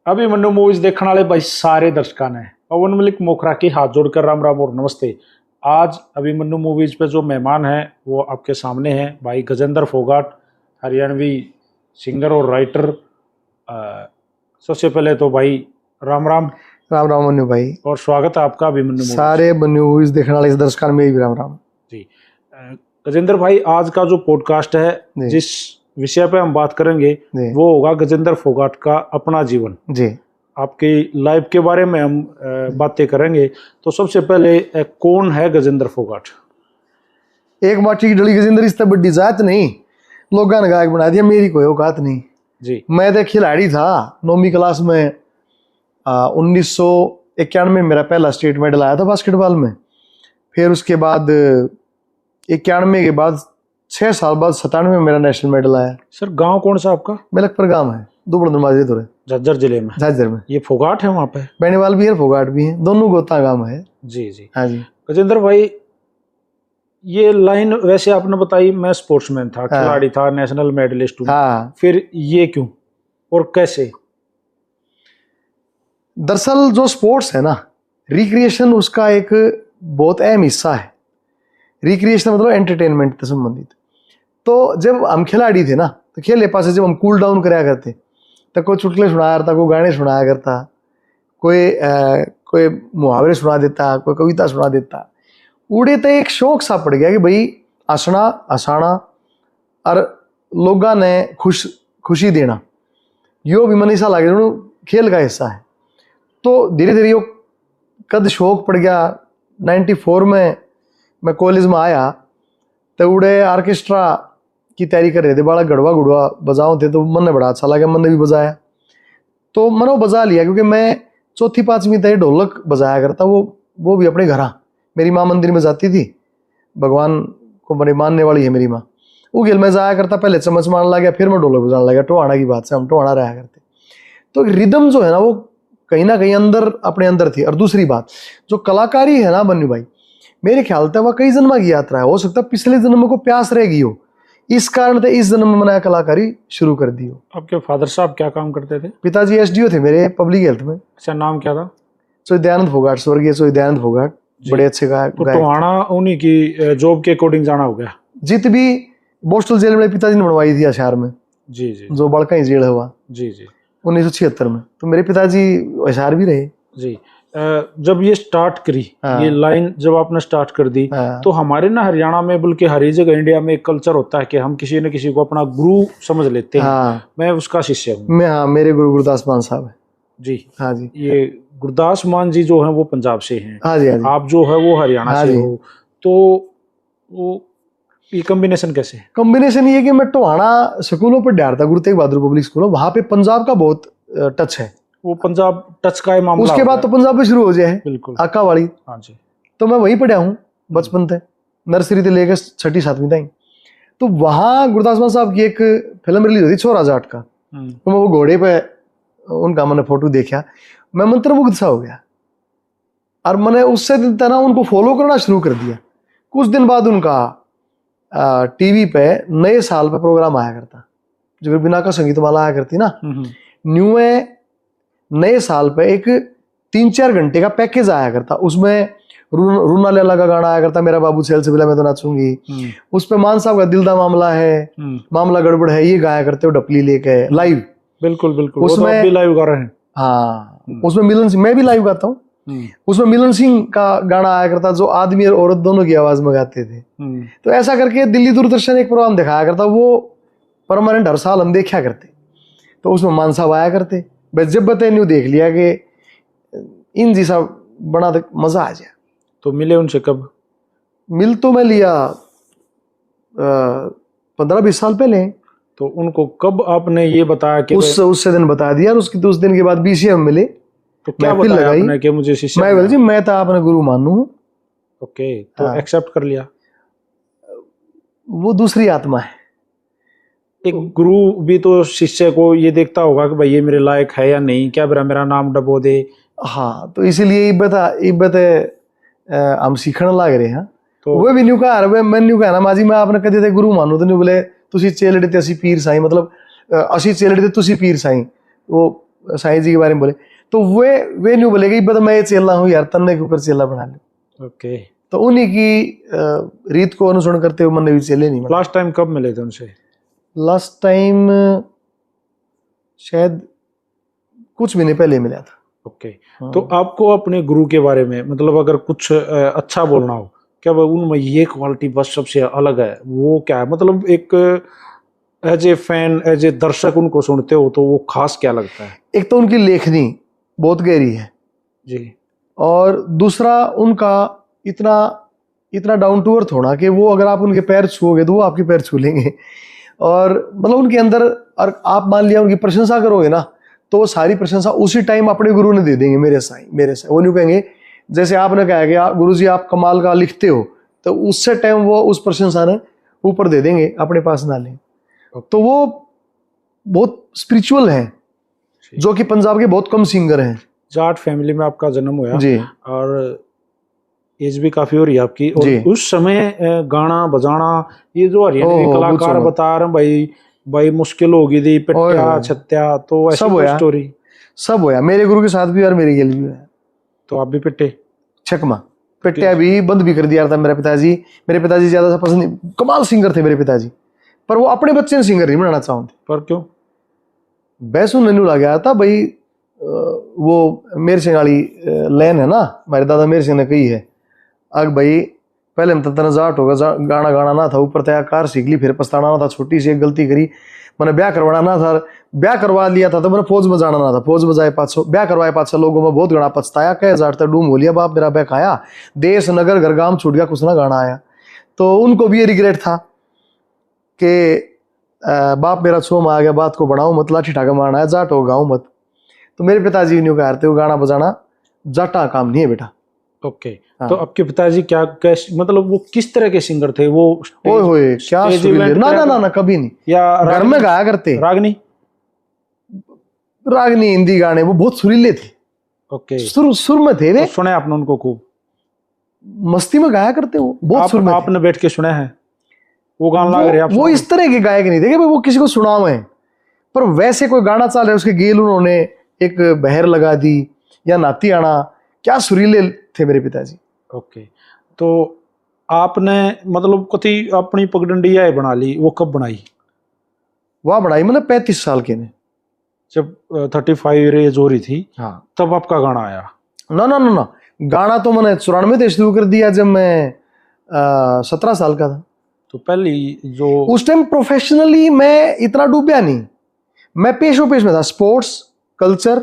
Abhimanyu movies देखने वाले भाई सारे दर्शकों ने पवन मलिक मोखरा की हाथ जोड़कर राम राम और नमस्ते। आज अभिमन्यु मूवीज पे जो मेहमान हैं वो आपके सामने हैं भाई गजेंद्र फोगाट, हरियाणवी सिंगर और राइटर। सबसे पहले तो भाई राम राम। राम राम मनु भाई, और स्वागत है आपका अभिमन्यु मूवीज। सारे मनु मूवीज देखने वाले दर्शकों में भी राम राम जी। गजेंद्र भाई, आज का जो पॉडकास्ट है जिस विषय पे हम बात करेंगे वो होगा गजेंद्र फोगाट का अपना जीवन जी। आपकी लाइफ के बारे में हम बातें करेंगे। तो सबसे पहले कौन है गजेंद्र फोगाट? एक माटी की डली गजेंद्र इस तरह बड़ी जात नहीं, लोगों ने गायक बना दिया, मेरी कोई औकात नहीं जी। मैं तो खिलाड़ी था 9वीं क्लास में। 1991 में मेरा पहला स्टेट मेडल आया था बास्केटबॉल में। फिर उसके बाद 91 के बाद 6 साल बाद 97 में मेरा नेशनल मेडल आया। सर गांव कौन सा आपका? मलकपुर गांव है, दुबड़ दरवाजे तो झज्जर जिले में। झज्जर में ये फोगाट है वहाँ पे? बेनीवाल भी है, फोगाट भी है, दोनों गोता गांव है। जी जी हाँ जी। गजेंद्र भाई, ये लाइन वैसे आपने बताई, मैं स्पोर्ट्समैन था, खिलाड़ी था, नेशनल मेडलिस्ट हूँ। हाँ। फिर ये क्यों और कैसे? दरअसल जो स्पोर्ट्स है ना, रिक्रिएशन उसका एक बहुत अहम हिस्सा है। रिक्रिएशन मतलब एंटरटेनमेंट से संबंधित। तो जब हम खिलाड़ी थे ना, तो खेले पास जब हम कूल डाउन कराया करते तो कोई चुटकुले सुनाया करता, कोई गाने सुनाया करता, कोई मुहावरे सुना देता, कोई कविता सुना देता। उड़े तो एक शौक सा पड़ गया कि भाई हंसना हंसाना और लोगों ने खुशी देना, यो भी मन ऐसा लगे खेल का हिस्सा है। तो धीरे धीरे यो कद शौक पड़ गया। 94 में मैं कॉलेज में आया तो उड़े ऑर्केस्ट्रा की तैयारी कर रहे थे, बड़ा गड़वा गुड़वा बजाओ थे, तो मन ने बड़ा अच्छा लगा, मन ने भी बजाया तो मैंने वो बजा लिया। क्योंकि मैं 4वीं 5वीं तक ढोलक बजाया करता, वो भी अपने घर। मेरी माँ मंदिर में जाती थी, भगवान को बड़ी मानने वाली है मेरी माँ। वो खेल में जाया करता, पहले चम्मच मारने लगा, फिर मैं ढोलक बजाने लगा। टोहाना की बात से हम टोहाना रहा करते। तो रिदम जो है ना वो कहीं ना कहीं अंदर अपने अंदर थी। और दूसरी बात, जो कलाकारी है ना बन्नू भाई, मेरे ख्याल से वह कई जन्म की यात्रा है। हो सकता है पिछले जन्म को प्यास रहेगी हो, इस कारण से इस जन्म में मैंने कलाकारी शुरू कर दी हो। आपके फादर साहब क्या काम करते थे? पिताजी एसडीओ थे मेरे पब्लिक हेल्थ में। अच्छा, नाम क्या था? दयानंद फोगाट, स्वर्गीय दयानंद फोगाट, बड़े अच्छे गायक। तो टोहाना उन्हीं की जॉब के अकॉर्डिंग जाना हो गया। जित भी बोस्टल जेल में पिताजी ने बनवाई थी शहर में। जी जी। जो बड़का ही जेल हुआ जी जी 1976 में, तो मेरे पिताजी शहर भी रहे। जी। जब ये स्टार्ट करी, ये लाइन जब आपने स्टार्ट कर दी, तो हमारे ना हरियाणा में, बल्कि हर जगह इंडिया में एक कल्चर होता है कि हम किसी न किसी को अपना गुरु समझ लेते हैं। मैं उसका शिष्य हूँ। मेरे गुरु गुरदास मान साहब है जी। हाँ जी। ये गुरदास मान जी जो है वो पंजाब से हैं। हाँ जी, हाँ जी। आप जो है वो हरियाणा से हो, तो वो ये कॉम्बिनेशन कैसे है? कॉम्बिनेशन ये कि मैं टोहाना स्कूलों पर डाल था, गुरु तेग बहादुर पब्लिक स्कूल, वहां पे पंजाब का बहुत टच है। वो पंजाब टच का मामला। उसके बाद तो पंजाब में शुरू हो जाए बिल्कुल आका वाली। हाँ जी। तो मैं वहीं पढ़ा हूँ बचपन से, नर्सरी से लेकर 6ठी 7वीं तक। तो वहां गुरदास मान साहब की एक फिल्म रिलीज हुई थी, छोरा जाट का। तो मैं वो घोड़े पे उनका मैंने फोटो देखा, मैं मंत्रमुग्ध सा हो गया। और मैंने उससे दिन ना उनको फॉलो करना शुरू कर दिया। कुछ दिन बाद उनका टीवी पे नए साल पे प्रोग्राम आया करता, जो बिना का संगीत माला आया करती ना, न्यू में नए साल पे एक 3-4 घंटे का पैकेज आया करता। उसमें रूना लैला का गाना आया करता, मेरा बाबू सेल से बिला मैं तो नाचूंगी। उस पे मान साहब का दिल दा मामला है, मामला गड़बड़ है, ये गाया करते हो डपली लेके लाइव। बिल्कुल बिल्कुल। उसमें भी लाइव गा रहे हैं। हाँ, उसमें मिलन सिंह, मैं भी लाइव गाता हूँ। उसमें मिलन सिंह का गाना आया करता, जो आदमी और औरत दोनों की आवाज में गाते थे। तो ऐसा करके दिल्ली दूरदर्शन एक प्रोग्राम दिखाया करता, वो परमानेंट हर साल हम देखा करते। तो उसमें मान साहब आया करते। बस जब बताए न्यू देख लिया कि इन जैसा बना तो मजा आ जाए। तो मिले उनसे कब? मिल तो मैं लिया 15-20 साल पहले। तो उनको कब आपने ये बताया कि उससे दिन बता दिया, और उसकी उस दिन के बाद BCM मिले। तो क्या बताया आपने कि मुझे शिष्य? मैं बोल जी मैं तो आपने गुरु मानू। ओके, तो एक्सेप्ट कर लिया। वो दूसरी आत्मा है। एक गुरु भी तो शिष्य को ये देखता होगा कि भाई ये मेरे लायक है या नहीं, क्या मेरा नाम डबो दे। हाँ, तो इसीलिए इब्बत हम सीखने लग रहे हैं। तो वो भी न्यू कहा, मैं न्यू कहा ना माजी मैं आपने कदे ते गुरु मानो, तो न्यू बोले तुसी चेलड़े ते असी पीर साईं, मतलब असी चेलड़े ते तुसी पीर साईं। वो साईं जी के बारे में बोले तो वे नहीं बोलेगा कि मैं ये चेला हूँ यार, तन्ने के ऊपर चेला बना लो। ओके। तो उन्हीं की रीत को अनुसरण करते हुए मैंने भी चेले नहीं। लास्ट टाइम कब मिले थे उनसे? लास्ट टाइम शायद कुछ महीने पहले मिला था। ओके। तो आपको अपने गुरु के बारे में मतलब अगर कुछ अच्छा बोलना हो, क्या उनमें ये क्वालिटी बस सबसे अलग है, वो क्या है? मतलब एक as a fan, as a दर्शक उनको सुनते हो तो वो खास क्या लगता है? एक तो उनकी लेखनी बहुत गहरी है जी। और दूसरा उनका इतना इतना डाउन टू अर्थ होना कि वो अगर आप उनके पैर छुओगे तो वो आपके पैर छू लेंगे। और मतलब उनके अंदर, और आप मान लिया उनकी प्रशंसा करोगे ना तो वो सारी प्रशंसा उसी टाइम अपने गुरु ने दे देंगे, मेरे साईं मेरे साईं। वो नहीं कहेंगे जैसे आपने कहा कि गुरु जी आप कमाल का लिखते हो, तो उससे टाइम वो उस प्रशंसा ने ऊपर दे देंगे, अपने पास ना लें। तो वो बहुत स्पिरिचुअल है, जो कि पंजाब के बहुत कम सिंगर हैं। जाट फैमिली में आपका जन्म हुआ जी, और एज भी काफी हो रही है आपकी, और जी। उस समय गाना बजाना, ये जो हरियाणवी ओहो, कलाकार पूछो मत। बता रहे हैं भाई, भाई मुश्किल होगी थी, ओए पिट्या होए। छत्या, तो ऐसी सब कोई होया। स्टोरी? सब होया मेरे गुरु के साथ भी और मेरे गिल भी है। तो आप भी पिटे? छकमा पिट्या भी बंद भी कर दिया था मेरे पिताजी। मेरे पिताजी ज्यादा सा पसंद नहीं, कमाल सिंगर थे मेरे पिताजी, पर वो अपने बच्चे ने सिंगर नहीं बनाना चाहते। पर क्यों? बैसू नन्नू लग गया था भाई, वो मेर सिंह वाली लैन है ना, हमारे दादा मेर सिंह ने कही है, अग भाई पहले हम तन जाट होगा, गाना गाना ना था, ऊपर तया कार सीख ली, फिर पछताना ना था, छोटी सी एक गलती करी, मैंने ब्याह करवाना ना था, ब्याह करवा लिया था तो मैंने फौज में जाना ना था, फौज में जाए पाछो ब्याह करवाए पाछा लोगों में बहुत गणा पछताया, कह जाट तक डूम हो लिया, बाप मेरा ब्याह खाया, देश नगर घर गांव छूट गया, कुछ ना गाना आया। तो उनको भी ये रिग्रेट था कि बाप मेरा छो में आ गया, बात को बढ़ाऊं मत, लाठी ठाका मारना है, जाट हो गाँव मत। तो मेरे पिताजी ने कहा वो गाना बजाना जाटा काम नहीं है बेटा। ओके। हाँ। तो आपके पिताजी क्या कैसे, मतलब वो किस तरह के सिंगर थे? वो ओए होए क्या स्टेज सुरीले, इवेंट ना पे ना ना ना कभी नहीं, या घर में गाया करते, रागनी? रागनी हिंदी गाने वो बहुत सुरीले थे। ओके। सुर में थे वे, तो सुने आपने उनको खूब? मस्ती में गाया करते, वो बहुत सुर में थे। आपने बैठ के सुना है वो गाना लग रहा है? वो इस तरह के गायक नहीं थे कि भाई वो किसी को सुनावे, पर वैसे कोई गाना चल रहा है उसके गेल उन्होंने एक बहर लगा दी या नाती आना, क्या सुरीले थे मेरे पिताजी। ओके। तो आपने मतलब कथी अपनी पगडंडी है बना ली, वो कब बनाई? वाह बढ़ाई मतलब 35 साल के ने, जब 35 एज हो रही थी, हाँ। तब आपका गाना आया? ना ना ना ना, गाना तो मैंने 94 से शुरू कर दिया जब मैं 17 साल का था। तो पहली जो उस टाइम प्रोफेशनली मैं इतना डूबया नहीं, मैं पेशो पेश में था, sports culture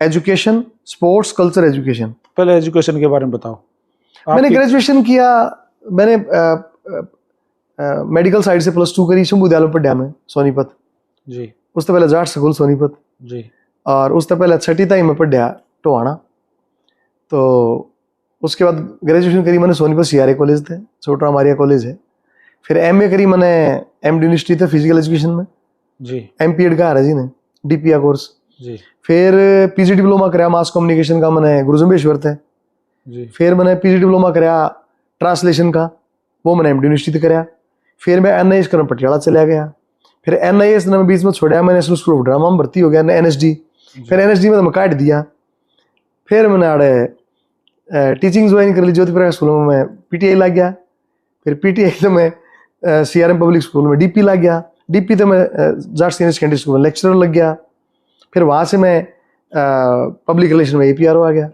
education, sports culture education. पहले एजुकेशन के बारे में बताओ। मैंने ग्रेजुएशन किया, मैंने मेडिकल साइड से +2 करी शंभू दयाल पढ़ा में सोनीपत जी। उससे पहले जाट स्कूल सोनीपत जी। और उससे पहले 6ठी ताई में पढ़ा टोहाना। तो उसके बाद ग्रेजुएशन करी मैंने सोनीपत CRA कॉलेज थे, छोटा मारिया कॉलेज है। फिर MA करी मैंने MD यूनिवर्सिटी थे फिजिकल एजुकेशन में जी। MPED का है जी ने DPA कोर्स जी। फिर PG डिप्लोमा कराया मास कम्युनिकेशन का मैंने गुरुजम्बेश्वर थे जी। फिर मैंने PG डिप्लोमा कराया ट्रांसलेशन का, वो मैंने MD यूनिवर्सिटी कराया। फिर मैं NIS करने पटियाला चला गया। फिर NIS ने मैं बीच में छोड़ा, मैं नेशनल स्कूल ऑफ ड्रामा में भर्ती हो गया NSD। फिर NSD में तो मैं काट दिया। फिर मैंने आड़े टीचिंग ज्वाइन कर ली ज्योति प्रकाश स्कूल में, मैं PTI लग गया। फिर PTI तो मैं CRM पब्लिक स्कूल में DP लग गया। DP तो मैं जाट सीनियर सेकेंडरी स्कूल में लेक्चरर लग गया। फिर वहाँ से मैं पब्लिक रिलेशन में APRO आ गया।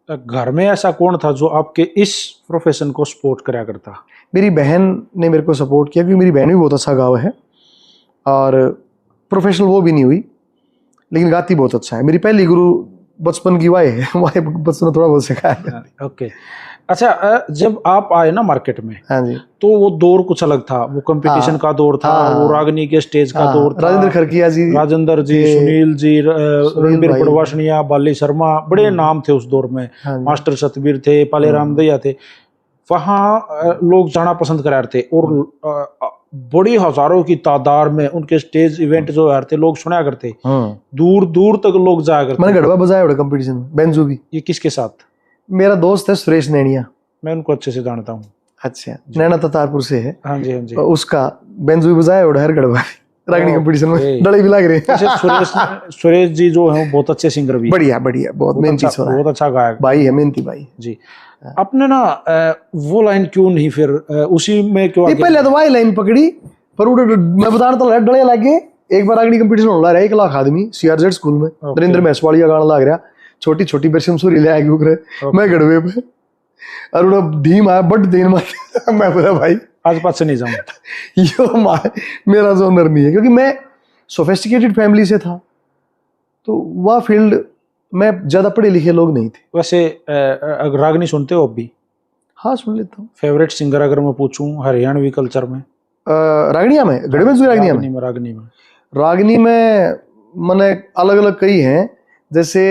घर में ऐसा कौन था जो आपके इस प्रोफेशन को सपोर्ट करा करता? मेरी बहन ने मेरे को सपोर्ट किया, क्योंकि मेरी बहन भी बहुत अच्छा गाँव है और प्रोफेशनल वो भी नहीं हुई, लेकिन गाती बहुत अच्छा है। मेरी पहली गुरु बचपन की वाई है, वाई बचपन में थोड़ा बहुत सिखाया। ओके। अच्छा, जब आप आए ना मार्केट में, हाँ जी, तो वो दौर कुछ अलग था, वो कंपटीशन हाँ, का दौर था, हाँ, वो रागनी के स्टेज का हाँ, दौर था। राजेंद्र खरकिया जी, राजेंद्र जी, सुनील जी, रणबीर भाई, पड़वासनिया, बाली शर्मा, बड़े नाम थे उस दौर में। हाँ जी, मास्टर सतबीर थे, पाले राम दैया थे। वहाँ लोग जाना पसंद करा रहे थे और बड़ी हजारों की तादाद में उनके स्टेज इवेंट जो यार थे लोग सुना करते, दूर दूर तक लोग जाया करते। मैंने गढ़वा बजाया बड़े कंपटीशन में, बेंजू भी। ये किसके साथ? मेरा दोस्त है सुरेश नैनिया। मैं उनको अच्छे से जानता हूँ। अच्छा, नैना ततारपुर से है। हाँ जी, हाँ जी। उसका बेंजू भी बजाया और हर गढ़वा। रागनी कंपटीशन ओके। में डले भी लग रहे वैसे सुरेश जी जो है वो बहुत अच्छे सिंगर भी हैं। बढ़िया बढ़िया, बहुत मेहनती छोरा है, बहुत अच्छा गायक भाई है, मेहनती भाई। जी। आपने ना वो लाइन क्यों नहीं फिर उसी में क्यों नहीं, आगे- पहले तो वही लाइन पकड़ी, पर मैं बता रहा था डले लग गए। एक बार रागनी कंपटीशन हो रहा है, 1 लाख आदमी CRZ स्कूल में, नरेंद्र मैसवाड़िया गाना लग रहा, छोटी छोटी बरसम सूरी ले आगे उकरे, मैं गड़वे पे और उड़ा ढीम आया बट देन मार मैं बोला भाई आज पास से नहीं जाऊं। यो मेरा जोनर नहीं है, क्योंकि मैं सोफिस्टिकेटेड फैमिली से था, तो वह फील्ड में ज्यादा पढ़े लिखे लोग नहीं थे। वैसे रागनी सुनते हो अब भी? हाँ, सुन लेता हूँ। फेवरेट सिंगर अगर मैं पूछूं हरियाणवी कल्चर में? रागनिया में, गढ़वे में रागनिया में, रागनी में मैंने अलग अलग कई हैं, जैसे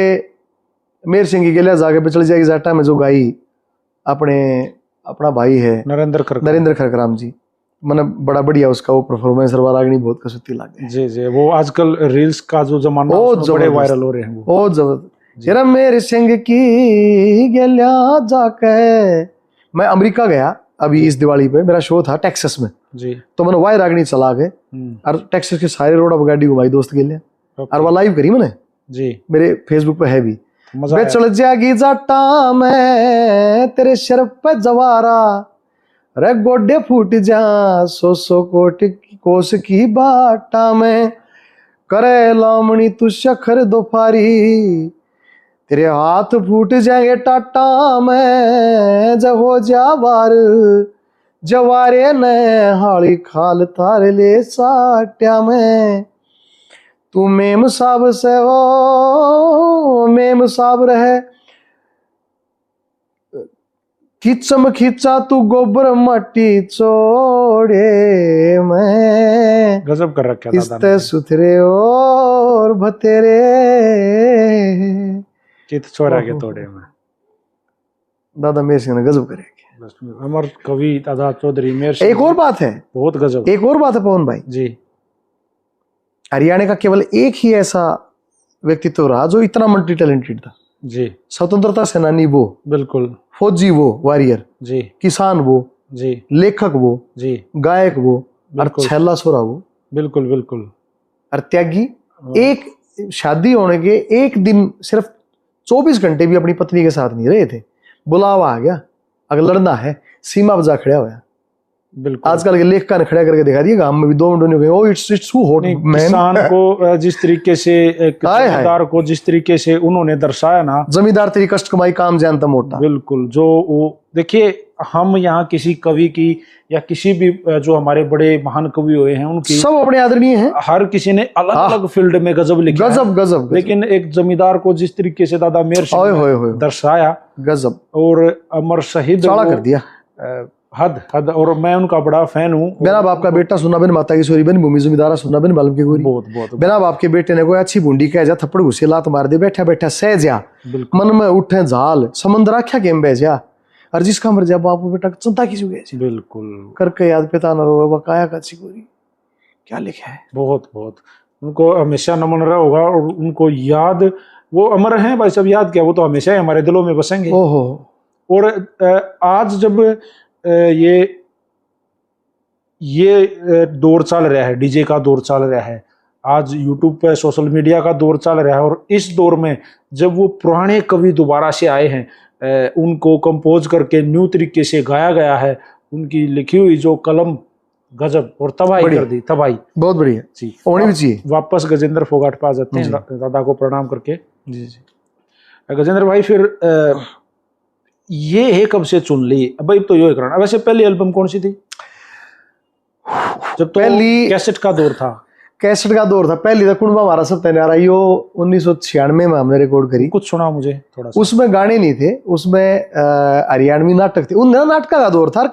मेर सिंह की गेलिया जाके पे चल जाएगी जाटा में जो गाई अपना भाई है नरेंद्र खरकराम जी, मैंने बड़ा बढ़िया उसका वो परफॉर्मेंस रागनी बहुत कसुती लगे। जी जी, वो आजकल रील्स का जो जमाना है बड़े वायरल हो रहे हैं वो बहुत जबरदस्त। जरा मेर सिंह की गेलिया जाके, मैं अमेरिका गया अभी इस दिवाली पे, मेरा शो था टेक्सास में जी, तो मैंने वाई रागनी चला के और टेक्सास के सारे रोड अब गाड़ी घुमाई दोस्त के लिए, और वो लाइव करी मैंने जी, मेरे फेसबुक पे है भी। बे चल जाएगी जाटा में तेरे शर पे जवारा, रे गोडे फूट जा 100 कोट कोस की बाटा में, करे लामणी तू शखर दोफारी, तेरे हाथ फूट जाएंगे टाटा में, जब हो जा वार जवारे ने हाली खाल तार ले साट्या में, तू मेम साहब से हो मेम साहब रहे खिचम खिंचा तू गोबर मट्टी चोड़े में, गजब कर रखा किस्ते सुथरे और भतेरे चित छोरा के तोड़े में। दादा मेर सिंह ने गजब करे। अमर कवि दादा चौधरी मेर सिंह। एक और बात है, बहुत गजब, एक और बात है पवन भाई जी, हरियाणा का केवल एक ही ऐसा व्यक्तित्व रहा जो इतना मल्टी टैलेंटेड था जी, स्वतंत्रता सेनानी वो, बिल्कुल, फौजी वो वॉरियर जी, किसान वो जी, लेखक वो जी, गायक वो, और छैला सोरा वो, बिल्कुल बिल्कुल, और त्यागी। एक शादी होने के एक दिन सिर्फ 24 घंटे भी अपनी पत्नी के साथ नहीं रहे थे, बुलावा आ गया अगर लड़ना है सीमा बजा खड़ा हुआ। बिल्कुल, आजकल के लेखक ने खड़ा करके दिखा दिया गांव में भी 2 मिनट नहीं गए, इट्स टू हॉट मैन। किसान को जिस तरीके से, एक जमींदार को जिस तरीके से उन्होंने दर्शाया ना, जमींदार तेरी कष्ट कमाई काम जानता मोटा, बिल्कुल। जो वो देखिए, हम यहाँ किसी कवि की या किसी भी जो हमारे बड़े महान कवि हुए हैं उनकी सब अपने आदरणीय हैं, हर किसी ने अलग अलग फील्ड में गजब लिखा, गजब गजब, लेकिन एक जमींदार को जिस तरीके से दादा मेर सिंह दर्शाया, गजब, और अमर शहीद कर दिया, हद हद। और मैं उनका बड़ा फैन हूँ। मेरा बाप का बेटा सुना बिन माता की सोरी बिन भूमि जमींदारा सुना बिन बालम की गोरी, बहुत बहुत मेरा बाप के बेटे ने कोई अच्छी बूंदी कह जा थप्पड़ घुसे लात मार दे, बैठा बैठा सह जा मन में उठे झाल समंदर आख्या के बह जा, और जिसका मर जा बाप बेटा चिंता की जुगे, बिल्कुल, करके याद पिता न रो बकाया का गोरी, क्या लिखा है। बहुत बहुत उनको हमेशा नमन रहा होगा, और उनको याद वो अमर हैं भाई साहब, याद क्या, वो तो हमेशा ही हमारे दिलों में बसेंगे। ओहो। और आज जब ये दौर चल रहा है, डीजे का दौर चल रहा है, आज यूट्यूब पे सोशल मीडिया का दौर चल रहा है, और इस दौर में जब वो पुराने कवि दोबारा से आए हैं, उनको कंपोज करके न्यू तरीके से गाया गया है, उनकी लिखी हुई जो कलम गजब, और तबाही कर दी, तबाही, बहुत बढ़िया जी, होनी भी चाहिए। वापस गजेंद्र फोगाट पास जाते हैं, दादा को प्रणाम करके। जी जी गजेंद्र भाई, फिर ये है कब से चुन ली भाई, तो ये करना। वैसे पहली एल्बम कौन सी थी? जब तो पहली कैसेट का दौर था, कैसेट का दौर था, पहली था कुंडवा हमारा सब तैयार आई, यो 1996 में हमने रिकॉर्ड करी। कुछ सुना मुझे थोड़ा सा। उसमें गाने नहीं थे, उसमें हरियाणवी नाटक थे, उन नाटक का दौर था,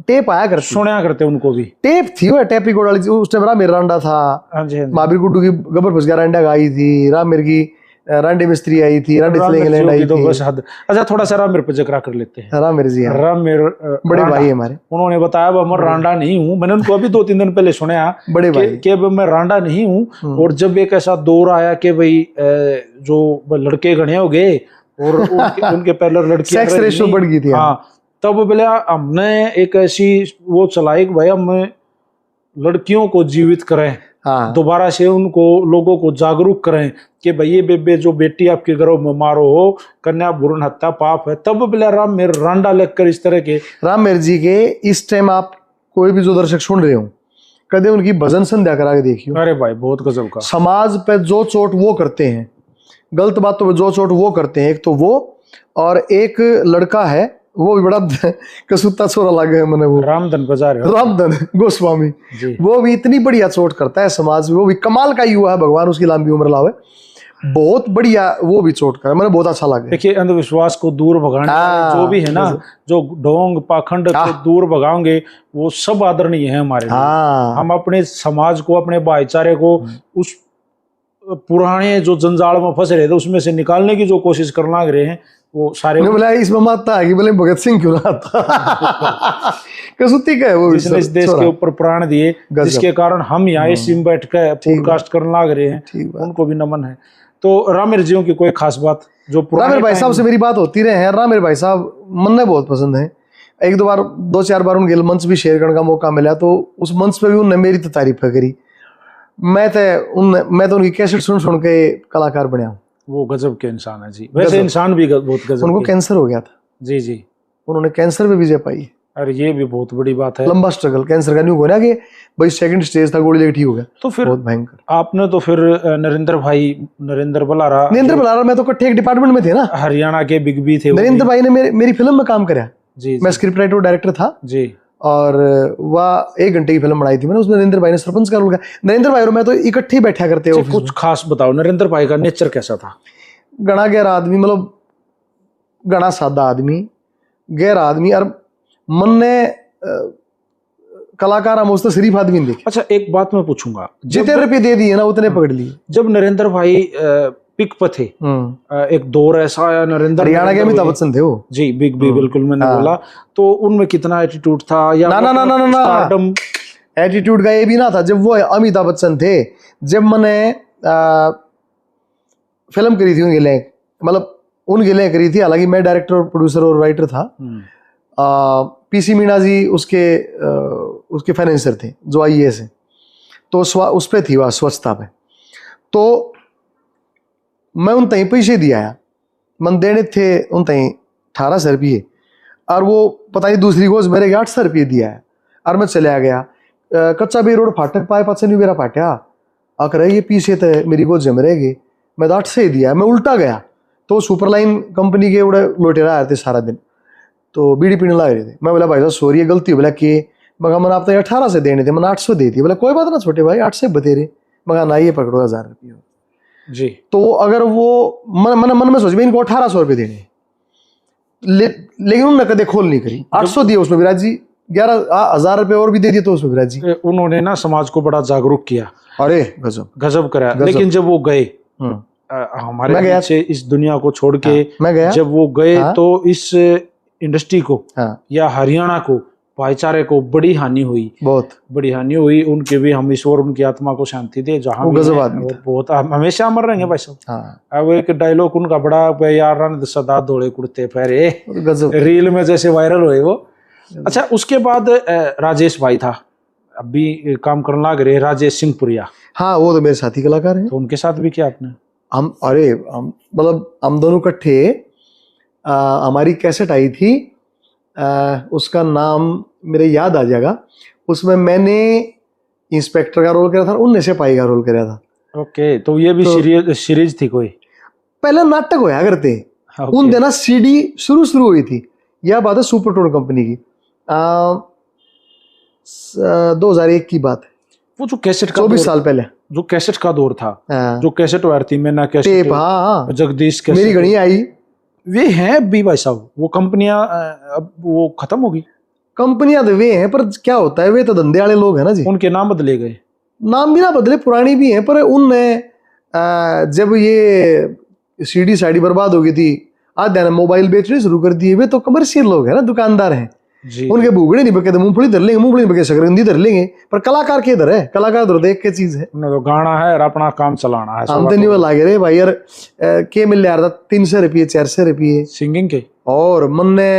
टेप आया करते, सुना करते उनको भी, टेप थी वो टेप रिकॉर्ड वाली। उस टाइम राम रांडा था, महावीर गुड्डू की गबर फुसगा रांडा गाई थी, राम मेर की रांडे मिस्त्री आई थी, रांडे इंग्लैंड आई थी। अच्छा, थोड़ा सा राम मेर पर जिक्र कर लेते हैं। राम मेर जी, राम मेर बड़े भाई है हमारे, उन्होंने बताया मैं रांडा नहीं हूँ, मैंने उनको अभी 2-3 दिन पहले सुना बड़े भाई कि मैं रांडा नहीं हूँ। और जब एक ऐसा दौर आया कि भाई जो लड़के घने हो गए और उनके पहले लड़की सेक्स रेशियो बढ़ गई थी, हाँ, तब बोले हमने एक ऐसी वो चलाई कि भाई हम लड़कियों को जीवित करें, हाँ दोबारा से उनको लोगों को जागरूक करें कि भाई ये बेबे जो बेटी आपके गर्भ में मारो हो, कन्या भ्रूण हत्या पाप है, तब बिला राम मेरे रांडा लेकर इस तरह के। राम मेहर जी के इस टाइम आप कोई भी जो दर्शक सुन रहे हो, कदे उनकी भजन संध्या करा के देखियो। अरे भाई बहुत गजब का। समाज पे जो चोट वो करते हैं, गलत बातों पे जो चोट वो करते हैं, एक तो वो, और एक लड़का है वो भी बड़ा कसूता छोरा लगे है मैंने, वो रामधन बजा रहे हो। रामधन गोस्वामी जी। वो भी इतनी बढ़िया चोट करता है समाज में, वो भी कमाल का युवा है, भगवान उसकी लंबी उम्र लावे, बहुत बढ़िया वो भी चोट कर, मैंने बहुत अच्छा लगा। देखिए अंधविश्वास को दूर भगाने हाँ, जो भी है ना, जो ढोंग पाखंड को दूर भगाओगे वो सब आदरणीय है हमारे लिए। हाँ हम अपने समाज को, अपने भाईचारे को उस पुराने जो जंजाल में फंसे रहे थे उसमें से निकालने की जो कोशिश करना रहे हैं वो सारे। बोला इसमें माता है कि बोले भगत सिंह क्यों ना आता कसूती का है वो, जिसने इस देश के ऊपर प्राण दिए, जिसके कारण हम यहाँ इस में बैठ कर पॉडकास्ट करने लग रहे हैं, उनको भी नमन है। तो रामेर जी की कोई खास बात जो रामेर भाई साहब से मेरी बात होती रहे हैं, रामेर भाई साहब मन बहुत पसंद है। एक दो चार बार उनके मंच भी शेयर करने का मौका मिला, तो उस मंच पे भी उनने मेरी तो तारीफ करी। मैं तो उनकी कैसेट सुन के कलाकार बना। वो गजब के इंसान है जी, वैसे इंसान भी बहुत गजब। उनको कैंसर हो गया था जी जी, उन्होंने कैंसर पे विजय पाई। अरे ये भी बहुत बड़ी बात है। लंबा स्ट्रगल कैंसर का, नहीं हुआ ना कि भाई सेकंड स्टेज था, गोली लेके ठीक हो गया। तो फिर बहुत भयंकर। आपने तो फिर नरेंद्र बलारा मैं तो इकट्ठे एक डिपार्टमेंट में थे ना, हरियाणा के बिग बी थे। नरेंद्र भाई ने मेरी फिल्म में काम करा जी, मैं स्क्रिप्ट राइटर डायरेक्टर था जी, और वह 1 घंटे की फिल्म बनाई थी मैंने, उसमें नरेंद्र भाई ने सरपंच का रोल किया। नरेंद्र भाई और मैं तो इकट्ठे ही बैठा करते हो। कुछ खास बताओ, नरेंद्र भाई का नेचर कैसा था? घना गहरा आदमी, मतलब घना सादा आदमी, गहरा आदमी, और मन ने कलाकार हम उससे शरीफ आदमी देखे। अच्छा एक बात मैं पूछूंगा, जितने रुपये दे दिए ना उतने पकड़ लिए। जब नरेंद्र भाई पिक पे थे, एक दौर ऐसा आया, नरेंद्र हरियाणा के अमिताभ बच्चन थे वो जी, बिग बी, बिल्कुल मैंने बोला, तो उनमें कितना एटीट्यूड था या ना एटीट्यूड का ये भी ना था। जब वो अमिताभ बच्चन थे, जब मैंने फिल्म करी थी उनके लिए, मतलब उनके लिए करी थी, हालांकि मैं डायरेक्टर प्रोड्यूसर और राइटर था, पीसी मीणा जी उसके फाइनेंसर थे जो आईएएस है, तो उस पे थी वह स्वच्छता पे, तो मैं उन तई पैसे दिया आया, मन देने थे उन तई 1800 रुपये, और वो पता नहीं दूसरी गोज मेरे 800 रुपये दिया है, और मैं चले गया। कच्चा बे रोड फाटक पाए पास नहीं मेरा फाटा आकर ये पीछे तो मेरी गोज जम रहेगी, मैं तो 800 ही दिया। मैं उल्टा गया तो सुपरलाइन कंपनी के उड़े लोटेरा आए थे सारा दिन, तो बीड़ी पीने लग रहे थे। मैं बोला भाई साहब सॉरी गलती हो, बोला कि मगर मैंने आप तो 18 से देने थे, मैंने 800 दे दिए। बोला कोई बात ना छोटे भाई 800 बतेरे, मगर ना ये पकड़ो 1000 रुपये जी। तो अगर वो मन में सोच भाई इनको 1800 रुपये देने, लेकिन उन्होंने कदे खोल नहीं करी। 800 दिए उसमें विराज जी, 11,000 रुपये और भी दे दिए तो उसमें विराज जी उन्होंने ना समाज को बड़ा जागरूक किया। अरे गजब करा। लेकिन जब वो गए हमारे पीछे इस दुनिया को छोड़ के, मैं गया, जब वो गए तो इस इंडस्ट्री को या हरियाणा को, भाईचारे को बड़ी हानि हुई, बहुत बड़ी हानि हुई। उनके भी हम ईश्वर उनकी आत्मा को शांति दे, जहाँ बहुत हमेशा अमर रहेंगे भाई साहब। अब एक डायलॉग उनका बड़ा यार सदा धोले कुर्ते पहरे, रील में जैसे वायरल हुए वो। अच्छा उसके बाद राजेश भाई था, अभी काम करने लग रहे राजेश सिंह पुरिया। हाँ वो तो मेरे साथी कलाकार हैं। तो उनके साथ भी किया आपने? हम दोनों इकट्ठे, हमारी कैसेट आई थी, उसका नाम मेरे याद आ जाएगा, उसमें मैंने इंस्पेक्टर का रोल करा था, उनने सिपाही का रोल करा था। ओके, तो ये भी सीरीज थी कोई? पहले नाटक होया करते उन दिनों, सीडी शुरू हुई थी, यह बात है सुपर टोन कंपनी की, 2001 की बात है। वो जो कैसेट का 24 साल पहले जो कैसेट का दौर था, जो कैसेट वायर थी, मैं ना कैसेट, जगदीश कैसेट, मेरी घड़ी आई, वे हैं भी भाई साहब। वो कंपनियां अब वो खत्म होगी। कंपनियां तो वे हैं, पर क्या होता है, वे तो धंधे वाले लोग हैं ना जी, उनके नाम बदले गए। नाम भी ना बदले, पुरानी भी हैं, पर उनने जब ये सीडी साड़ी बर्बाद हो गई थी, आज मोबाइल बेचने शुरू कर दिए। वे तो कमर्शियल लोग हैं ना, दुकानदार हैं जी। उनके भूगड़े नहीं बके तो मूंगफली धर लेंगे, मूंगफली बके शकरकंदी धर लेंगे, पर कलाकार के इधर है, कलाकार तो देख के चीज है, तो गाना है और अपना काम चलाना है। हम तो नहीं लागे रे भाई यार, के मिल रहा था 300 रुपये 400 रुपये सिंगिंग के। और मन ने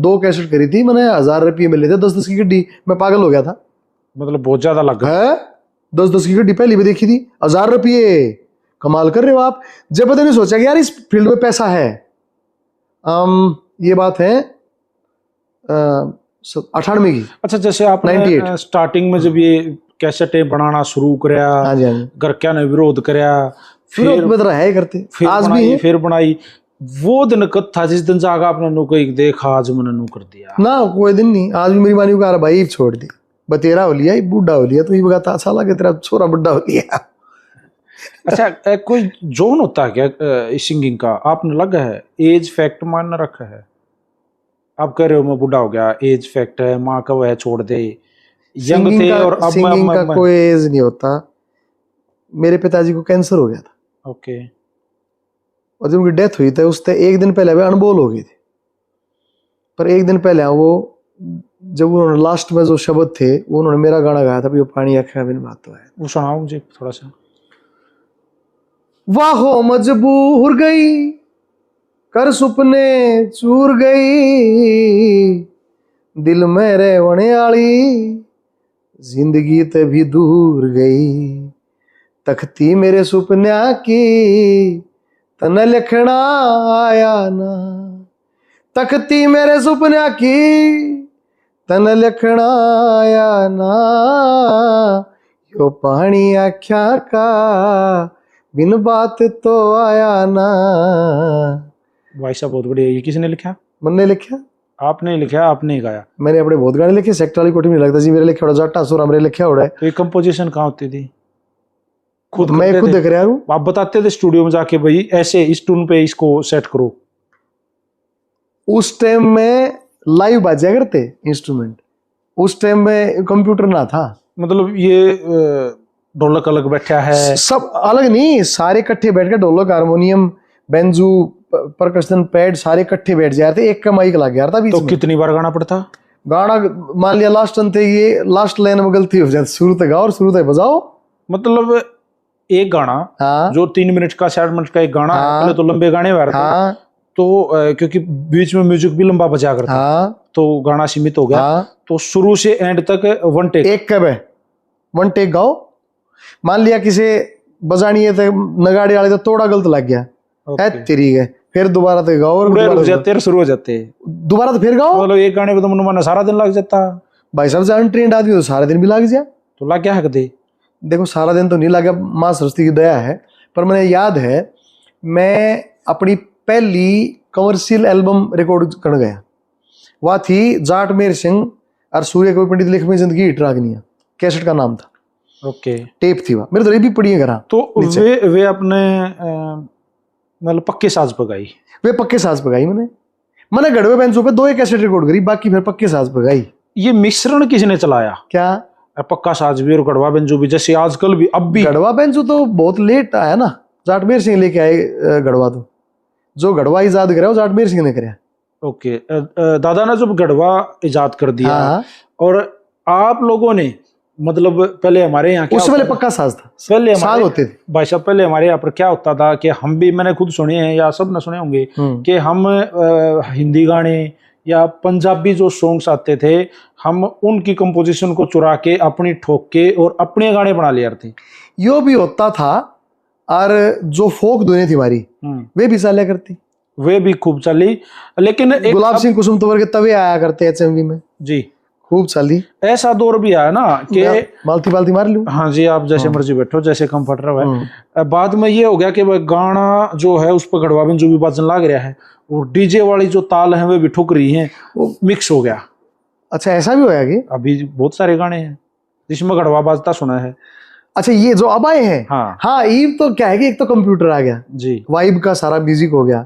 2 कैसेट करी थी, मैंने 1000 रुपये मिले थे, 10-10 की गड्डी, मैं पागल हो गया था। मतलब बहुत ज्यादा लग गया। 10-10 की गड्डी पहली भी देखी थी, 1000 रुपये। कमाल कर रहे हो आप। जब पता नहीं सोचा कि यार इस फील्ड में पैसा है। ये बात है 98 की। अच्छा, जैसे आपने 98 स्टार्टिंग में जब ये कैसेटें बनाना शुरू करया, हाँ जी हाँ जी, घर क्या ने विरोध करया, फिर में तो है करते फिर आज भी बनाई, है फिर बनाई, वो दिन कब था जिस दिन जागा आपने नु कोई देखा आज मैंने नु कर दिया? ना, कोई दिन नहीं। आज भी मेरी मानी को कहा भाई छोड़ दी, बतेरा हो लिया, बूढ़ा हो लिया, तो ये बताता अच्छा लगे तेरा छोरा बुढ़ा हो लिया। अच्छा, कोई जोन होता है क्या सिंगिंग का? आपने लगा है एज फैक्ट मान रखा है? आप कह रहे हो मैं बूढ़ा हो गया, एज फैक्ट है, माँ का वह छोड़ दे, यंग थे और अब सिंगिंग का कोई एज नहीं होता। मेरे पिताजी को कैंसर हो गया था। ओके। और जब उनकी डेथ हुई थी उससे एक दिन पहले वे अनबोल हो गए थे। पर एक दिन पहले वो जब उन्होंने लास्ट में जो शब्द थे वो उन्होंने मेरा गाना गाया था, वो पानी आँखें बिन बात तो है, वो सुनाओ मुझे थोड़ा सा। वाहो मजबूर गई कर सुपने चूर गई, दिल में रहने वाली जिंदगी ते भी दूर गई, तख्ती मेरे सुपन्या की तने लिखना आया ना, तख्ती मेरे सुपन्या की तने लिखना आया ना, यो पानी आख्या का बिन बात तो आया ना। भाई साहब बहुत बढ़िया। ये किसने लिखा? मैंने लिखा। आपने लिखा? आपने ही गाया? मैंने अपने बहुत गाने लिखे, सेक्टर वाली कोठी में लगता जी मेरे लिखे उड़ा, जाटा सुरा मेरे लिखे उड़ा। तो ये कंपोजिशन कहाँ होती थी? खुद मैं करते खुद थे? देख रहा हूँ। आप बताते थे स्टूडियो में जाके भाई ऐसे इस टून पे इसको सेट करो? उस टाइम में लाइव बाजा करते इंस्ट्रूमेंट, उस टाइम में कंप्यूटर ना था। मतलब ये ढोलक अलग बैठा है? सब अलग नहीं, सारे इकट्ठे बैठ के ढोलक, हारमोनियम, बेंजू, परकशन पैड सारे इकट्ठे बैठ जाते थे, एक का माइक लग गया था बीच तो में। कितनी बार गाना पड़ता? गाना मान लिया लास्ट थे, ये लास्ट लाइन में गलती हो जाती, शुरू तक गाओ और शुरू तक बजाओ। मतलब एक गाना, हाँ, जो 3 मिनट का 4 मिनट का एक गाना है, हाँ, पहले तो लंबे गाने हुआ था, हाँ, तो क्योंकि बीच में म्यूजिक भी लंबा बजा करता, हाँ, तो गाना सीमित हो गया, हाँ, तो शुरू से एंड तक वन टेक। एक कब है वन टेक गाओ। मान लिया किसी बजानी है तो नगाड़े वाले तो थोड़ा गलत लग गया है तेरी है, फिर दोबारा तो गाओ और रुक जाते हैं, शुरू हो जाते हैं, दोबारा तो फिर गाओ। मतलब एक गाने को तो मन सारा दिन लग जाता। भाई साहब से अनट्रेंड आदमी तो सारा दिन भी लग जाए। तो लग क्या हक दे? देखो सारा दिन तो नहीं लगा, माँ सरस्वती की दया है, पर मुझे याद है मैं अपनी पहली कमर्शियल एल्बम रिकॉर्ड कर गया, वह थी जाट मेर सिंह और सूर्य कवि पंडित लिख में जिंदगी हिटरागनिया, कैसेट का नाम था। ओके। टेप थी वह, मेरे तो ये भी पड़ी है घर। तो वे अपने मतलब पक्के साज पगाई? वे पक्के साज पगाई मैंने गढ़वे बेंचों पे 2 कैसेट रिकॉर्ड करी, बाकी फिर पक्के साज पगाई। ये मिश्रण किसने चलाया? क्या पक्का साज भी और गढ़वा बेंजो भी, जैसे आजकल भी अब भी? गढ़वा बेंचो तो बहुत लेट आया ना, जाटमेर सिंह लेके आए गढ़वा, तो जो गढ़वा इजाद करा वो जाटमेर सिंह ने कराया। ओके। दादा ने जब गढ़वा इजाद कर दिया, हाँ, और आप लोगों ने मतलब पहले हमारे यहाँ उससे पहले पक्का साज था, पहले साज होते थे भाई साहब, पहले हमारे यहाँ पर क्या होता था कि हम भी, मैंने खुद सुने हैं या सब ने सुने होंगे कि हम हिंदी गाने या पंजाबी जो सॉन्ग्स आते थे, हम उनकी कंपोजिशन को चुरा के अपनी ठोक के और अपने गाने बना लिया थे। यो भी होता था, और जो फोक धुनें थी हमारी वे भी चला करती, वे भी खूब चली। लेकिन गुलाब सिंह कुसुम तोवर के तवे आया करते एचएमवी में जी, खूब चली। ऐसा दौर भी आया ना कि बाल्टी बाल्टी मार लूं। हाँ जी, आप जैसे मर्जी बैठो, जैसे कंफर्टेबल है। बाद में ये हो गया कि गाना जो है उस पर गढ़वा जो भी बाजन लग रहा है, और डीजे वाली जो ताल है वे भी ठुक रही हैं, वो मिक्स हो गया। अच्छा, ऐसा भी होया कि अभी बहुत सारे गाने हैं जिसमें गढ़वा बाजता सुना है। अच्छा, ये जो अब आए हैं, हाँ हाँ, ईव तो क्या है कि एक तो कंप्यूटर आ गया जी, वाइब का सारा म्यूजिक हो गया,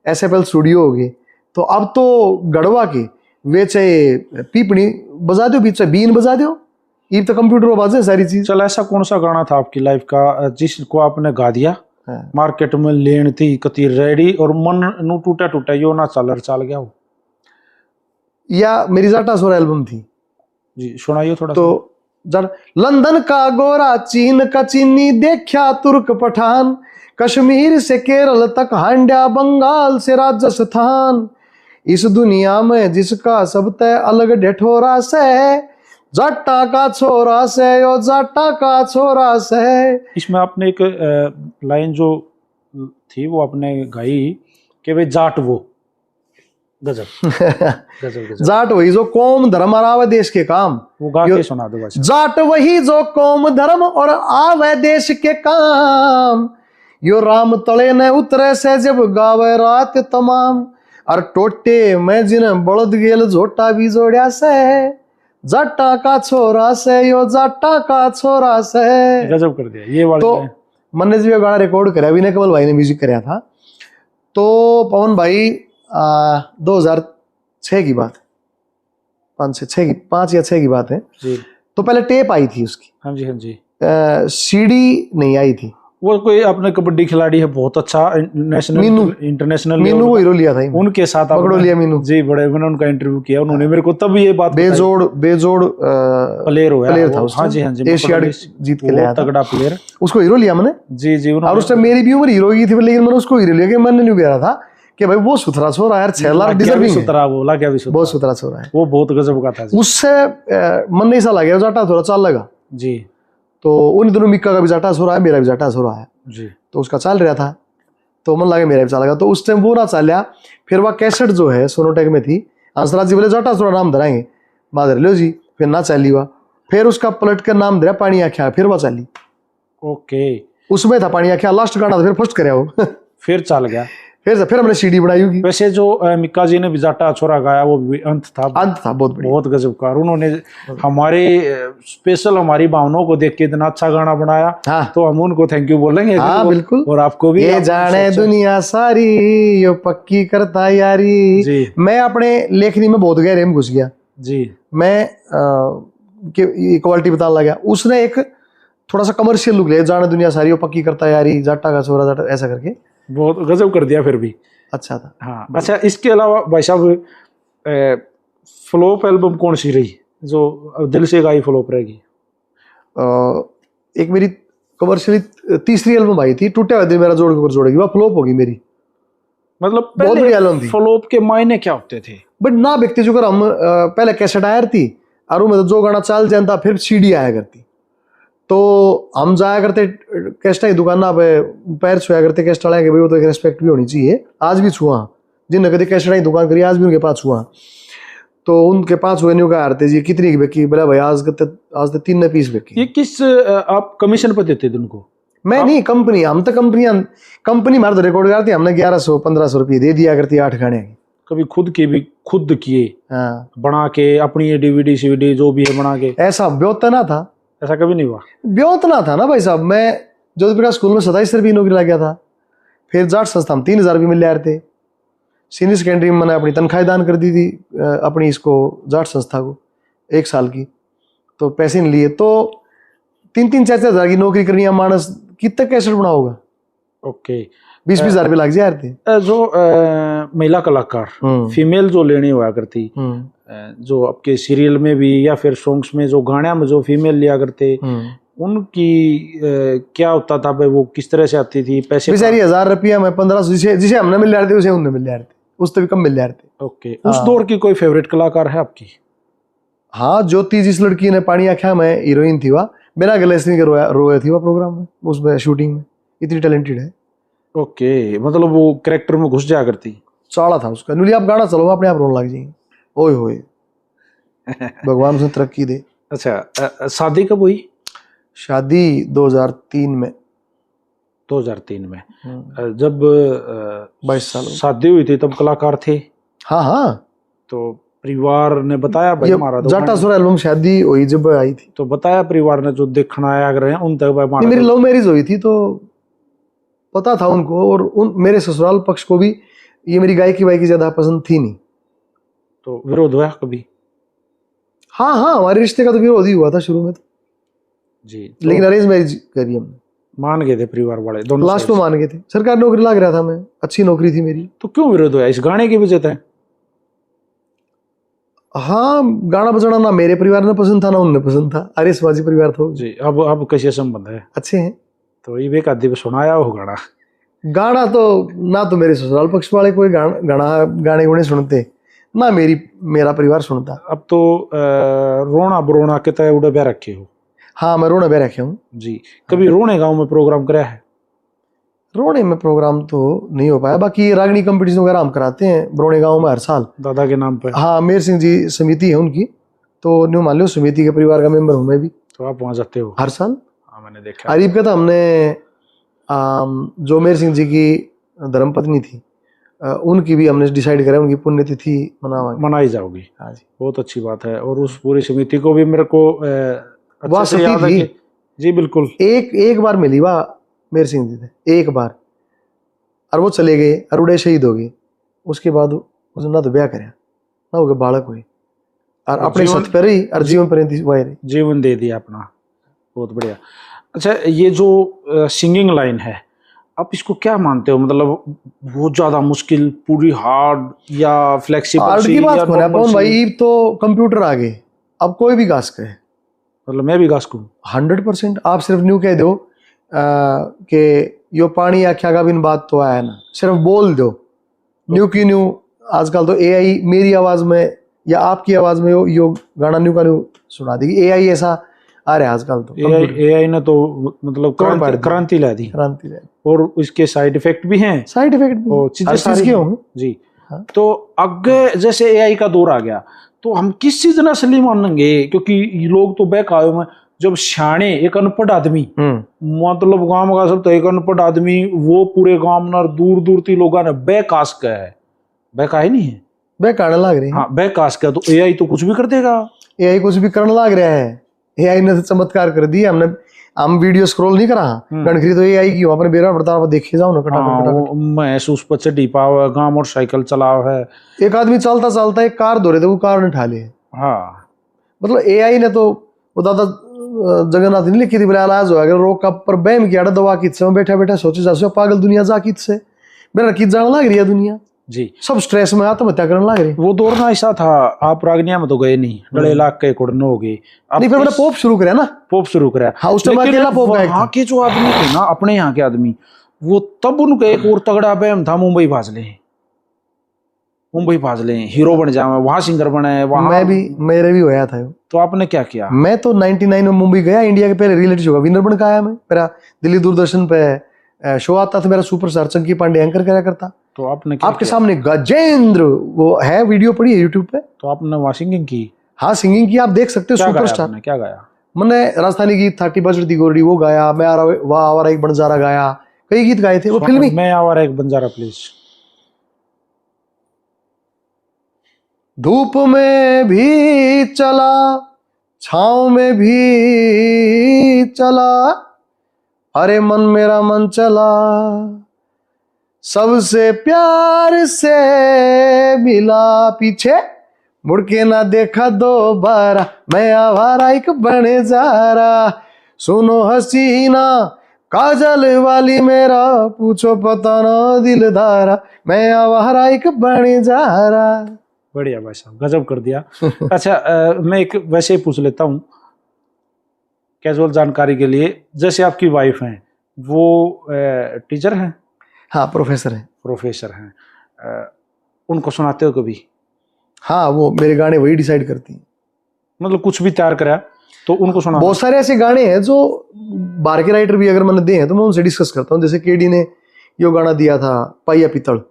SFL स्टूडियो हो गई, तो अब तो गढ़वा की वे चाहे पीपनी बजा दो, बीच बीन बजा दो, ईव तो कंप्यूटर में बाजे सारी चीज। चल, ऐसा कौन सा गाना था आपकी लाइफ का जिसको आपने गा दिया, मार्केट में लेन थी कती रेडी और मन नु टूटा टूटा यो ना चल गया हो? या मेरी जाटा सोरा एल्बम थी जी, सुनाइए थोड़ा। तो लंदन का गोरा, चीन का चीनी, देखा तुर्क पठान, कश्मीर से केरल तक हांड्या, बंगाल से राजस्थान, इस दुनिया में जिसका सब तय अलग ढिठोरा से, जाटा का छोरा से यो जाटा का छोरा से। इसमें आपने एक लाइन जो थी वो आपने गाई कि वे जाट वो, गजब गजब गजब। जाट वही जो कौम धर्म और आवे देश के काम। वो गा के सुना दो बस। जाट वही जो कौम धर्म और आवे देश के काम, यो राम तले ने उतरे से जब गावे रात तमाम, और टोटे में जिन बड़द गेल झोटा भी जोड़िया से, जाटा का छोरा से यो जाटा का छोरा से। गजब कर दिया ये वाले। तो मैंने जो गाना रिकॉर्ड कराया, विनय कमल भाई ने म्यूजिक कराया था। तो पवन भाई 2006 की बात, 5 या 6 की बात है जी। तो पहले टेप आई थी उसकी, हाँ जी हाँ जी। सीडी नहीं आई थी। वो कोई अपने कबड्डी खिलाड़ी है बहुत अच्छा, नेशनल मीनू। इंटरनेशनल मीनू को हीरो लिया था इन्होंने। उनके साथ पकड़ो लिया मीनू जी। बड़े मैंने उनका इंटरव्यू किया, उन्होंने मेरे को तब ये बात बेजोड़ प्लेयर था वो। उस हाँ जी हाँ जी। एशियाड जीत के ले आया था, तगड़ा प्लेयर, उसको हीरो लिया मैंने। जी जी। और उस टाइम मेरी भी उम्र हीरो की थी, लेकिन मैंने उसको हीरो लिया कि मैंने नहीं कह रहा था कि भाई वो सुथरा छोरा यार, 6 लाख डिजर्विंग है, सुथरा वो लगा भी सुथरा, बहुत सुथरा छोरा है वो, बहुत गजब का था जी। उससे मन नहीं सा लगा, जाटा थोड़ा चाल लगा जी। तो उन दोनों मिक्का का भी जाटा छोरा है, मेरा भी जाटा छोरा है जी। तो उसका चल रहा था, तो मन लगा मेरा भी चल लगा। तो उस टाइम वो ना चलिया। फिर वह कैसेट जो है सोनोटेक में थी, हंसराज जी बोले जाटा छोरा नाम धराएंगे, माधर लो जी, फिर ना चली हुआ। फिर उसका पलट कर नाम धरा पानी आख्या, फिर वह चली। ओके। उसमें था पानी आख्या, लास्ट गाना था, फिर फर्स्ट कराया वो फिर चल गया। फिर हमने सीडी बनाई होगी। वैसे जो मिक्का जी ने भी जाटा छोरा गाया वो भी अंत था बहुत बढ़िया, बहुत गजब का। और उन्होंने हमारे स्पेशल हमारी भावनाओं को देख के इतना अच्छा गाना बनाया। हाँ तो हम उनको थैंक यू बोलेंगे। हाँ बिल्कुल। और आपको भी। ये जाने दुनिया सारी यो पक्की करता यारी जी। मैं अपने लेखनी में बहुत गहरे में घुस गया जी। मैं क्वालिटी बताने लगा। उसने एक थोड़ा सा कमर्शियल लुक लिया, जाने दुनिया सारी यो पक्की करता यारी, जाटा का छोरा जाटा, ऐसा करके बहुत गजब कर दिया फिर भी। अच्छा था। हाँ। अच्छा, इसके अलावा भाई साहब फ्लॉप एल्बम कौन सी रही जो दिल से गाई फ्लॉप रहेगी? एक मेरी कमर्शियली तीसरी एल्बम आई थी, टूटे हुए दिल मेरा जोड़ के ऊपर जोड़ेगी, वह फ्लॉप होगी मेरी। मतलब बहुत बड़ी एल्बम थी। फ्लॉप के मायने क्या होते थे? बट ना व्यक्ति जो कर हम पहले कैसेट आयर थी और में जो गाना चल जाता फिर सीडी आया करती, तो हम जाया करते कैस्टा की दुकान पे पैर छुआ करते कैस्ट वाले के, भाई वो तो एक रेस्पेक्ट भी होनी चाहिए। आज भी छुआ जिन कभी कैस्टा की दुकान करी, आज भी उनके पास छुआ, तो उनके पास हुए नहीं कहा हारते जी कितनी की बेकी, बोला भाई आज तो 3 पीस बेकी। ये किस आप कमीशन पे देते थे उनको? मैं नहीं, कंपनी, हम तो कंपनी मार तो रिकॉर्ड करती, हमने 1100-1500 रुपये दे दिया करती 8 गाने। कभी खुद किए? हाँ, बना के अपनी DVD CVD जो भी है बना के? ऐसा ब्योत ना था, ऐसा कभी नहीं हुआ? ब्योत ना था ना भाई साहब। मैं जोधपुर स्कूल में 27 रुपये नौकरी लग गया था, फिर जाट संस्था में 3000 रुपये मिल रहे थे, सीनियर सेकेंडरी में मैंने अपनी तनख्वाह दान कर दी थी अपनी इसको जाट संस्था को 1 साल की, तो पैसे नहीं लिए। तो 3-4 हज़ार की नौकरी करनी है, मानस कितना कैसेट बनाओगा? ओके। 20-20 हज़ार रुपये लग जाए थे। जो महिला कलाकार फीमेल जो लेनी हुआ करती, जो आपके सीरियल में भी या फिर सॉन्ग्स में जो गाने में जो फीमेल लिया करते, उनकी क्या होता था भाई? वो किस तरह से आती थी? पैसे बेचारी 1000 रुपया में 1500 जिसे हमने मिल रहे थे उसे उन्हें मिल रहे थे, उससे भी कम मिल रहे थे। ओके। उस दौर की कोई फेवरेट कलाकार है आपकी? हाँ, ज्योति जिस लड़की ने पानी आख्या में हीरोइन थी, वह बिना गलेसनी के रोए थी वह प्रोग्राम में, उसमें शूटिंग में, इतनी टैलेंटेड है। ओके, मतलब वो कैरेक्टर में घुस जाया करती। चाड़ा था उसका। नुली आप गाना चलो अपने आप रोने लग जाएंगे, ओए होए भगवान उसने तरक्की दे। अच्छा, शादी कब हुई? शादी 2003 में। 2003 में जब 22 साल शादी हुई थी तब कलाकार थे? हाँ हाँ। तो परिवार ने बताया भाई हमारा जाटा छोरा एल्बम शादी हुई जब आई थी, तो बताया परिवार ने जो देखना आया रहे उन तक भाई? मेरी लव मैरिज हुई थी तो पता था उनको, और उन मेरे ससुराल पक्ष को भी ये मेरी गायकी वायकी ज्यादा पसंद थी नहीं। तो विरोध हुआ कभी? हाँ हाँ, हमारे रिश्ते का तो विरोध ही हुआ था शुरू में तो जी। तो लेकिन अरेंज मैरिज करी हमने। मान गए थे परिवार वाले दोनों? लास्ट में मान गए थे, सरकारी नौकरी लग रहा था, मैं अच्छी नौकरी थी मेरी। तो क्यों विरोध हुआ? इस गाने की वजह से? हाँ, गाना बजाना ना मेरे परिवार ने पसंद था ना उन्हें पसंद था, अरे शिवाजी परिवार था जी। अब कैसे संबंध है? अच्छे हैं। तो ये एक आदि सुनाया हो गाना तो ना तो मेरे ससुराल पक्ष वाले कोई गाने गुणे सुनते, ना मेरा परिवार सुनता। अब तो रोना बरोना के तय उड़े बे रखे हो। हाँ, मैं रोने बे रखे हूँ जी, कभी रोने गांव में प्रोग्राम कराया है? रोने में प्रोग्राम तो नहीं हो पाया, बाकी ये रागनी कंपटीशन वगैरह हम कराते हैं बरोने गांव में हर साल, दादा के नाम पे। हाँ, मेर सिंह जी समिति है उनकी, तो न्यू मान लो समिति के परिवार का मेंबर हूँ मैं भी, तो आप वहां जाते हो हर साल। हाँ, मैंने देखा। अरीब का था हमने जो मेर सिंह जी की धर्मपत्नी थी उनकी भी हमने डिसाइड करा उनकी पुण्यतिथि मनावांगे। मनाई जाओगी। हाँ जी, बहुत अच्छी बात है। और उस पूरी समिति को भी मेरे को वाह अच्छे से सती याद है थी। कि जी बिल्कुल। एक बार मिली वाह मेर सिंह जी थे, एक बार, और वो चले गए और उड़े शहीद हो गए। उसके बाद उसने ना तो ब्याह कराया ना वो बालक हुए, और अपने जीवन- सत पर ही और जीवन पर्यंत वही रही। जीवन दे दिया अपना। बहुत बढ़िया। अच्छा, ये जो सिंगिंग लाइन है, आप इसको क्या मानते हो? मतलब बहुत ज्यादा मुश्किल, पूरी हार्ड, या फ्लेक्सिबल आर्ट सी, की बात या कौन है नॉर्मल अपन सी? भाई, तो कंप्यूटर आ गए, अब कोई भी गा सके। मतलब मैं भी गा सकूं? 100%। आप सिर्फ न्यू कह दो कि यो पानी आख्या का बिन बात तो आया ना, सिर्फ बोल दो न्यू की न्यू। आजकल तो एआई मेरी आवाज में या आपकी आवाज में यो गाना न्यू का न्यू सुना देगी। एआई ऐसा आ रहा है आजकल तो, एआई ने तो मतलब तोड़ पाड़ दी। क्रांति ला दी। क्रांति है। और इसके साइड इफेक्ट भी हैं। साइड इफेक्ट भी और हर चीजें चीज सारी के होंगे। जी। हाँ। तो आगे जैसे एआई का दौर आ गया, तो हम किस चीज ने असली मानेंगे? क्योंकि ये लोग तो बहकावे में, जब सियाने एक अनपढ़ आदमी, मतलब गांव का सब तो एक अनपढ़ आदमी, वो पूरे गांव में दूर दूर ती लोगों ने बहकास का है, बहका ही नहीं है, बहकाने लग रही है। हाँ बहकास का, तो एआई तो कुछ भी कर देगा। एआई कुछ भी करने लग रहा है। एआई ने तो चमत्कार कर दिया। हम वीडियो स्क्रॉल नहीं करा, गणखरी तो एआई की हो, अपने बेरा पड़ता देखे जाओ ना हाँ, महसूस पर चढ़ी पाव, गांव मोटरसाइकिल चलाव है। एक आदमी चलता चलता एक कार धो रहे थे, वो कार ने उठा ली। हाँ, मतलब एआई ने तो वो दादा जगन्नाथ ने लिखी थी, बोले इलाज हो गया रोग का, पर बैम किया दवा कित से बैठा बैठा सोचे जा पागल दुनिया जा कित से मेरा कित जाने लग रही है दुनिया जी, सब स्ट्रेस में आत्महत्या करने लग रही। वो दौर ना ऐसा था। आप रागनिया में तो गए नहीं, डले लाख के कुड़ने हो गए। नहीं, फिर मैंने पोप शुरू करा ना। पोप शुरू करा। हाँ, उस टाइम अकेला पोप गायक था। वहाँ के जो आदमी थे ना, अपने यहाँ के आदमी, वो तब उनका एक और तगड़ा बैम था, मुंबई भाज ले, मुंबई भाज ले, हीरो बन जाए, वहां सिंगर बने। वहां मेरे भी होया था। तो आपने क्या किया? मैं तो 99 में मुंबई गया, इंडिया के पहले रियलिटी शो का विनर बन के आया। मैं मेरा दिल्ली दूरदर्शन पे शो आता था, मेरा सुपरस्टार चंकी पांडे एंकर करा करता। तो आपने क्या आपके किया? सामने गजेंद्र, वो है वीडियो पड़ी है यूट्यूब पे। तो आपने वहां सिंगिंग की? हाँ, सिंगिंग की, आप देख सकते हो। सुपरस्टार क्या गाया? मैंने राजस्थानी गीत 30 बजती गोरडी वो गाया, मैं वाह आवारा एक बंजारा गाया, कई गीत गाए थे वो फिल्मी। मैं आवारा एक बंजारा प्लीज। धूप में भी चला, छांव में भी चला, अरे मन मेरा मन चला, सबसे प्यार से मिला, पीछे मुड़ के ना देखा दोबारा, मैं आवारा एक बने जा रहा, सुनो हसीना काजल वाली मेरा, पूछो पता ना दिलदारा, मैं आवारा एक बने जा रहा। बढ़िया भाई साहब, गजब कर दिया। अच्छा, मैं एक वैसे ही पूछ लेता हूँ कैजुअल जानकारी के लिए। जैसे आपकी वाइफ हैं, वो टीचर हैं? हाँ, प्रोफेसर है। प्रोफेसर हैं। उनको सुनाते हो कभी? हाँ, वो मेरे गाने वही डिसाइड करती हैं। मतलब कुछ भी तैयार करा तो उनको सुना? बहुत सारे ऐसे गाने हैं जो बाहर के राइटर भी अगर मैंने दिए हैं तो मैं उनसे डिस्कस करता हूँ। जैसे केडी ने यो गाना दिया था पाइया पितल,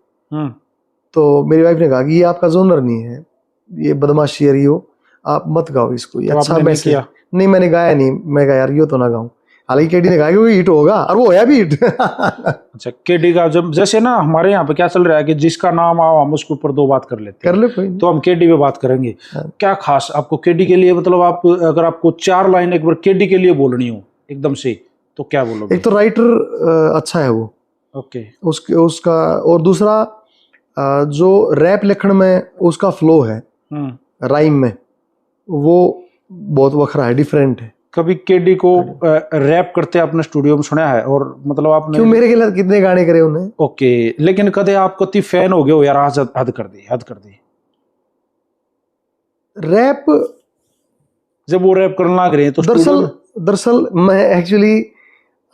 तो मेरी वाइफ ने कहा कि ये आपका जोनर नहीं है, ये बदमाशी है, यो आप मत गाओ इसको, ये तो अच्छा आपने मैसेज किया? नहीं, मैंने गाया नहीं। मैं कहा यार यो तो ना गाऊं। हालांकि केडी ने कहा कि वो हिट होगा, और वो होया भी हिट। अच्छा, केडी का जब जैसे ना हमारे यहाँ पे क्या चल रहा है कि जिसका नाम आओ हम उसके ऊपर दो बात कर लेते हैं। कर ले कोई नहीं। तो हम केडी पे बात करेंगे। क्या खास आपको केडी के लिए, मतलब आप अगर आपको 4 लाइन एक बार केडी के लिए बोलनी हो एकदम से, तो क्या बोलोगे? एक तो राइटर अच्छा है वो, ओके, उसका, और दूसरा जो रैप लिखण में उसका फ्लो है राइम में, वो बहुत वखरा है, डिफरेंट है। कभी केडी को रैप करते आपने स्टूडियो में सुना है? और मतलब आपने क्यों, मेरे खिलाफ कितने गाने करे उन्हें। ओके, लेकिन कदे आप कति फैन हो गए हो यार, हद कर दी, हद कर दी? रैप जब वो रैप करने लग रहे हैं तो दरअसल मैं एक्चुअली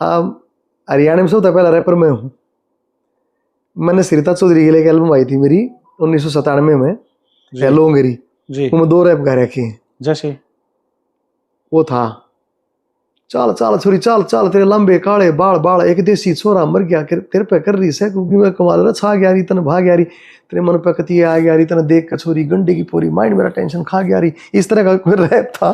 हरियाणा में सबसे पहला रैपर मैं हूँ। मैंने सरिता चौधरी के लिए एक एल्बम आई थी मेरी 1997 में, जी। या लोंगरी, जी उनमें 2 रैप गा रखे हैं। जैसे वो था, चाल चाल छोरी चाल चाल तेरे लंबे काले बाल बाल, एक देसी छोरा मर गया तेरे पे कर रही से क्योंकि मैं कमाल रहा छा गया रही तन भाग गया रही, तेरे मन पे कती आ गया रही तन देख कर छोरी गंडे की पूरी माइंड मेरा टेंशन खा गया रही। इस तरह का कोई रैप था।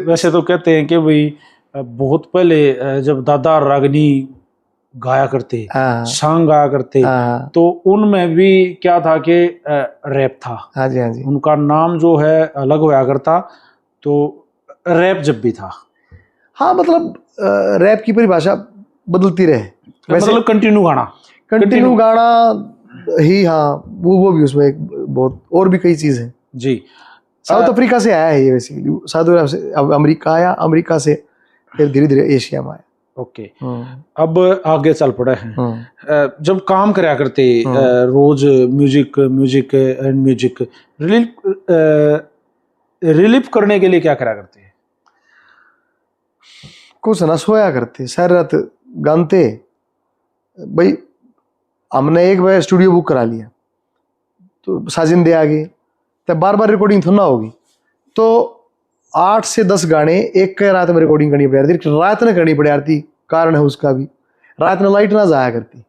वैसे तो कहते हैं कि भाई बहुत पहले जब दादा रागनी गाया करते, हाँ सॉन्ग गाया करते, हाँ तो उनमें भी क्या था कि रैप था। हाँ जी हाँ जी उनका नाम जो है अलग होया करता, तो रैप जब भी था, हाँ, मतलब रैप की परिभाषा बदलती रहे, वैसे मतलब कंटिन्यू गाना। कंटिन्यू गाना ही, हाँ वो भी उसमें एक बहुत और भी कई चीज है। जी साउथ अफ्रीका से आया है ये, बेसिकली साउथ अफ्रीका से अब अमेरिका आया, अमेरिका से फिर धीरे धीरे एशिया में आया। ओके, अब आगे चल पड़े हैं। जब काम कराया करते रोज music music and music relief करने के लिए क्या करा करते हैं? कुछ ना सोया करते, सारी रात गानते भाई। हमने एक बार स्टूडियो बुक करा लिया तो साजिंदे आ गए, तब बार बार रिकॉर्डिंग थोड़ा होगी, तो 8 से 10 गाने एक के रात में रिकॉर्डिंग करनी पड़ रही, रात में करनी पड़ रही। कारण है उसका भी, रात में लाइट ना जाया करती,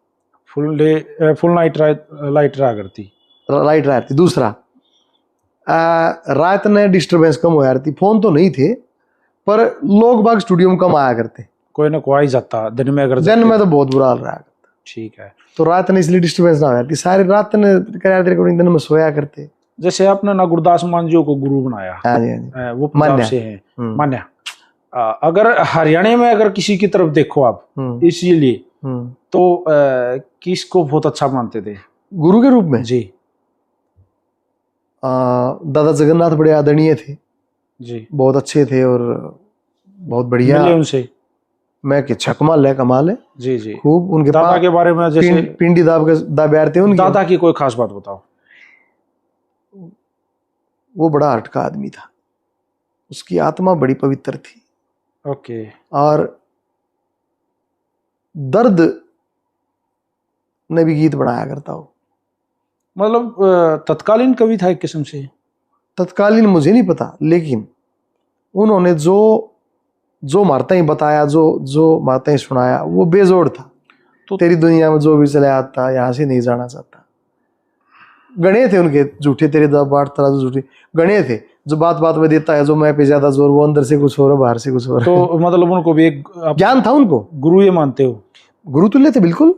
full day full night light रहा करती, लाइट रहती। दूसरा, रात में डिस्टरबेंस कम हो जाती, फोन तो नहीं थे पर लोग बाग स्टूडियो में कम आया करते, कोई ना कोई जाता दिन में, अगर दिन में तो बहुत बुरा हाल रहा करता। ठीक है, तो रात में इसलिए डिस्टरबेंस ना हो जाती, सारी रात में रिकॉर्डिंग, दिन में सोया करते। जैसे आपने ना गुरदास मान जी को गुरु बनाया, हाँ जी हाँ जी, वो पंजाब से हैं, मान्या। अगर हरियाणा में अगर किसी की तरफ देखो आप इसीलिए, तो किसको बहुत अच्छा मानते थे गुरु के रूप में? जी दादा जगन्नाथ बड़े आदरणीय थे जी, बहुत अच्छे थे और बहुत बढ़िया। मिले उनसे? मैं कि कमाल है, कमाल है जी जी। खूब। उनके दादा के बारे में जैसे पिंडी दाब्यार थे उनके, दादा की कोई खास बात बताओ। वो बड़ा हट का आदमी था, उसकी आत्मा बड़ी पवित्र थी। ओके। और दर्द ने भी गीत बनाया करता हो, मतलब तत्कालीन कवि था एक किस्म से? तत्कालीन मुझे नहीं पता, लेकिन उन्होंने जो जो मारता बताया, जो मारता सुनाया, वो बेजोड़ था। तो तेरी दुनिया में जो भी चले आता, यहाँ से नहीं जाना चाहता। गणे थे उनके झूठे, तेरे बाट तरह जो झूठे गणे थे, जो बात बात में देता है, जो मैं पे ज्यादा जोर, वो अंदर से कुछ हो रहा, बाहर से कुछ हो रहा। तो मतलब उनको भी एक ज्ञान था, उनको गुरु ये मानते हो? गुरु तुल्य थे बिल्कुल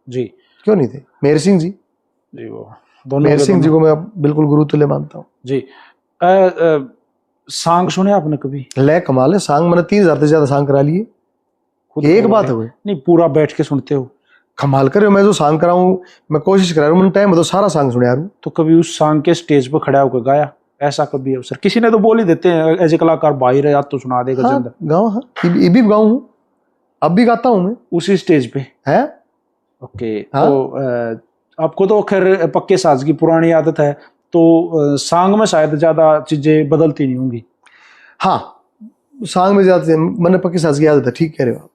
जी। क्यों नहीं थे? मेहर सिंह जी, जी वो दोनों, मेहर सिंह जी को मैं बिल्कुल गुरु तुल्य मानता हूँ जी। सांग सुने आपने कभी? ले कमाल है, सांग मैंने 3000 से ज्यादा सांग करा लिए। एक बात है नहीं, पूरा बैठ के सुनते हो? कमाल कर रहे हो, मैं जो सांग कराऊं, मैं कोशिश करा रहा हूँ, मैंने टाइम तो सारा सांग सुना यार। तो कभी उस सांग के स्टेज पर खड़ा होकर गाया? ऐसा कभी अवसर? किसी ने तो बोल ही देते हैं एज ए कलाकार, बाहर याद तो सुना देगा। हाँ, गाँव, हाँ ये भी गाँव हूँ, अब भी गाता हूँ मैं उसी स्टेज पे है। ओके। हाँ? तो आपको तो खैर पक्के साज की पुरानी आदत है, तो सांग में शायद ज्यादा चीजें बदलती नहीं होंगी। हाँ, सांग में ज्यादा मैंने पक्के साज की आदत है, ठीक कह रहे हो आप।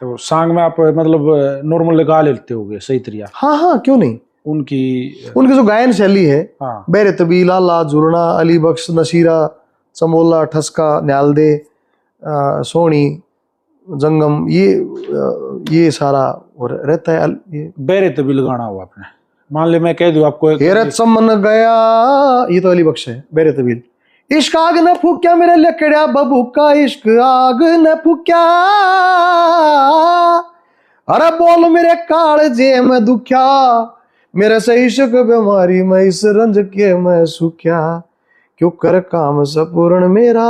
तो सांग में आप मतलब नॉर्मल लगा लेते होगे सही तरीका? हाँ हाँ, क्यों नहीं। उनकी जो गायन शैली है, हाँ, बेरे तबी, लाला, जुरना, अली बख्श, नशीरा, चमोला, ठसका, न्यालदे, सोनी, जंगम, ये सारा और रहता है। ये बेरे तभी लगाना हुआ आपने, मान ले मैं कह दूं आपको हेरत समन गया, ये तो अली बख्श है, बेरे तबील। इश्क आग न फूक्या मेरे लकड़ा बबूका, इश्क आग न फूक्या, अरे बोल मेरे काल जे मैं दुख्या, मेरे से इश्क बीमारी में इस रंज के मैं सुख्या, क्यों कर काम सपूर्ण मेरा,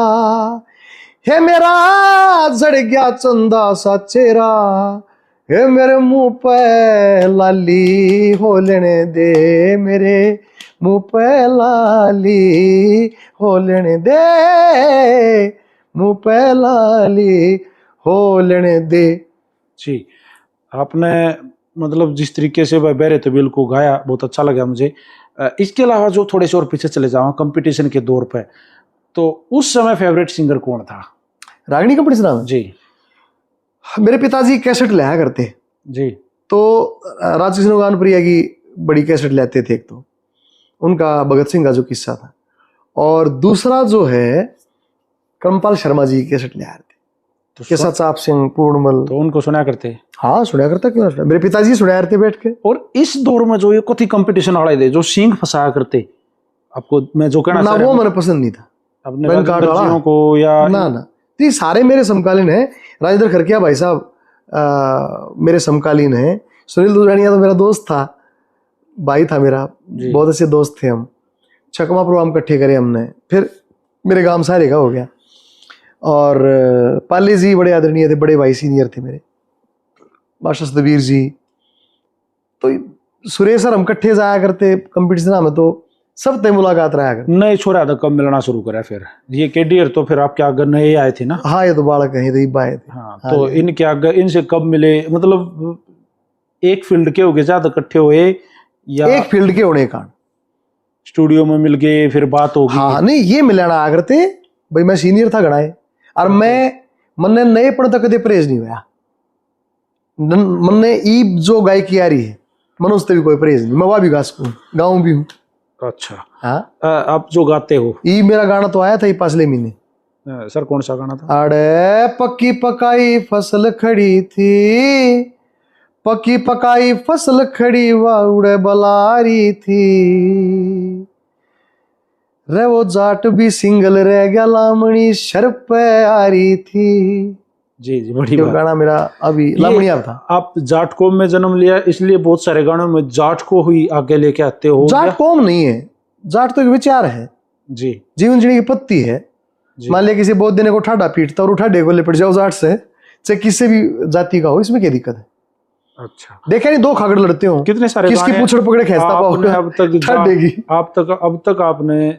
है मेरा जड़ गया चंदा सा चेहरा, हे मेरे मुंह पे लाली हो लेने दे, मेरे मुंह पे लाली हो लेने दे, मुंह पे लाली हो लेने दे। जी। आपने मतलब जिस तरीके से बेरे तबील को गाया, बहुत अच्छा लगा मुझे। इसके अलावा जो थोड़े से और पीछे चले जाओ कंपटीशन के दौर पे, तो उस समय फेवरेट सिंगर कौन था? रागिनी कंपटीशन जी। मेरे पिताजी कैसेट लाया करते जी, तो राजकिशन गानप्रिया की बड़ी कैसेट लेते थे एक तो, उनका भगत सिंह का जो किस्सा था। और दूसरा जो है कर्मपाल शर्मा जी के सट ले आए थे, तो के साथ सिंह पूर्णमल। तो उनको सुना करते। हाँ सुना करता, क्यों ना सुना, मेरे पिताजी सुना करते बैठ के। और इस दौर में जो ये कथी कंपटीशन वाले थे जो सींग फंसाया करते, आपको मैं जो कहना ना चाह रहा वो हूं, मैंने पसंद नहीं था अपने बैंक कार्ड राजेंद्र वाला जियों को या ना ना। तो ये सारे मेरे समकालीन है। राजेंद्र खरकिया भाई साहब मेरे समकालीन है। सुनील दुरानिया तो मेरा दोस्त था, भाई था मेरा, जी। बहुत अच्छे दोस्त थे हम। छकमा प्रोग्राम इकट्ठे करे हमने, फिर मेरे गांव सारे का हो गया। और पाली जी बड़े आदरणीय थे, बड़े भाई सीनियर थे मेरे, मास्टर सतबीर जी। तो सुरेश सर हम इकट्ठे जाया करते कंपटीशन में, तो सब तय मुलाकात रहा करते। नए छोरा था कब मिलना शुरू करा फिर ये केडियर, तो फिर आपके आगे नए आए थे ना। हाँ ये तो बालक है, ये तो आए थे। हाँ, तो इनके आगे इनसे कब मिले, मतलब एक फील्ड के हो गए ज्यादा इकट्ठे हुए या एक फील्ड के होने का स्टूडियो में मिल गए फिर बात होगी? हाँ नहीं, ये मिलाना आ करते भाई, मैं सीनियर था गणाए, और मैं मन्ने नए पढ़ तक कदे परहेज नहीं हुआ। मन्ने ई जो गायकी आ रही है मन उससे भी कोई परहेज नहीं, मैं वह भी गा सकूं, गाऊं भी हूँ। अच्छा। हाँ आप जो गाते हो, ई मेरा गाना तो आया था ये पिछले महीने। सर कौन सा गाना था? अरे पक्की पकाई फसल खड़ी थी, पक्की पकाई फसल खड़ी वाउड़े बलारी थी, रे वो जाट भी सिंगल रह गया लामणी शर पे आ रही थी। जी जी, बड़ी जो बात। गाना मेरा अभी लामणिया था। आप जाट कौम में जन्म लिया इसलिए बहुत सारे गानों में जाट को ही आगे लेके आते हो। जाट कौम नहीं है, जाट तो एक विचार है, जी जीवन जीने की पत्ती है। जी। मान लिया किसी बहुत देने को ठाडा पीटता और उठाडे को लिपट जाओ जाट से, चाहे किसी भी जाति का हो, इसमें क्या दिक्कत है? अच्छा, देखा नहीं दो खागड़ लड़ते हो, कितने सारे किसकी गाने पूछड़ पकड़े खींचता आपने अब तक ठाडे की। अब तक आपने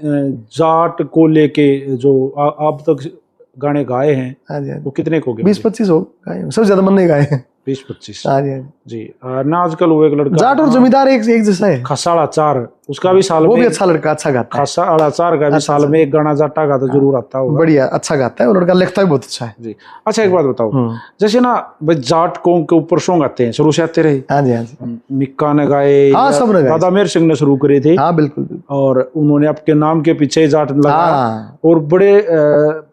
जाट को लेके जो अब तक गाने गाए हैं हाँ जी, हाँ वो कितने को गए? 20-25 हो गाए, सबसे ज्यादा मन नहीं गाए हैं। 20-25। हाँ जी, हाँ जी। जी ना आजकल वो एक लड़का जाट और जमींदार एक जैसा है। खसाड़ा चार, उसका भी साल वो में भी अच्छा लड़का, अच्छा गाता है, खसाड़ा चार का भी अच्छा, साल में एक गाना जाटा का तो जरूर आता होगा। बढ़िया अच्छा गाता है वो लड़का, लिखता भी बहुत अच्छा है। जी। अच्छा एक बात बताओ, जैसे ना भाई जाट कौम के ऊपर सॉन्ग आते हैं, शुरू से आते रहे। हाँ जी, हाँ जी। मिक्का ने गाए, हाँ, सब ने गाए। दादा मेहर सिंह ने शुरू करे थे। हाँ बिल्कुल बिल्कुल। और उन्होंने आपके नाम के पीछे ही जाट लगाया। हाँ और बड़े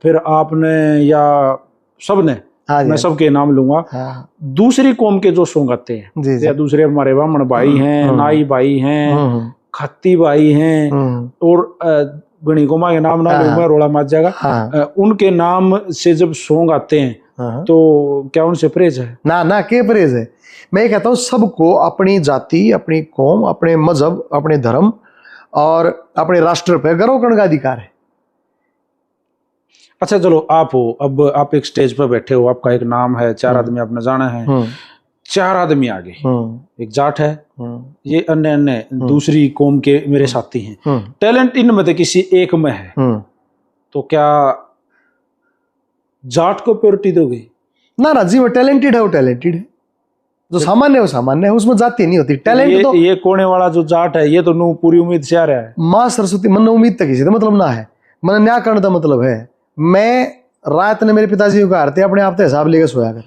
फिर आपने या सबने, हाँ जी, मैं सबके नाम लूंगा, हाँ दूसरी कौम के जो सॉन्ग आते हैं जी जी। या दूसरे हमारे ब्राह्मण भाई हैं, नाई भाई हैं, खत्ती भाई हैं, और गणी गोमा के नाम ना लूंगा, रोड़ा माजा का, उनके नाम से जब सॉन्ग आते हैं तो क्या उनसे परहेज है? ना ना के परहेज है। मैं ये कहता हूँ सबको अपनी जाति, अपनी कौम, अपने मजहब, अपने धर्म और अपने राष्ट्र पे गर्व करने का अधिकार है। अच्छा चलो, आप हो, अब आप एक स्टेज पर बैठे हो, आपका एक नाम है, चार आदमी आपने जाना है, चार आदमी आगे, एक जाट है, ये अन्य अन्य दूसरी कौम के मेरे साथी हैं, टैलेंट इनमें से किसी एक में है, तो क्या जाट को प्योरिटी दोगे? ना ना जी, वो टैलेंटेड है, वो टैलेंटेड है, जो सामान्य है वो सामान्य है, उसमें जाति नहीं होती। टैलेंट तो ये कोने वाला जो जाट है ये तो नू पूरी उम्मीद से आ रहा है। माँ सरस्वती मन उम्मीद तक किसी मतलब ना है, मन न्याय करने का मतलब है। मैं रात ने मेरे पिताजी को कहा थे अपने आप से हिसाब लेके सोया कर,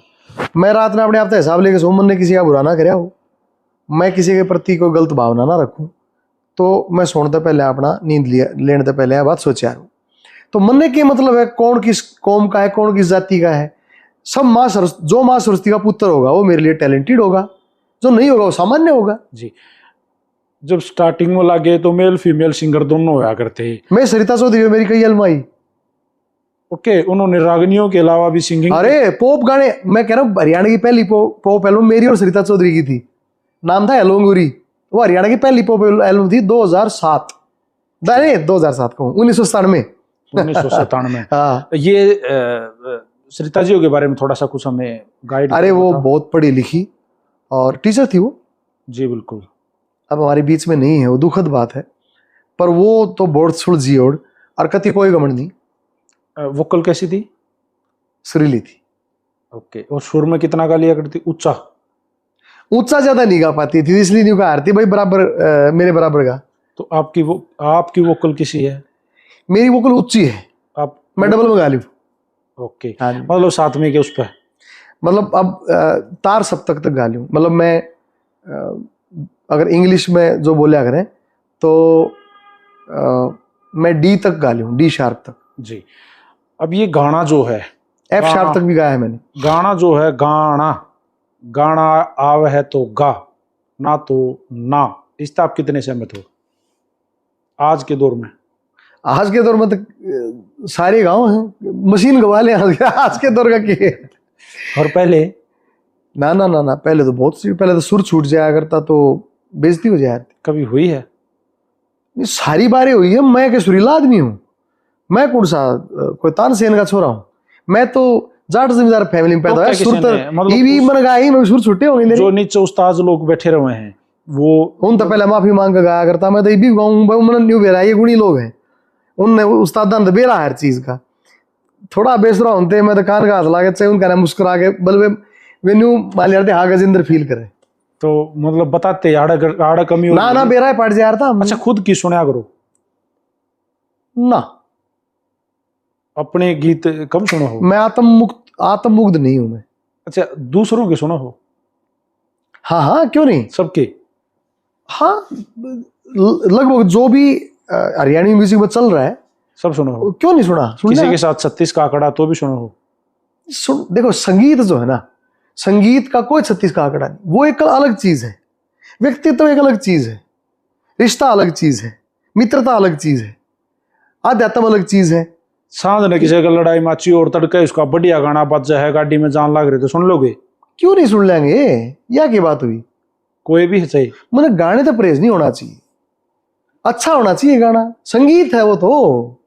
मैं रात ने अपने आप से हिसाब लेके सो, मन ने किसी का बुरा ना कराया हो, मैं किसी के प्रति कोई गलत भावना ना रखूं, तो मैं सोने से पहले अपना नींद लेने से पहले बात सोचा हूँ। तो मन ने क्या मतलब है, कौन किस कौम का है, कौन किस जाति का है, सब माँ सरस्वती, जो माँ सरस्वती का पुत्र होगा वो मेरे लिए टैलेंटेड होगा, जो नहीं होगा वो सामान्य होगा। जी। जब स्टार्टिंग में लगे तो मेल फीमेल सिंगर दोनों होया करते हैं। मैं सरिता चौधरी, मेरी कई अलमाई। ओके, उन्होंने रागनियों के अलावा भी सिंगिंग। अरे पॉप गाने, मैं कह रहा हूँ हरियाणा की पहली पॉप एल्बम मेरी और सरिता चौधरी की थी, नाम था एलोंगुरी। वो हरियाणा की पहली पॉप एल्बम थी 2007, नहीं 2007 को 1997। हाँ ये सरिता जी के बारे में थोड़ा सा कुछ हमें गाइड। अरे वो बहुत पढ़ी लिखी और टीचर थी वो। जी बिल्कुल। अब हमारे बीच में नहीं है, वो दुखद बात है, पर वो तो बहुत सुड़ जियोड़ और कति कोई घमंड नहीं। वोकल कैसी थी? सुरीली थी। ओके, और सुर में कितना गा लिया करती? ऊंचा? ऊंचा ज्यादा नहीं गा पाती थी, इसलिए नहीं गा रही भाई बराबर, मेरे बराबर का। तो आपकी वोकल किसी है? मेरी वोकल ऊंची है, आप मैं डबल में गा ली। ओके, मतलब सातवें के उस पर, मतलब अब तार सप्तक तक गा लूँ। मतलब मैं अगर इंग्लिश में जो बोला करें तो मैं डी तक गा लूँ, डी शार्प तक। जी। अब ये गाना जो है, एफ गाना शार्प तक भी गाया है मैंने। गाना जो है, गाना गाना आव है तो गा, ना तो ना, इससे आप कितने सहमत हो आज के दौर में? आज के दौर में तो सारे गाँव हैं, मशीन गवा ले आज के दौर का क्या है। और पहले ना ना ना ना, पहले तो बहुत सी, पहले तो सुर छूट जाया करता तो बेइज्जती हो जाती। कभी हुई है? ये सारी बारें हुई है। मैं क्या सुरीला आदमी हूँ? मैं कौन सा कोई तानसेन का छोरा हूँ? मैं तो जाट जमींदार फैमिली में पैदा हुआ। सुर तो ईवी मन गाई में सुर छूटे होंगे मेरे। जो नीचे उस्ताद लोग बैठे रहे हैं वो उन तो पहले माफी मांग के गाया करता। मैं तो ये भी गाऊँ मन न्यू बेरा, ये गुणी लोग हैं, उनने उस्तादा ने बेरा हर चीज का। थोड़ा बेसरा होते मैं तो कान का हाथ लागे चाहिए उनका ना मुस्कुरा के बल वे न्यू मान लिया हाँ गजेंद्र फील करे तो मतलब बताते आड़ा कमी ना ना बेरा पड़ जा रहा था। अच्छा, खुद की सुना करो ना, अपने गीत कम सुनो हो? मैं आत्ममुग्ध नहीं हूं मैं। अच्छा, दूसरों के सुनो हो? हाँ हाँ, क्यों नहीं, सबके। हाँ, लगभग जो भी हरियाणवी म्यूजिक में चल रहा है सब सुनो हो? क्यों नहीं सुना। किसी के साथ 36 का आंकड़ा तो भी सुनो हो? देखो, संगीत जो है ना, संगीत का कोई 36 का आंकड़ा नहीं, वो एक अलग चीज है। व्यक्तित्व एक अलग चीज है, रिश्ता अलग चीज है, मित्रता अलग चीज है, आध्यात्म अलग चीज है। सांझ ने किसी का लड़ाई माची और तड़के उसका बढ़िया गाना बज जाए, गाड़ी में जान लग रहे तो सुन लोगे? क्यों नहीं सुन लेंगे, या की बात हुई? कोई भी सही, मैंने गाने तो परहेज नहीं होना चाहिए, अच्छा होना चाहिए गाना। संगीत है वो तो,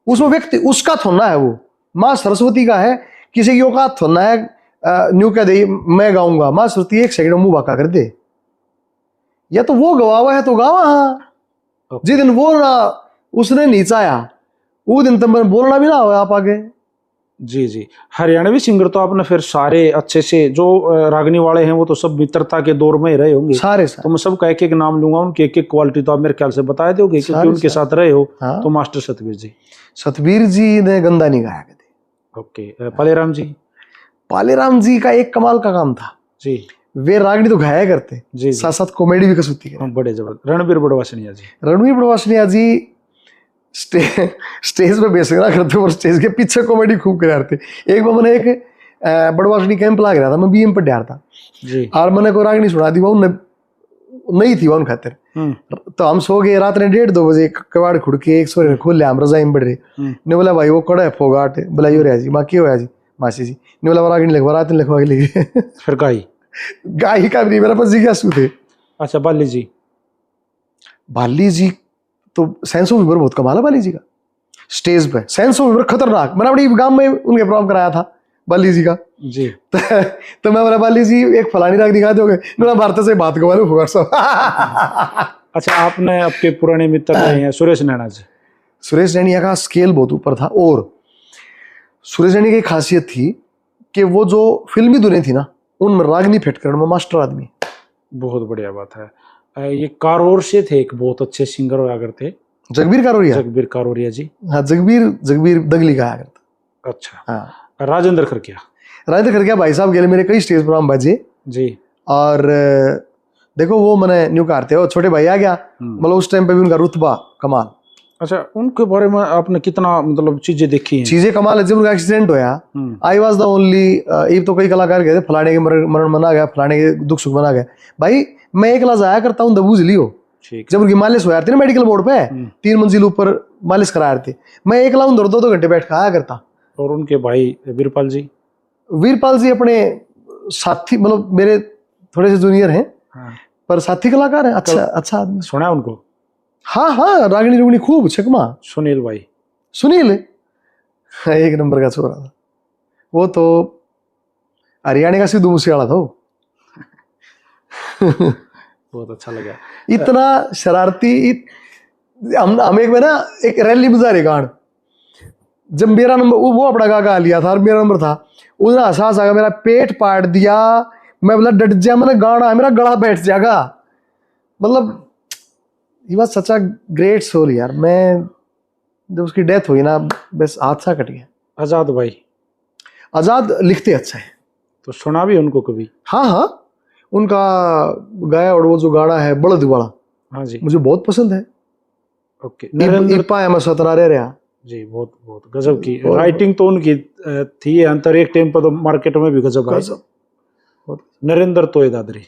उसमें व्यक्ति उसका थोना है, वो माँ सरस्वती का है, किसी की औकात थोना है न्यू कह दे मैं गाऊंगा। माँ सरस्वती एक सेकंड मुंह बाका कर दे, या तो वो गवावा है तो गावा। हाँ, जिस दिन वो ना उसने नीचाया वो दिन तो मैं बोलना भी ना हो आप आगे। जी जी। हरियाणवी सिंगर तो आपने फिर सारे अच्छे से, जो रागनी वाले हैं वो तो सब मित्रता के दौर में ही रहे होंगे सारे। तो मैं सबका एक एक नाम लूंगा, उनकी एक एक क्वालिटी तो आप मेरे ख्याल से बता दोगे क्योंकि उनके साथ रहे हो। हाँ। तो मास्टर सतबीर जी। सतबीर जी ने गंदा नहीं गाया कभी। ओके। पालेराम जी? पालेराम जी का एक कमाल का काम था जी, वे रागनी तो गाया करते जी, साथ साथ कॉमेडी भी कसूती है। बड़े जबरदस्त। रणबीर बड़वासनिया जी? रणबीर बड़वासनिया जी स्टेज पे बेसना करते और स्टेज के पीछे कॉमेडी खूब कर। एक बार मैंने एक बड़वासनी कैंप लाग रहा था, मैं बीएम पर डार था जी, और मैंने कोई रागनी सुना दी, वो नहीं थी उन खातिर। तो हम सो गए रात ने 1:30-2 बजे, कबाड़ खुड़ के एक सोरे खोल लिया, हम रजाई में बढ़ रहे ने बोला भाई वो कड़ा है फोगाट बुलाई हो रहा जी, माँ क्यों होया जी मासी जी ने बोला रागनी लिखवा, रात ने लिखवा के लिए फिर गाई का भी नहीं, मेरा पास जिज्ञासु थे। अच्छा, बाली जी? बाली जी तो सेंस ऑफ ह्यूमर बहुत कमाल है बाली जी का, स्टेज पे सेंस ऑफ ह्यूमर खतरनाक। मैंने अपनी गांव में उनके प्रोग्राम कराया था बाली जी का जी। तो मैं बोला बाली जी एक फलानी राग दिखा दोगे? मेरा भारत से बात करवा लो फुगार साहब। अच्छा, आपने आपके पुराने मित्र रहे हैं सुरेश नैना जी? सुरेश रैनिया का स्केल बहुत ऊपर था, और सुरेश रैनिया की खासियत थी कि वो जो फिल्मी दुनिया थी ना उनमें रागनी फिट करने में मास्टर आदमी। बहुत बढ़िया बात है। ये कारोर से थे, एक बहुत अच्छे सिंगर होया करते, जगबीर कारोरिया। जगबीर कारोरिया जी? हाँ, जगबीर दगली गाया करता। अच्छा। हाँ, राजेंद्र खरकिया? राजेंद्र खरकिया भाई साहब के मेरे कई स्टेज प्रोग्राम बजे जी। और देखो वो मैंने न्यू करते हो छोटे भाई आ गया, मतलब उस टाइम पे भी उनका रुतबा कमाल। अच्छा, उनके बारे में आपने कितना मतलब चीजें देखी हैं? चीजें कमाल है। जब उनका एक्सीडेंट होया आई वॉज द ओनली, ये तो कई कलाकार कहते फलाने के मरण मना गया, फलाने के दुख सुख मना गया, भाई मैं एक लाख जाया करता हूँ दबूज लियो। जब उनकी मालिश होया थी ना मेडिकल बोर्ड पे 3 मंजिल ऊपर मालिश करा थे, मैं एक लाख 2 घंटे बैठ के आया करता। और उनके भाई वीरपाल जी? वीरपाल जी अपने साथी, मतलब मेरे थोड़े से जूनियर हैं। हाँ। पर साथी कलाकार है, अच्छा आदमी। सुना उनको? हाँ हाँ, रागनी रुगनी खूब छकमा। सुनील भाई? सुनील एक नंबर का छोरा था वो, तो हरियाणा का सिद्धू मूसेवाला था वो। बहुत अच्छा लगा, इतना शरारती। हम एक बार ना एक रैली में जा रहे गान, जब मेरा नंबर वो अपना गा लिया था और मेरा नंबर था, उसने हंसा हंसा मेरा पेट पाट दिया। मैं बोला डट जा, मैंने गाना है मेरा गला बैठ जाएगा। मतलब ये बात सच्चा ग्रेट सोल यार। मैं जब उसकी डेथ हुई ना बस हादसा कट गया। आजाद भाई? आजाद लिखते अच्छा है, तो सुना भी उनको कभी? हाँ हाँ, उनका गाया और वो जो गाना है बड़द वाला, हाँ जी, मुझे बहुत पसंद है। ओके। नरेंद्र इप्पा है मैं सतना रह रहा जी, बहुत बहुत गजब की राइटिंग तो उनकी थी अंतर एक टाइम पर तो मार्केट में भी गजब आई। गजब। नरेंद्र तोय दादरी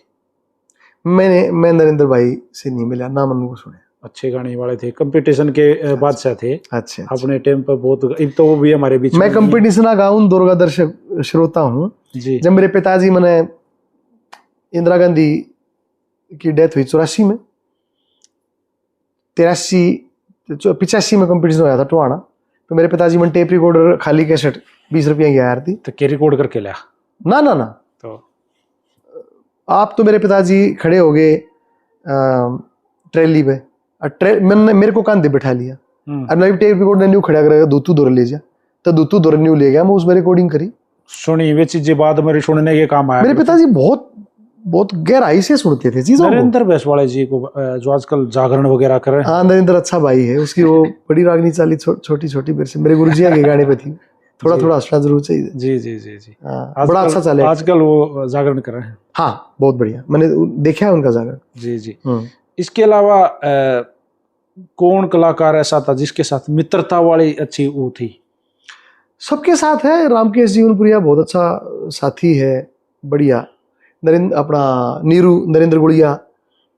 मैं नरेंद्र भाई से नहीं मिला, नाम उनको सुने। अच्छे गाने वाले थे, कंपटीशन के बादशाह थे अच्छा अपने टाइम पर बहुत। अब तो वो भी हमारे बीच मैं में नहीं है। कंपटीशन गाऊं दुर्गा दर्शक श्रोता हूँ। जी जब मेरे पिताजी मैंने इंदिरा गांधी की डेथ हुई 84 में, 85 में कंपटीशन होया था टोहाना, तो मेरे पिताजी मैंने टेप रिकॉर्डर खाली कैसेट 20 रुपया की आयर थी। तो के रिकॉर्ड करके लिया ना ना ना, तो आप तो मेरे पिताजी खड़े हो गए ट्रेली पे, मैंने मेरे को कंधे बिठा लिया और मैं टेप रिकॉर्डर न्यू खड़ा करेगा दूतू दौर ले जा, तो दूतू दौर न्यू ले गया, मैं उसमें रिकॉर्डिंग करी सुनी वे चीजें बाद मेरे सुनने के काम आया। मेरे पिताजी बहुत बहुत गहराई से सुनते थे चीजों को। नरेंद्र भैंसवाड़े जी को जो आजकल जागरण वगैरह कर रहे हैं। हाँ, नरेंद्र अच्छा भाई है, उसकी वो बड़ी रागनी चाली छोटी छोटी मेरे गुरुजी के गाने पे थी, थोड़ा थोड़ा हंसना जरूर चाहिए। जी जी जी जी। हाँ, बड़ा अच्छा चले आजकल वो जागरण कर रहे हैं। हाँ बहुत बढ़िया, मैंने देखा है उनका जागरण। जी जी। इसके अलावा कौन कलाकार ऐसा था जिसके साथ मित्रता वाली अच्छी वो थी? सबके साथ है, रामकेश जीवनपुरिया बहुत अच्छा साथी है, बढ़िया। नरेंद्र अपना नरेंद्र गुड़िया,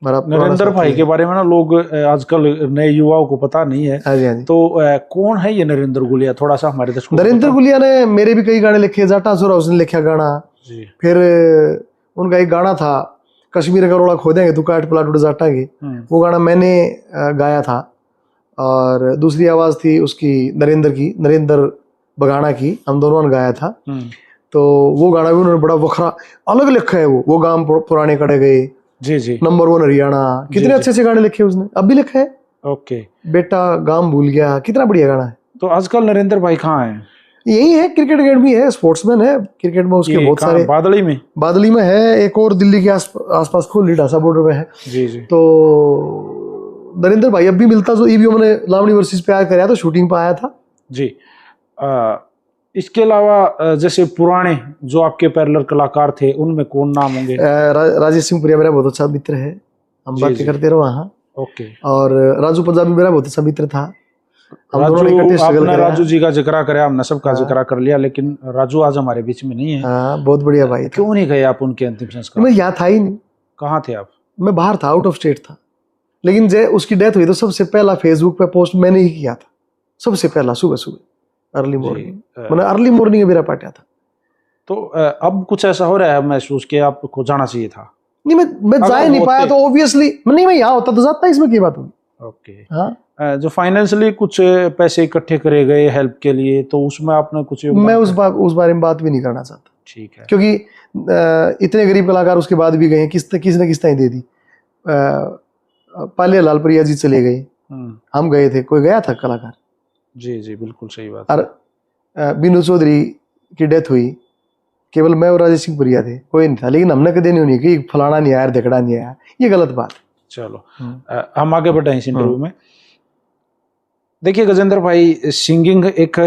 नरेंद्र भाई के बारे में ना लोग आजकल नए युवाओं को पता नहीं है। हाँ जी, हाँ जी। तो कौन है ये नरेंद्र गुलिया, थोड़ा सा हमारे दर्शकों को नरेंद्र गुलिया ने मेरे भी कई गाने लिखे, जाटा सुरा उसने लिखा गाना जी। फिर उनका एक गाना था कश्मीर का रोड़ा खोदेंगे तू काट पलाट उड़ जाटा के, वो गाना मैंने गाया था। और दूसरी आवाज थी उसकी नरेंद्र बगाना की, हम दोनों ने गाया था। तो वो गाना भी उन्होंने बड़ा वखरा अलग लिखा है। वो गांव पुराने कड़े गए, जी जी, नंबर 1 हरियाणा, कितने अच्छे अच्छे गाने लिखे उसने, अब भी लिखा है। ओके, बेटा गांव भूल गया, कितना बढ़िया गाना है। तो आजकल नरेंद्र भाई कहाँ हैं? यही है, क्रिकेट अकेडमी है, स्पोर्ट्समैन है, क्रिकेट में उसके बहुत सारे। बादली में है, एक और दिल्ली के आसपास खोल ढासा बॉर्डर में है। जी जी। तो नरेंद्र भाई अब भी मिलता, जो ईवीओ मैंने लावणी वर्सेस पे आया कराया तो शूटिंग पे आया था जी। इसके अलावा जैसे पुराने जो आपके पैरेलल कलाकार थे उनमें कौन नाम होंगे? राजेश सिंह पुरिया मेरा बहुत अच्छा मित्र है, हम बातें करते रहो वहाँ। ओके। और राजू पंजाबी मेरा बहुत अच्छा मित्र था, हम दोनों ने इकट्ठे स्ट्रगल किया। राजू जी का जिक्र कराया, हमने सबका जिक्र कर लिया, लेकिन राजू आज हमारे बीच में नहीं है। हाँ, बहुत बढ़िया भाई। क्यों नहीं गए आप उनके अंतिम संस्कार? मैं यहाँ था ही नहीं। कहाँ थे आप? मैं बाहर था, आउट ऑफ स्टेट था। लेकिन जब उसकी डेथ हुई तो सबसे पहला फेसबुक पे पोस्ट मैंने ही किया था, सबसे पहला सुबह सुबह अर्ली मॉर्निंग, मैंने अर्ली मॉर्निंग मेरा पार्टिया था। तो अब कुछ ऐसा हो रहा है महसूस कि आपको जाना चाहिए था? नहीं, मैं जा ही नहीं पाया, तो ऑब्वियसली नहीं, मैं यहाँ होता तो जाता, इसमें की बात होगी। ओके। हाँ, जो फाइनेंशियली कुछ पैसे इकट्ठे करे गए हेल्प के लिए, तो उसमें आपने कुछ? मैं उस बारे में बात भी नहीं करना चाहता। ठीक है। क्योंकि इतने गरीब कलाकार उसके बाद भी गए, किस ने किस तरह दे दी। पालिया लालप्रिया जी चले गए, हम गए थे, कोई गया था कलाकार? जी जी, बिल्कुल सही बात। और बीनू चौधरी की डेथ हुई, केवल मैं और राजेश सिंह पुरिया थे, कोई नहीं था। लेकिन हमने कभी नहीं कि फलाना नहीं आया, देखड़ा नहीं आया, ये गलत बात। चलो हम आगे बढ़े इस इंटरव्यू में। देखिए गजेंद्र भाई, सिंगिंग एक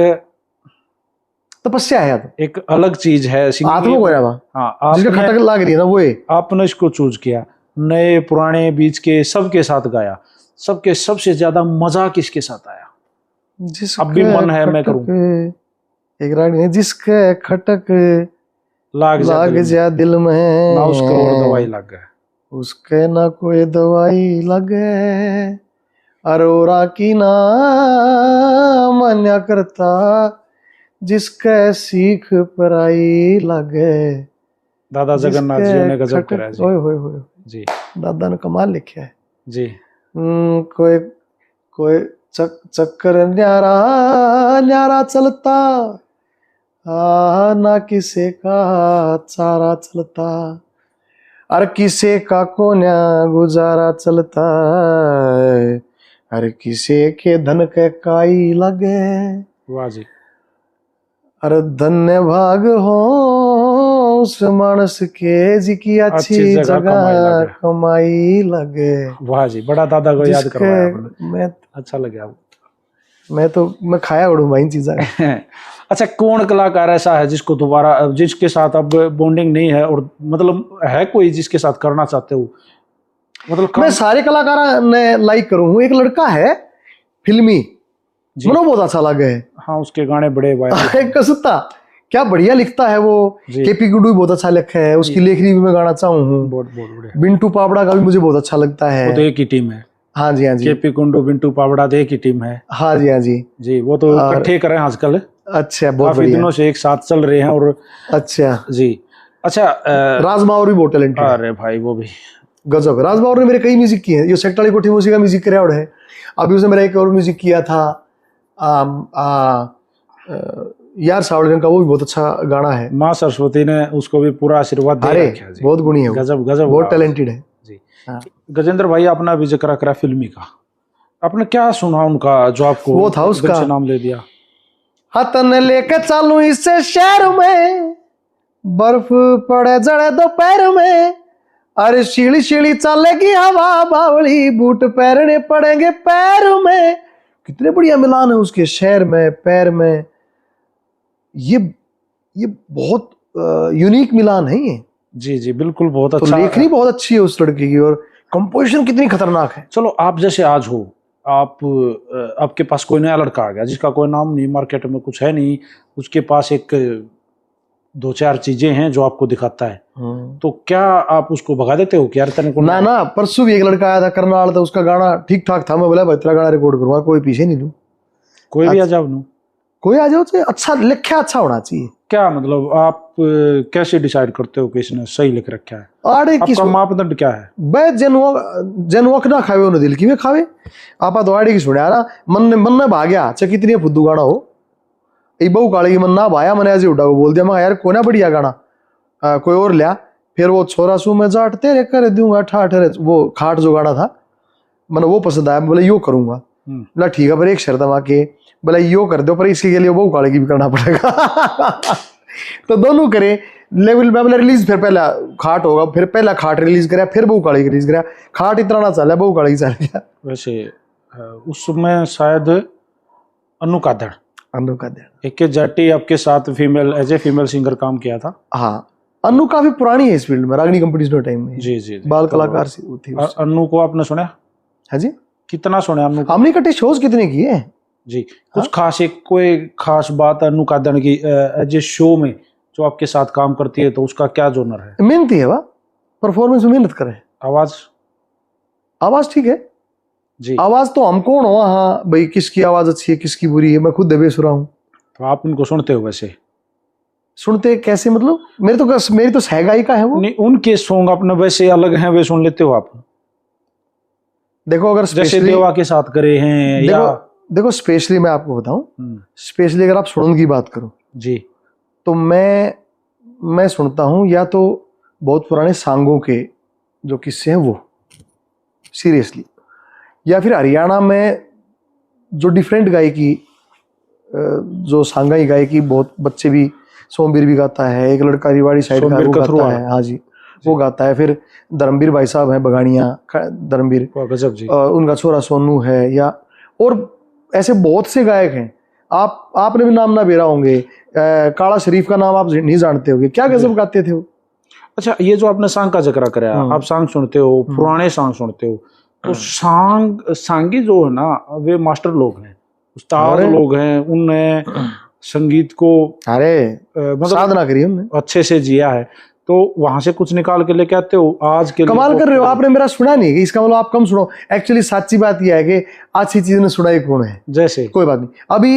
तपस्या है, एक अलग चीज है। आत्मा को है, हाँ, जिसका खटक लग रही है ना, वो है। आपने इसको चूज किया, नए पुराने बीच के सबके साथ गाया, सबके सबसे ज्यादा मजा किसके साथ आया? अब भी मन है मैं करूं। एक राग है, जिसके खटक लाग जा दिल में, ना उसको और दवाई लग गए, उसके ना कोई दवाई लगे, अरोरा की ना मान्या करता, जिसके सीख पराई लगे। दादा जगन्नाथ जी ने गजब करा जी। ओए जी, दादा ने कमाल लिखा है जी। कोई चक्कर न्यारा न्यारा चलता, ना किसे का चारा चलता, अरे किसे का कोन्या गुजारा चलता, अरे किसे के धन के काई लगे। वाह जी। अरे धन्य भाग हो उस मानस के जिकी अच्छी जगह कमाई लगे। वाह जी, बड़ा दादा को याद करवाया आपने। मैं अच्छा लगा, मैं खाया उड़ू भाई चीजें। अच्छा, कौन कलाकार ऐसा है जिसको दोबारा, जिसके साथ अब बॉन्डिंग नहीं है, और मतलब है कोई जिसके साथ करना चाहते हो? मतलब मैं सारे कलाकार ने लाइक करूँ। एक लड़का है फिल्मी जी। मनो बहुत अच्छा लगे है। हाँ, उसके गाने बड़े भाई। कसुत्ता क्या बढ़िया लिखता है वो। जी। केपी गुड्डू भी बहुत अच्छा लिखा है, उसकी लेखनी भी मैं गाना चाहूँ हूँ। बहुत बहुत बढ़िया। बिंटू पापड़ा का भी मुझे बहुत अच्छा लगता है। वो तो एक ही टीम है। हाँ जी हाँ जी। केपी कुंडू, बिंटू पावड़ा तो एक ही टीम है। हाँ जी हाँ जी। जी, वो तो इकट्ठे कर रहे हैं आजकल, अच्छा, बहुत काफी बढ़िया। दिनों से एक साथ चल रहे हैं। और अच्छा, जी, अच्छा राज बावर भी बहुत टैलेंटेड है। अरे भाई वो भी गजब। राज बावर ने मेरे कई म्यूजिक किए हैं। ये सेक्टर वाली कोठी म्यूजिक का म्यूजिक कराया है। अभी उसने मेरा एक और म्यूजिक किया था यार सावड़न का, वो भी बहुत अच्छा गाना है। माँ सरस्वती ने उसको भी पूरा आशीर्वाद दे अरे रखा है जी। बहुत गुणी है वो, गजब गजब, बहुत टैलेंटेड है जी। हाँ। गजेंद्र भाई, आपने अभी जिक्र करा फिल्मी का, आपने क्या सुना उनका जो आपको वो था एकदम उसका से नाम ले दिया? हतन लेके चालू इससे शहर में, बर्फ पड़े जड़े दोपहर में, अरे शीली शीली चलेगी हवा बावली, बूट पैरने पड़ेंगे पैर में। कितने बढ़िया मिलान है उसके शहर में पैर में। ये बहुत यूनिक मिलान है ये। जी जी बिल्कुल, बहुत तो अच्छा। लेखनी बहुत अच्छी है उस लड़के की, और कंपोजिशन कितनी खतरनाक है। चलो, आप जैसे आज हो, आप आपके पास कोई नया लड़का आ गया जिसका कोई नाम नहीं, मार्केट में कुछ है नहीं, उसके पास एक दो चार चीजें हैं जो आपको दिखाता है, तो क्या आप उसको भगा देते हो कि यार तेरे को? ना ना, परसों भी एक लड़का आया था करनाल, तो उसका गाना ठीक ठाक था। मैं बोला भाई तेरा गाना रिकॉर्ड करूंगा, कोई पीछे नहीं दूं। कोई भी आ जाओ नू, कोई आ जाओ तो अच्छा लिखा अच्छा होना चाहिए। क्या मतलब आप कैसे डिसाइड करते हो कि इसने सही लिख रखा है? आड़े आपका मापदंड क्या है? बे जनवक ना खावे उन्हें दिल की में खावे। आपा तो आड़े की सुने यार, मन में भाग्या चाहे कितनी फुद्दू गाना हो, एक बहु काले की मन ना भाया, मैंने ऐसे उठा को बोल दिया, मैं यार कोई ना बढ़िया गाना कोई और लिया। फिर वो छोरा सू में जाट तेरे कर दूंगा ठाठ, वो खाट जो गाना था, मैंने वो पसंद आया, बोले यो करूंगा। बोला ठीक है, पर एक शर्त है के, बोला यो कर दो पर इसके लिए बहु काले की भी करना पड़ेगा। तो दोनों करे लेवल में, बोला रिलीज फिर पहला खाट होगा, फिर पहला खाट रिलीज कराया, फिर बहु काले की रिलीज कराया। खाट इतना ना चला, बहु काले की चल गया। वैसे उस समय शायद अनु कादड़ एक जाटी आपके साथ female as a female singer काम किया था। हाँ, अनु काफी पुरानी है इस फील्ड में, रागनी कंपटीशन टाइम में। जी जी, बाल कलाकार सी थी। अनु को आपने सुना? हाँ जी, कितना सुना अनु को? हमने इकट्ठे शोज कितने किए जी। कुछ खास, एक कोई खास बात अनु कादड़ की एज ए शो में जो आपके साथ काम करती है, तो उसका क्या जोनर है? मेहनती है, वह परफॉर्मेंस में मेहनत करे। आवाज ठीक है जी। आवाज तो हम कौन हो हाँ भाई किसकी आवाज अच्छी है किसकी बुरी है, मैं खुद बेसुरा हूँ। तो आप उनको सुनते हो? वैसे सुनते कैसे मतलब? मेरी तो सहगायिका है वो। नहीं, उनके सॉन्ग अपने वैसे अलग हैं, वे सुन लेते हो आप? देखो अगर जैसे देवा के साथ करे हैं देखो स्पेशली मैं आपको बताऊं, स्पेशली अगर आप सुनन की बात करो जी, तो मैं सुनता हूं या तो बहुत पुराने सांगों के जो किस्से हैं वो सीरियसली, या फिर हरियाणा में जो डिफरेंट गायकी, जो सांगाई गायकी बहुत बच्चे भी, सोमवीर भी गाता है, एक लड़का रिवाड़ी साइड का वो गाता है। हाँ जी, वो गाता है। फिर धर्मवीर भाई साहब हैं बगानिया, धर्मवीर गजब जी, उनका छोरा सोनू है, या और ऐसे बहुत से गायक हैं। आपने भी नाम ना बेरा होंगे, काला शरीफ का नाम आप नहीं जानते होंगे, क्या गजब गाते थे वो। अच्छा, ये जो आपने सांग का जिक्र कराया, आप सांग सुनते हो, पुराने सांग सुनते हो, तो सांगी जो है ना, वे मास्टर लोग हैं, उस्ताद लोग हैं, उनने संगीत को मतलब साधना करी उन्होंने, अच्छे से जिया है, तो वहां से कुछ निकाल के लेके आते हो आज के कमाल कर रहे हो। आपने मेरा सुना नहीं, इसका मतलब आप कम सुनो। एक्चुअली सच्ची बात यह है कि अच्छी चीज ने सुनाई कौन है। जैसे कोई बात नहीं, अभी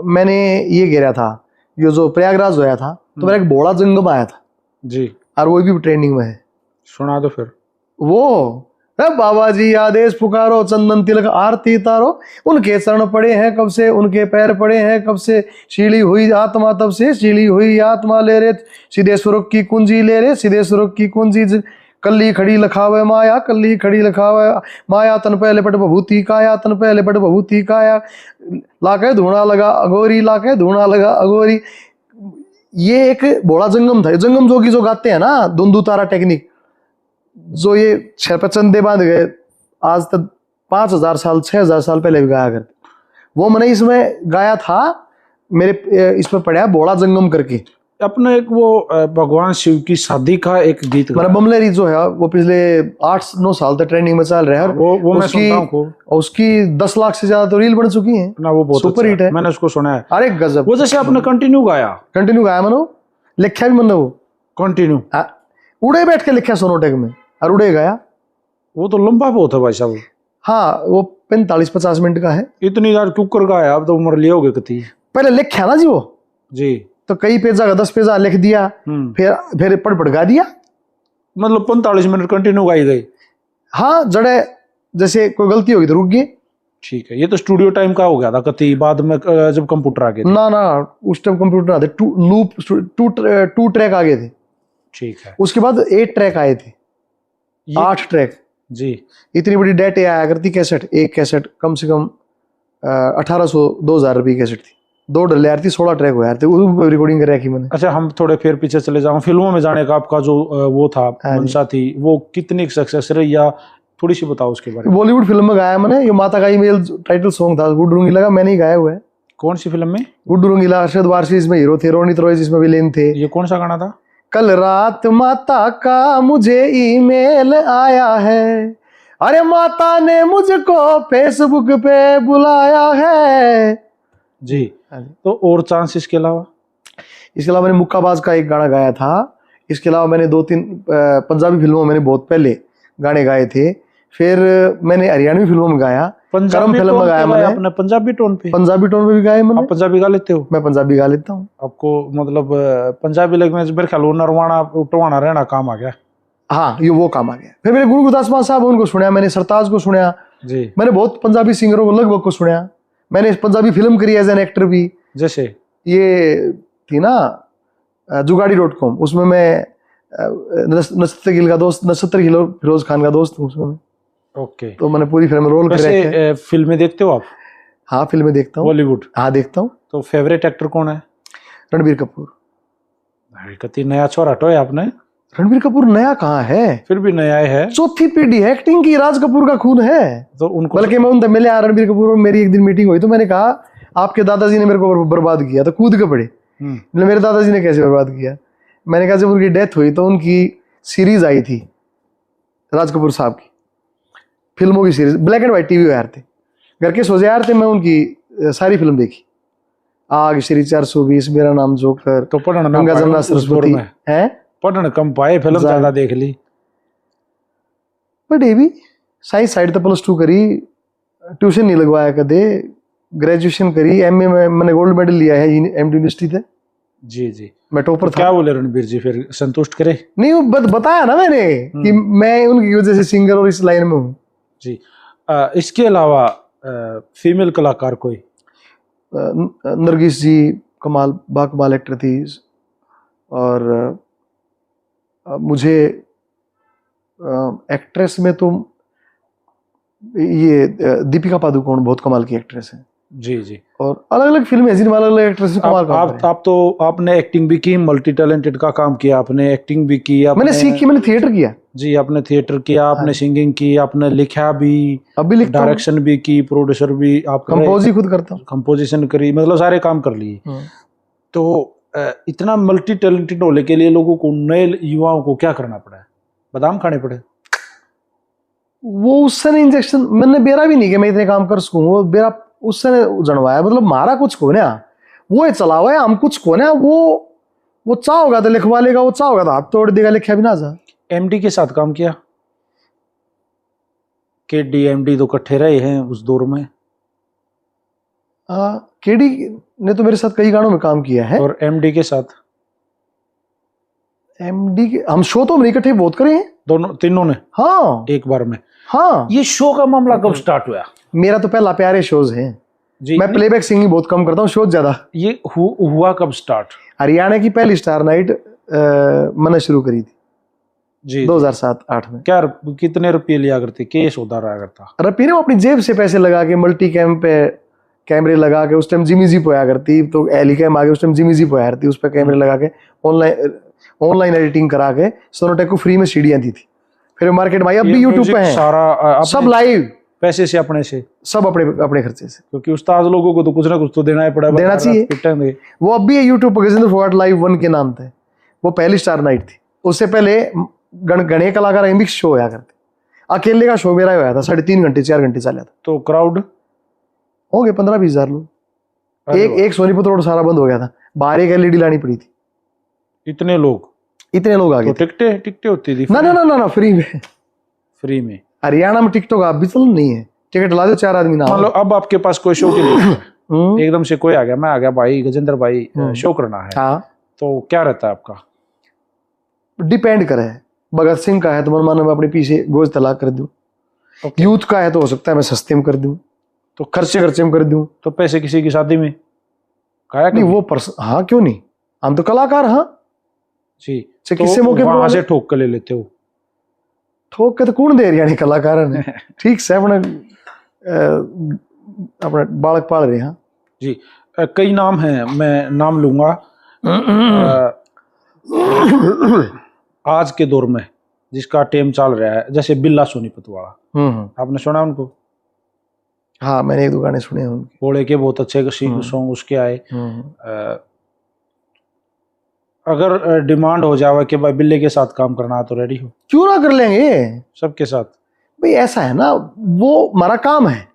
मैंने ये गिरा था, ये जो प्रयागराज होया था, तो मेरा एक बोड़ा जंगम आया था जी, और वो भी ट्रेंडिंग में है। सुना दो फिर। वो बाबा जी आदेश पुकारो, चंदन तिलक आरती तारो, उनके चरण पड़े हैं कब से, उनके पैर पड़े हैं कब से, शीली हुई आत्मा तब से, शीली हुई आत्मा ले रे, सिद्धेश्वर की कुंजी ले रे, सिद्धेश्वर की कुंजी, कल्ली खड़ी लखावे माया, कल्ली खड़ी लखावे माया, तन पहले पट बभूति काया, तन पहले पट बभूति काया, लाके धूणा लगा अगोरी, लाके धूणा लगा अगोरी। ये एक बोड़ा जंगम था। जंगम जोगी जो गाते हैं ना, दुंदू तारा टेक्निक, जो ये छपचंदे बांध गए आज तक 5000 साल 6000 साल पहले भी गाया करते, वो मैंने इसमें गाया था। मेरे इसमें पढ़ा बोड़ा जंगम करके। अपने एक वो भगवान शिव की शादी का एक गीत मेरा गाया। बमलेरी जो है वो पिछले 8-9 साल तक ट्रेंडिंग में चल रहा है, और वो मैं सुनता हूँ खूब। उसकी 10 लाख से ज्यादा तो रील बन चुकी है ना, वो बहुत सुपर अच्छा हिट है। मैंने उसको सुना है। अरे गजब, वो जैसे आपने कंटिन्यू गाया, कंटिन्यू गाया मनो, लिखा भी मनो, कंटिन्यू, उड़े बैठ के लिखा सोनोटेक में और उड़े गाया। वो तो लंबा बहुत है भाई साहब। हाँ वो 45-50 मिनट का है। इतनी यार कुकर गाया, अब तो उम्र लिया होगे कती। पहले लिखा ना जी वो, जी, तो कई पेजा का 10 पेजा लिख दिया, फिर पढ़ गा दिया। मतलब 45 मिनट कंटिन्यू गाई गई। हाँ जड़े जैसे कोई गलती होगी तो रुक गए। ठीक है, ये तो स्टूडियो टाइम का हो गया था कती, बाद में जब कंप्यूटर आ गए थे। ना ना, उस टाइम कंप्यूटर आते, टू ट्रैक आ गए थे। ठीक है उसके बाद 8 ट्रैक आए थे, 8 ट्रैक। जी। इतनी बड़ी डेट आया करती कैसेट, एक कैसेट कम से कम 1800-2000 रुपये कैसेट थी, 2 डले यार थी, 16 ट्रैक हुआ यार थे, वो रिकॉर्डिंग कर रखी मैंने। अच्छा, हम थोड़े फिर पीछे चले जाऊं, फिल्मों में जाने का आपका जो वो था हाँ जी। मंशा थी, वो कितनी सक्सेस रही, या थोड़ी सी बताओ उसके बारे में। बॉलीवुड फिल्म में गाया मैंने, ये माता का ईमेल टाइटल सॉन्ग था, गुड्डू रंगीला का, मैंने ही गाया हुआ है। कौन सी फिल्म में? गुड्डू रंगीला, अरशद वारसी इसमें हीरो थे, रोनित रॉय जिसमें विलेन थे। ये कौन सा गाना था? कल रात माता का मुझे ईमेल आया है, अरे माता ने मुझको फेसबुक पे बुलाया है। जी। तो और चांस इसके अलावा? इसके अलावा मैंने मुक्काबाज का एक गाना गाया था। इसके अलावा मैंने 2-3 पंजाबी फिल्मों में मैंने बहुत पहले गाने गाए थे। फिर मैंने हरियाणवी फिल्मों में गाया, करम फिल्म में गाया मैंने। अपने पंजाबी टोन पे? पंजाबी टोन में भी गाए मैंने। आप पंजाबी गा लेते हो? मैं पंजाबी गा लेता हूँ। आपको मतलब पंजाबी लैंग्वेज मेरे ख्याल नरवाना उठवाना रहना काम आ गया। हाँ ये वो काम आ गया। फिर मैंने गुरु गुरदास मान साहब उनको सुना, मैंने सरताज को सुना जी। मैंने बहुत पंजाबी सिंगरों को लगभग को सुना। मैंने पंजाबी फिल्म करी एज एन एक्टर भी। जैसे ये थी ना जुगाड़ी.com, उसमें मैं नक्षत्र गिल का दोस्त, नक्षत्र गिल और फिरोज खान का दोस्त हूँ उसमें। ओके। तो मैंने पूरी फिल्म रोल कर रखे हैं। फिल्में देखते हो आप? हाँ फिल्में देखता हूँ। बॉलीवुड? हाँ देखता हूँ। तो फेवरेट एक्टर कौन है? रणबीर कपूर। कति नया छोरा टोए आपने। रणबीर कपूर नया कहाँ है, फिर भी नया है। चौथी पीढ़ी है एक्टिंग की, राज कपूर का खून है। तो उनको बल्कि मैं उनसे मिले, रणबीर कपूर और मेरी एक दिन मीटिंग हुई, तो मैंने कहा आपके दादाजी ने मेरे को बर्बाद किया, तो कूद के पड़े। मेरे दादाजी ने कैसे बर्बाद किया? मैंने कहा जब उनकी डेथ हुई तो उनकी सीरीज आई थी राज कपूर साहब की, फिल्मों की series, black and white TV यार थे, घर के सोचे यार थे, मैं उनकी सारी फिल्म देखी। आग, श्री 420, मेरा नाम जोकर, तो पढ़ना गंगा जमुना सरस्वती है। पढ़ना कम पाए, फिल्म ज्यादा देख ली। बट ये भी साइंस साइड तो +2 करी, ट्यूशन नहीं लगवाया कदे, ग्रेजुएशन करी, एमए में मैंने गोल्ड मेडल लिया है एमडी यूनिवर्सिटी से। जी जी। मैं टॉपर था। क्या बोले रणबीर जी, फिर संतुष्ट करे? नहीं वो बताया ना मैंने कि मैं उनकी वजह से सिंगर और इस लाइन में हूँ। जी। इसके अलावा फीमेल कलाकार कोई? नरगिस जी कमाल, बाकमाल एक्टर थी। और मुझे एक्ट्रेस में तो ये दीपिका पादुकोण बहुत कमाल की एक्ट्रेस है। जी जी। और अलग अलग फिल्में हैं जिनमें अलग अलग एक्ट्रेस कमाल का आप तो आपने एक्टिंग भी की, मल्टी टैलेंटेड का काम किया आपने, एक्टिंग भी की आपने, मैंने सीखी, मैंने थिएटर किया। जी, आपने थिएटर किया, आपने सिंगिंग की, आपने लिखा भी, अभी लिखता हूं, डायरेक्शन भी की, प्रोड्यूसर भी आप, कंपोज ही खुद करता हूँ, कंपोजिशन करी, मतलब सारे काम कर लिए। तो इतना मल्टी टैलेंटेड होने के लिए लोगों को, नए युवाओं को क्या करना पड़ा है? बादाम खाने पड़े? वो उससे इंजेक्शन मैंने बेरा भी नहीं कि मैं इतने काम कर सकूं, वो बेरा उससे जनवाया, मतलब मारा कुछ को ना, वो चला हुआ है, हम कुछ को ना, वो चाह होगा तो लिखवा लेगा, वो चाह होगा तो हाथ तोड़ देगा, लिखा भी ना जा। एमडी के साथ काम किया? केडी एमडी तो इकट्ठे रहे हैं उस दौर में। केडी ने तो मेरे साथ कई गानों में काम किया है। और एमडी के साथ? एमडी के हम शो तो हम इकट्ठे बहुत करे हैं, दोनों तीनों ने? हाँ एक बार में? हाँ। ये शो का मामला कब स्टार्ट हुआ? मेरा तो पहला प्यारे शोज है जी। मैं प्लेबैक सिंगिंग बहुत कम करता हूँ, शोज ज्यादा। ये हुआ कब स्टार्ट? हरियाणा की पहली स्टार नाइट मैंने शुरू करी थी जी 2007-8 में। क्या कितने रुपये लिया करते, केस होता रहा करता? रुपये ने अपनी जेब से पैसे लगा के, मल्टी कैम पे कैमरे लगा के, उस टाइम जिमी जीप होया करती, तो एली कैम आ गई, उस टाइम जिमी जीप होया करती, उस पर कैमरे लगा के ऑनलाइन एडिटिंग करा के सोनोटेक को फ्री में सीढ़ियां दी थी। फिर मार्केट में अब भी यूट्यूब पे है, सारा सब लाइव, पैसे से अपने से, सब अपने अपने खर्चे से। क्योंकि उस्ताद लोगों को तो कुछ ना कुछ तो देना ही पड़ा, देना चाहिए। पिटेंगे। वो अब भी है यूट्यूब पर गजेंद्र फोगाट लाइव 1 के नाम थे, वो पहली स्टार नाइट थी। उससे पहले गणे कलाकार मिक्स शो होया करते। अकेले का शो मेरा होया था, 3.5 घंटे 4 घंटे चला था। तो क्राउड हो गए 15-20 हजार लोग। अरे एक सोनीपत रोड सारा बंद हो गया था, बाहर एक एलईडी लानी पड़ी थी, इतने लोग, इतने लोग आ तो गए। टिकटें टिकटें होती थी ना ना ना ना ना, फ्री में। फ्री में। हरियाणा में टिकटॉक आप भी चलन नहीं है, टिकट ला दो 4 आदमी ना। मतलब अब आपके पास कोई शो के लिए एकदम से कोई आ गया, मैं आ गया भाई गजेंद्र भाई शो करना है, हाँ, तो क्या रहता है आपका? डिपेंड करे। भगत सिंह का है तो मन मानो मैं अपने पीछे गोज तलाक कर दूं। यूथ का है तो हो सकता है मैं सस्ते में कर दूं, तो खर्चे में कर दूं। तो पैसे किसी की शादी में खाया नहीं वो हाँ क्यों नहीं, हम तो कलाकार। हाँ जी, से तो किसी मौके वहां पर से ठोक के ले लेते हो? ठोक के तो कौन दे रही कलाकार ने, ठीक से अपने अपने बालक पाल रहे हैं। जी, कई नाम हैं, मैं नाम लूंगा आज के दौर में जिसका टेम चल रहा है, जैसे बिल्ला सोनीपत वाला, आपने सुना उनको? हाँ मैंने 1-2 गाने सुने हैं उनके, बोले के बहुत अच्छे सॉन्ग उसके आए। अगर डिमांड हो जाए कि भाई बिल्ले के साथ काम करना है तो रेडी हो? क्यों ना कर लेंगे, सबके साथ। भाई ऐसा है ना, वो हमारा काम है,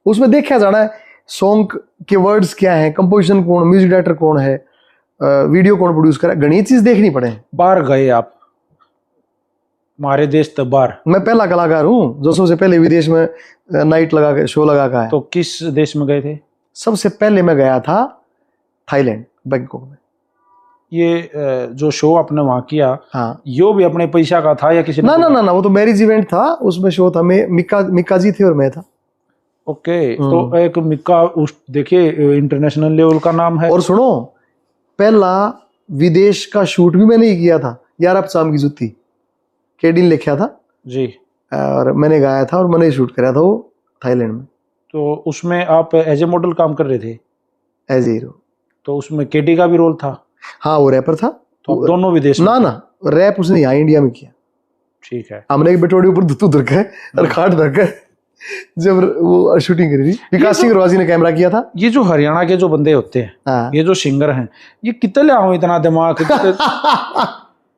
उसमें देखा जाना है सॉन्ग के वर्ड्स क्या है, कंपोजिशन कौन, म्यूजिक डायरेक्टर कौन है, वीडियो कौन प्रोड्यूस करा, घनी चीज देखनी पड़े। बाहर गए आप, हमारे देश तो बाहर। मैं पहला कलाकार हूँ जो सबसे पहले विदेश में नाइट लगा के शो लगा का है। तो किस देश में गए थे? सबसे पहले मैं गया था थाईलैंड, बैंकॉक में। ये जो शो आपने वहां किया, हाँ, यो भी अपने पैसा का था या किसी ने? ना ना ना ना, वो तो मैरिज इवेंट था, उसमें शो था, मैं मिक्का जी थे और मैं था। ओके, तो एक मिक्का उस देखिए इंटरनेशनल लेवल का नाम है। और सुनो, पहला विदेश का शूट भी मैंने ही किया था, यार अब शाम की जुत्ती केडिन लिखा था जी, और मैंने गाया था और मैंने शूट कराया था वो थाईलैंड में। तो उसमें आप एज ए मॉडल काम कर रहे थे? As a hero. तो उसमें केडी का भी रोल था? हाँ वो रैपर था। तो आप दोनों विदेश में? ना ना, रैप उसने यहाँ इंडिया में किया। ठीक है। हमने एक बेटोड़ी ऊपर धुतू धर के और खाट धर के जब वो शूटिंग करी थी, विकास सिंह रवाजी ने कैमरा किया था। ये जो हरियाणा के जो बंदे होते हैं, हाँ। ये जो सिंगर हैं, ये कितने ले आओ इतना दिमाग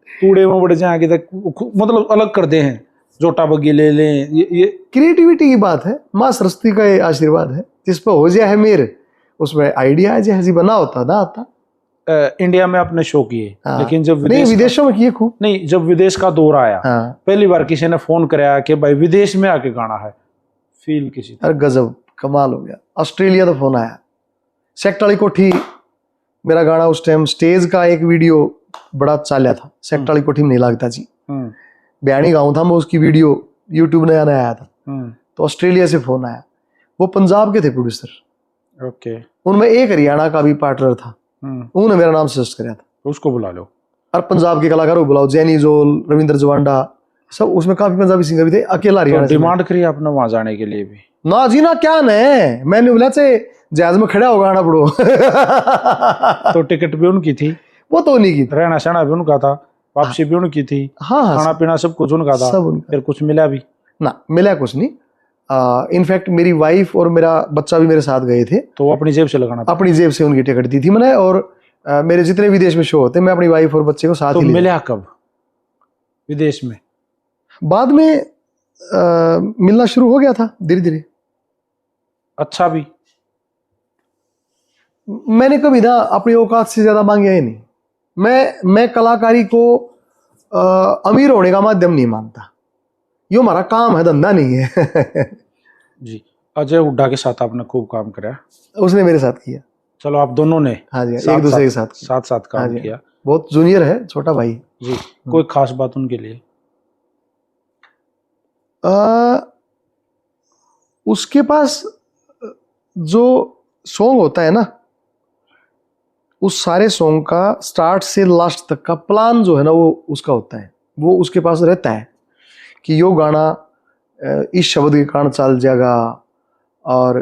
कूड़े में बढ़ जाए कि मतलब अलग कर दे हैं, जोटा बग्गी ले लें, ये क्रिएटिविटी की बात है, माँ सरस्वती का ये आशीर्वाद है, जिस पर हो जाए है मेरे, उसमें आइडिया है जैसे बना होता ना आता। इंडिया में आपने शो किए, हाँ। लेकिन जब नहीं विदेशों में किए खूब। नहीं, जब विदेश का दौर आया, हाँ। पहली बार किसी ने फोन कराया कि भाई विदेश में आके गाना है, फील किसी? अरे गजब कमाल हो गया। ऑस्ट्रेलिया तो फोन आया, सेक्ट वाली कोठी, मेरा गाना उस टाइम स्टेज का एक वीडियो बड़ा चालिया था, सेक्ट वाली कोठी में नहीं लगता जी, बयानी गाँव था मैं, उसकी वीडियो यूट्यूब नया नया आया था, तो ऑस्ट्रेलिया से फोन आया। वो पंजाब के थे प्रोड्यूसर। ओके। उनमें एक हरियाणा का भी पार्टनर था, उन्होंने मेरा नाम सजेस्ट कराया था, उसको बुला लो। और पंजाब के कलाकारों को बुलाओ, जैनी जोल, रविंद्र जवांडा, सब उसमें काफी पंजाबी सिंगर भी थे। अकेला हरियाणा तो डिमांड करी आपने वहां जाने के लिए भी? ना जी ना, क्या ने मैंने बोला से जहाज में खड़ा होगा आना पड़ो। तो टिकट भी उनकी थी? वो तो नहीं की, रहना सहना भी उनका था, वापसी भी उनकी थी, हाँ हाँ, खाना पीना सब कुछ उनका था, सब उनका। फिर कुछ मिला भी ना? मिला कुछ नहीं। इनफैक्ट मेरी वाइफ और मेरा बच्चा भी मेरे साथ गए थे, तो वो अपनी जेब से लगाना था? अपनी जेब से उनकी टिकट दी थी मैंने। और मेरे जितने विदेश में शो होते मैं अपनी वाइफ और बच्चे को साथ तो ही ले मिला कब विदेश में? बाद में मिलना शुरू हो गया था धीरे धीरे। अच्छा भी? मैंने कभी ना अपनी औकात से ज्यादा मांगे ही नहीं। मैं कलाकारी को अमीर होने का माध्यम नहीं मानता, ये हमारा काम है, धंधा नहीं है। जी, अजय हुड्डा के साथ आपने खूब काम करा? उसने मेरे साथ किया। चलो आप दोनों ने? हाँ जी, एक दूसरे के साथ काम हाँ किया। बहुत जूनियर है, छोटा भाई जी। कोई खास बात उनके लिए? उसके पास जो सॉन्ग होता है ना, उस सारे सॉन्ग का स्टार्ट से लास्ट तक का प्लान जो है ना, वो उसका होता है, वो उसके पास रहता है कि यो गाना इस शब्द के कारण चल जाएगा, और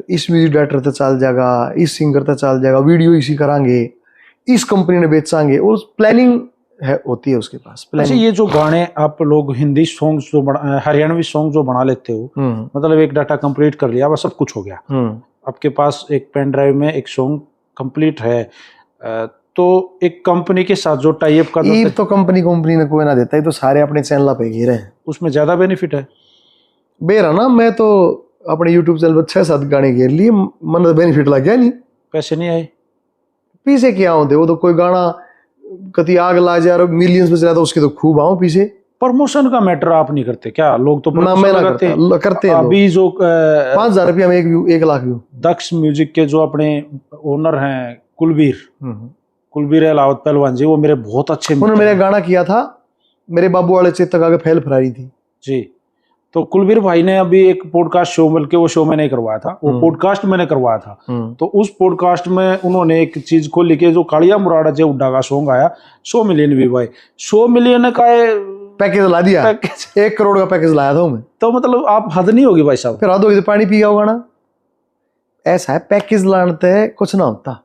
इस म्यूजिक डायरेक्टर तक चल जाएगा, इस सिंगर तक चल जाएगा, वीडियो इसी करांगे, इस कंपनी ने बेचांगे, और प्लानिंग है होती है उसके पास अच्छा, ये जो गाने आप लोग हिंदी सॉन्ग्स जो हरियाणवी सॉन्ग जो बना लेते हो, मतलब एक डाटा कंप्लीट कर लिया, बस सब कुछ हो गया, आपके पास एक पेन ड्राइव में एक सॉन्ग कंप्लीट है, तो एक कंपनी के साथ जो टाई अप का ये तो कंपनी ने कोई ना देता है, तो सारे अपने चैनल पे घेरे हैं, उसमें ज्यादा बेनिफिट है। बेरा ना, मैं तो अपने यूट्यूब चैनल पर 6-7 गाने घेर लिए, मन बेनिफिट लग गया नहीं, पैसे नहीं आए, पीछे क्या होते वो तो कोई गाना कति आग ला जाए और मिलियंस में चला तो उसके तो खूब आओ पीछे। प्रमोशन का मैटर आप नहीं करते क्या? लोग तो ना, मैं ना करते हैं अभी जो 5,000 रुपया में 1 लाख व्यू। दक्ष म्यूजिक के जो अपने ओनर हैं कुलबीर अलावत पहलवान जी, वो मेरे बहुत अच्छे उन्होंने मेरा गाना किया था, मेरे बाबू वाले चेतक आगे फैल फरारी थी जी। तो कुलबीर भाई ने अभी एक पॉडकास्ट शो, बल्कि वो शो में नहीं करवाया था, वो पॉडकास्ट मैंने करवाया था, तो उस पॉडकास्ट में उन्होंने एक चीज को लिखे, जो कालिया मुराड़ा जे उड्डा का सॉन्ग आया 100 मिलियन भी भाई, 100 मिलियन का पैकेज ला दिया, 1 करोड़ का पैकेज लाया था मैं। तो मतलब आप हद नहीं होगी भाई साहब, फिर हद होगी तो पानी पिया होगा ना। ऐसा है, पैकेज लाने कुछ ना होता,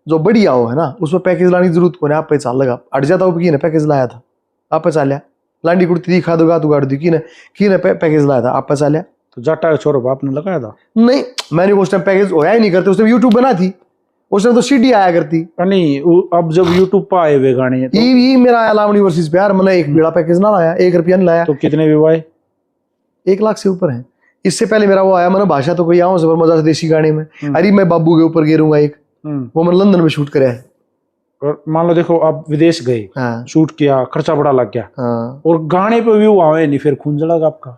जो बढ़िया हो है ना उसमें पैकेज लाने की जरूरत को नहीं, आप पे चाल लगा अट जाता हो कि पैकेज लाया था, आप पे चालिया लांडी कुर्ती दिखा दोगा तू गाड़ दी की पैकेज लाया था, आप पे चालिया। तो जाटा छोरो आपने लगाया था? नहीं, मैंने उस टाइम पैकेज होया ही नहीं करते, उस टाइम यूट्यूब बना थी, उस टाइम तो सीडी आया करती नहीं, अब जब यूट्यूब पर आए हुए गाने तो ये मेरा आया लावणी वर्सेस प्यार, मैंने एक बेड़ा पैकेज ना लाया, 1 रुपया नहीं लाया। तो कितने व्यू आए? 1 लाख से ऊपर है। इससे पहले मेरा वो आया, मैंने भाषा तो कोई आऊँ जबर मजा से देसी गाने में, अरे मैं बाबू के ऊपर गिरूंगा एक, वो मैंने लंदन में शूट कराया है। और मान लो देखो आप विदेश गए, हाँ, शूट किया, खर्चा बड़ा लग गया, हाँ, और गाने पे व्यू आवे नहीं, फिर खुंजलग आपका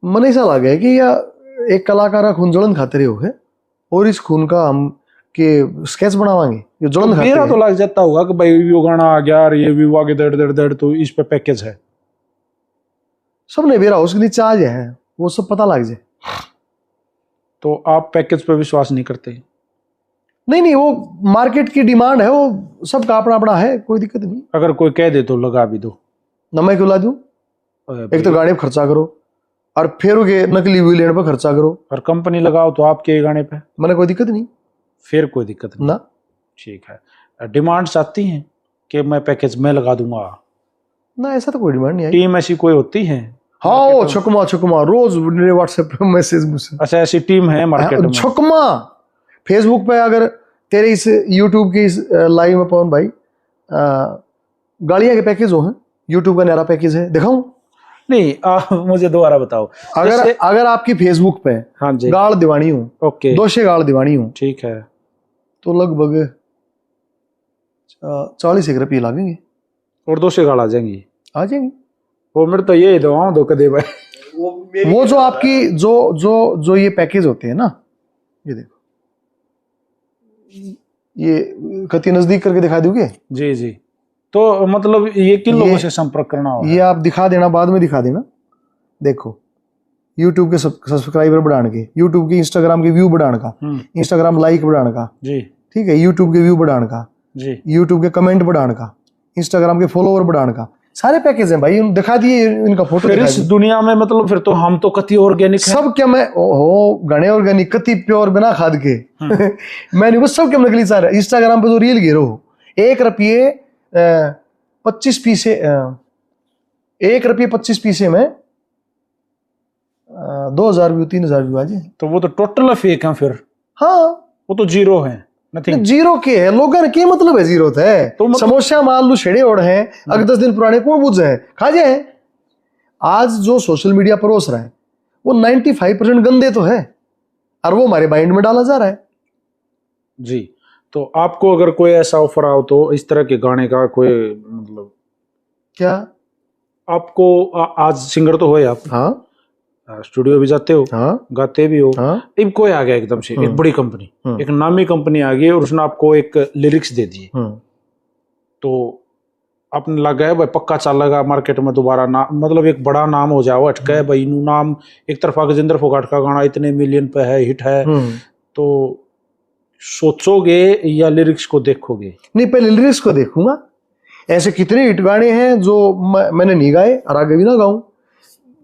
मन ऐसा लगा है कि या एक कलाकार खून जलन खाते रहे हो है, और इस खून का हम के स्केच बनावांगे ये जलन खाते मेरा तो लग जाता होगा कि भाई व्यू गाना आ गया और ये व्यू आगे दड़ दड़ दड़, तो इस पे पैकेज है, सबने बेरा उसके नीचे आ जाए वो सब पता लग जाए। तो आप पैकेज पे विश्वास नहीं करते? नहीं, वो मार्केट की डिमांड है, वो सबका अपना अपना है, कोई दिक्कत नहीं। अगर कोई कह दे तो लगा भी दो ना, मैं क्यों ला दूं? एक तो गाने पे खर्चा करो और फिर के नकली व्यू लेने पर खर्चा करो, और कंपनी लगाओ तो आपके गाने पे मैंने कोई दिक्कत नहीं, फिर कोई दिक्कत नहीं ना। ठीक है, डिमांड चाहती हैं कि मैं पैकेज में लगा दूंगा ना, ऐसा तो कोई डिमांड नहीं है। टीम ऐसी कोई होती है? हाँ, वो छकमा रोज मेरे व्हाट्सएप पे मैसेज मुझसे। अच्छा, ऐसी टीम है मार्केट में? छकमा फेसबुक पे, अगर तेरे इस यूट्यूब के इस लाइव में पवन भाई गाड़ियां के पैकेज हो हैं, यूट्यूब का नया पैकेज है, दिखाऊं? नहीं, मुझे दोबारा बताओ। अगर आपकी फेसबुक पे हाँ जी गाड़ दीवानी हो, ओके, 200 गाड़ दीवानी हो, ठीक है, तो लगभग 40 रुपये लगेंगे, और 200 गाड़ आ जाएंगी? आ जाएंगे। वो मेरे तो ये दवाओं दो कदे भाई, वो जो आपकी जो ये पैकेज होते हैं ना, ये देखो, ये कति नजदीक करके दिखा दोगे? जी जी। तो मतलब ये किन लोगों से संपर्क करना होगा? ये आप दिखा देना, बाद में दिखा देना। देखो, यूट्यूब के सब्सक्राइबर बढ़ाने के, यूट्यूब के इंस्टाग्राम के व्यू बढ़ाने का, इंस्टाग्राम लाइक बढ़ाने का जी, ठीक है, यूट्यूब के व्यू बढ़ाने का जी, यूट्यूब के कमेंट बढ़ाने का, इंस्टाग्राम के फॉलोअर बढ़ाने का, सारे पैकेज हैं भाई, दिखा दिए इनका फोटो। फिर इस दुनिया में मतलब फिर तो हम तो कति ऑर्गेनिक सब क्या, मैं हो घने ऑर्गेनिक कति प्योर बिना खाद के मैं नहीं, वो सब क्या नकली सारे। इंस्टाग्राम पे तो रील गिरो 1 रुपये 25 पैसे, 1 रुपये 25 पैसे में 2000 व्यू 3000 व्यू आज, तो वो तो टोटल फेक है फिर। हाँ, वो तो जीरो है, जीरो के है, लोगों ने क्या मतलब है जीरो है? तो मतलब समोसा माल लू छेड़े ओढ़ हैं, अगर 10 दिन पुराने कौन बुझ है, खा जाए। आज जो सोशल मीडिया परोस रहा है वो 95% गंदे तो है, और वो हमारे माइंड में डाला जा रहा है जी। तो आपको अगर कोई ऐसा ऑफर आओ तो इस तरह के गाने का कोई मतलब क्या? आपको आज सिंगर तो हो आप, हाँ, स्टूडियो भी जाते हो, हाँ, गाते भी हो, हाँ, अब कोई आ गया एकदम से, एक बड़ी कंपनी, एक नामी कंपनी आ गई और उसने आपको एक लिरिक्स दे दिए, तो आपने लगा है भाई पक्का चलेगा मार्केट में दोबारा ना, मतलब एक बड़ा नाम हो जाओ, अटका है भाई नू नाम, एक तरफा गजेंद्र फोगाट का गाना इतने मिलियन पे है, हिट है, तो सोचोगे या लिरिक्स को देखोगे? नहीं, पहले लिरिक्स को देखूंगा। ऐसे कितने हिट गाने हैं जो मैंने नहीं गाए और आगे भी ना गाऊं।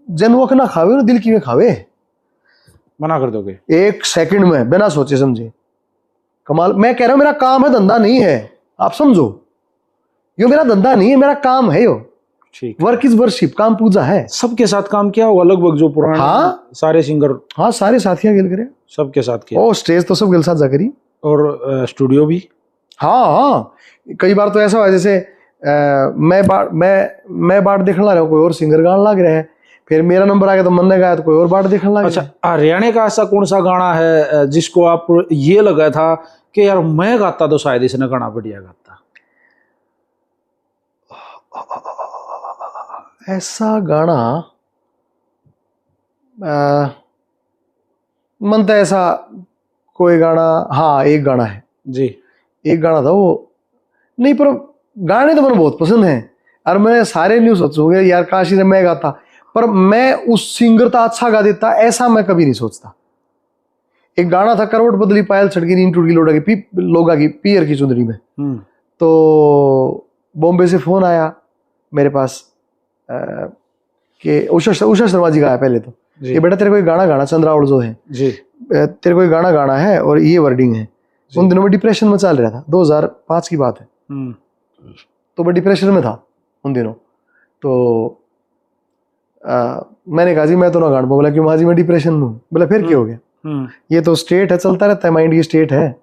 जन वो ना खावे ना दिल की में खावे, मना कर दोगे 1 सेकंड में बिना सोचे समझे। कमाल, मैं कह रहा हूं मेरा काम है, धंधा नहीं है, आप समझो। यो मेरा धंधा नहीं है, मेरा काम है। यो ठीक, वर्क इज वर्शिप, काम पूजा है। सबके साथ काम किया होगा लगभग जो पुराने हाँ। सारे सिंगर हाँ, सारे साथियां गिल करे, सबके साथ किया। ओ स्टेज तो सब गिल साथ जा करी। और स्टूडियो भी। हाँ हाँ, कई बार तो ऐसा हुआ जैसे मैं बात देखने लग रहा हूँ, कोई और सिंगर गाने लग रहे हैं, फिर मेरा नंबर आ गया तो मन ने गाया तो कोई और बात देखने लग अच्छा, गया। हरियाणा का ऐसा कौन सा गाना है जिसको आप ये लगा था कि यार मैं गाता तो शायद इसने गाना बढ़िया गाता? ऐसा गाना मन तो ऐसा कोई गाना, हाँ एक गाना है जी। एक गाना था वो, नहीं पर गाने तो मुझे बहुत पसंद हैं और मैं सारे नहीं सोचूंगा यार काश ने मैं गाता, पर मैं उस सिंगर का अच्छा गा देता ऐसा मैं कभी नहीं सोचता। एक गाना था करवट बदली पायल छड़की नींद टूट गई लोगा की पियर की चुंदड़ी में। तो बॉम्बे से फोन आया मेरे पास कि उषा शर्मा जी का आया पहले तो, ये बेटा तेरे को एक गाना गाना चंद्रावल जो है जी, तेरे को एक गाना गाना है और ये वर्डिंग है। उन दिनों में डिप्रेशन में चल रहा था, 2005 की बात है। तो मैं डिप्रेशन में था उन दिनों। तो मैंने कहा जी मैं तो ना गाना। बोला क्यों माँ जी मैं डिप्रेशन में हूँ। बोला फिर क्या हो गया, ये तो स्टेट है, चलता रहता है, माइंड की स्टेट है,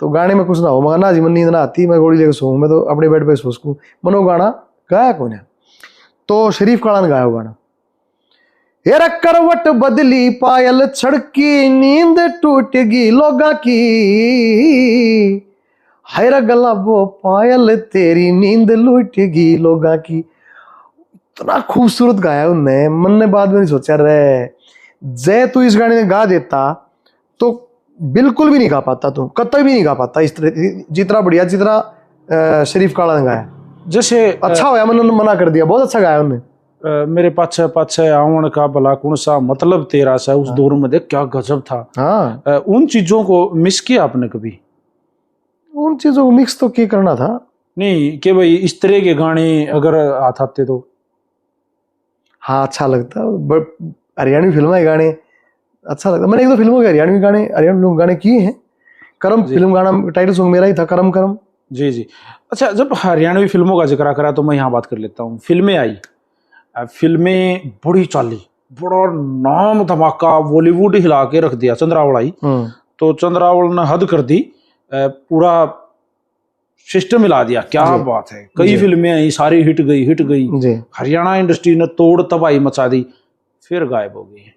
तो गाने में कुछ ना हो। मगर ना जी मन नींद ना आती, मैं गोली लेकर सोऊं, मैं तो अपने बेड पे सो सकूं। मनो गाना गाया कौन है? तो शरीफ काला ने गाया वो गाना। यार करवट बदली पायल छड़की नींद टूटेगी लोगा की, हैरा गला वो पायल तेरी नींद लूटेगी लोगा की। इतना खूबसूरत गाया उनने, मन ने बाद में नहीं सोचा रे जय तू इस गाने में गा देता तो बिल्कुल भी नहीं गा पाता, तू कतई भी नहीं गा पाता इस तरह जितना बढ़िया जितना शरीफ काला ने गाया। जैसे अच्छा होया मैंने मना कर दिया, बहुत अच्छा गाया उन्होंने। मेरे पाछे पाछे आवन का भला कौन सा मतलब तेरा सा, उस दौर में देख क्या गजब था। हाँ, उन चीजों को मिस किया आपने कभी? उन चीजों को मिक्स तो क्या करना था, नहीं कि भाई इस तरह के गाने अगर हाथ आते तो? हाँ अच्छा लगता, हरियाणवी फिल्म है गाने अच्छा लगता। मैंने एक दो फिल्मों के हरियाणवी गाने किए हैं। करम फिल्म गाना टाइटल सॉन्ग मेरा ही था, करम करम। जी जी। अच्छा, जब हरियाणवी फिल्मों का जिक्र करा तो मैं यहाँ बात कर लेता हूँ। फिल्में आई, फिल्में बड़ी चाली, बड़ा नाम धमाका, बॉलीवुड हिला के रख दिया। चंद्रावल आई तो चंद्रावल ने हद कर दी, पूरा सिस्टम हिला दिया। क्या बात है, कई फिल्में आई, सारी हिट गई। हरियाणा इंडस्ट्री ने तोड़ तबाही मचा दी, फिर गायब हो गई।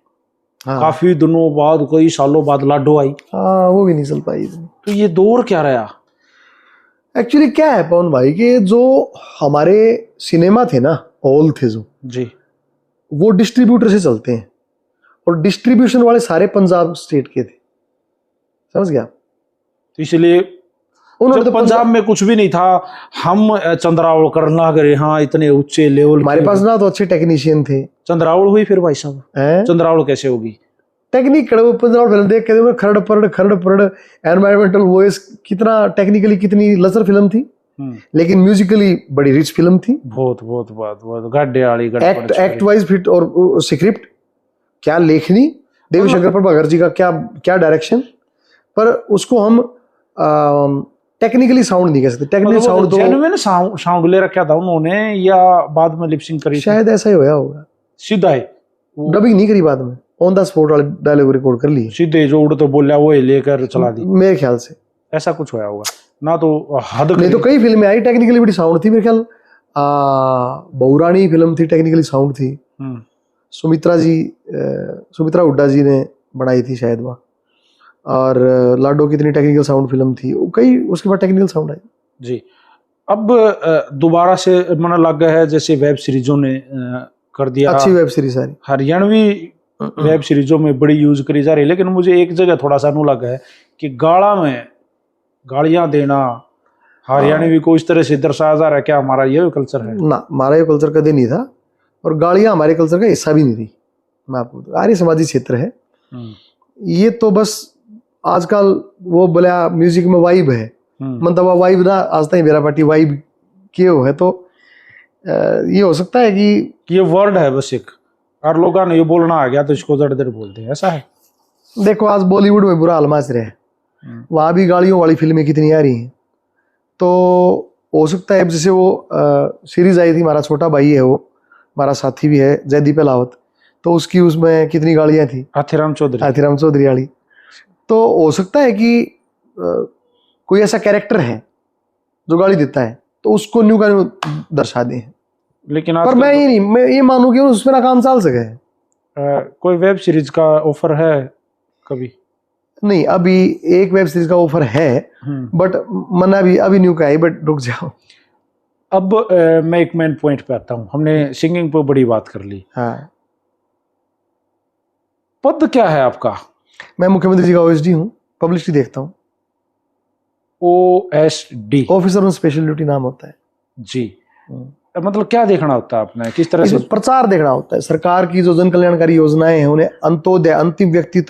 काफी दिनों बाद, कई सालों बाद लाडो आई, वो भी नहीं चल पाई। तो ये दौर क्या रहा? एक्चुअली क्या है पवन भाई कि जो हमारे सिनेमा थे ना, हॉल थे जो जी, वो डिस्ट्रीब्यूटर से चलते हैं, और डिस्ट्रीब्यूशन वाले सारे पंजाब स्टेट के थे, समझ गया? तो इसलिए उन्होंने तो पंजाब में कुछ भी नहीं था, हम चंद्रावल करना करे, हाँ इतने ऊंचे लेवल हमारे पास ना तो अच्छे टेक्नीशियन थे। चंद्रावल हुई फिर भाई साहब, चंद्रावल कैसे होगी? टेक्निक पंद्रह फिल्म देख के खरड़ परड़ एनवायरमेंटल वॉइस, कितना टेक्निकली कितनी लचर फिल्म थी, लेकिन म्यूजिकली बड़ी रिच फिल्म थी। बहुत गाड्डे वाली एक्ट वाइज फिट, और स्क्रिप्ट क्या लेखनी, देवी शंकर प्रभाकर जी का क्या डायरेक्शन। पर उसको हम टेक्निकली साउंड नहीं कह सकते। टेक्निकली साउंड तो जेन्युइन साउंड ले रखा था उन्होंने, या बाद में लिपसिंग करी? शायद ऐसा ही होया होगा, सीधा है, डबिंग नहीं करी, बाद में ऑन द स्पॉट वाले डायलॉग रिकॉर्ड कर लिए, सीधे जो उड़ तो बोला वो लेकर चला दी, मेरे ख्याल से ऐसा कुछ होया होगा ना। तो हद नहीं तो कई फिल्में आई टेक्निकली बड़ी साउंड थी, मेरे ख्याल बहुरानी फिल्म थी, टेक्निकली साउंड थी। सुमित्रा हुड्डा जी ने बनाई थी शायद वह, और लाडो की इतनी टेक्निकल साउंड फिल्म थी कई, उसके बाद टेक्निकल साउंड आई जी। अब दोबारा से मन लग गया है, जैसे वेब सीरीजों ने कर दिया, अच्छी वेब सीरीज सारी हरियाणवी वेब सीरीजों में बड़ी यूज करी जा रही है। लेकिन मुझे एक जगह थोड़ा सा अनु लगा है कि गाड़ा में गालियां देना हरियाणवी को इस तरह से दर्शाया जा रहा है। क्या हमारा ये कल्चर है? ना, हमारा ये कल्चर कभी नहीं था, और गालियां हमारे कल्चर का हिस्सा भी नहीं थी। मैं आपको आर्य समाजी क्षेत्र है ये, तो बस आजकल वो बोला म्यूजिक में वाइब है, मतलब वाइब ना आज तक मेरा पार्टी वाइब क्यों है, तो ये हो सकता है कि ये वर्ड है बस एक, और लोगों ने ये बोलना आ गया तो इसको जड़ जड़ बोलते हैं, ऐसा है। देखो आज बॉलीवुड में बुरा हाल माच रहे हैं, वहां भी गालियों वाली फिल्में कितनी आ रही हैं, तो हो सकता है, जैसे वो सीरीज आई थी, हमारा छोटा भाई है वो, हमारा साथी भी है, जयदीप अलावत, तो उसकी उसमें कितनी गालियां थी, हाथीराम चौधरी। हाथीराम चौधरी वाली। तो हो सकता है कि कोई ऐसा कैरेक्टर है जो गाली देता है, तो उसको न्यू का न्यू दर्शा दें। लेकिन पर आजकल मैं ये नहीं, मैं ये मानूं कि उसमें ना काम चल सके। कोई वेब सीरीज का ऑफर है कभी? नहीं, अभी एक वेब सीरीज का ऑफर है, बट मन अभी न्यू का है, बट रुक जाओ। अब मैं एक मेन पॉइंट पे आता हूँ। हमने सिंगिंग पे बड़ी बात कर ली। हाँ, पद क्या है आपका? मैं मुख्यमंत्री जी का ओएसडी हूँ, पब्लिसिटी देखता हूँ। OSD, officer on special duty नाम होता है जी। मतलब क्या देखना होता है आपने, किस तरह से? इसमें प्रचार देखना होता है, सरकार की जो जन कल्याणकारी योजनाएं हैं उन्हें अंत्योदय, अंतिम व्यक्ति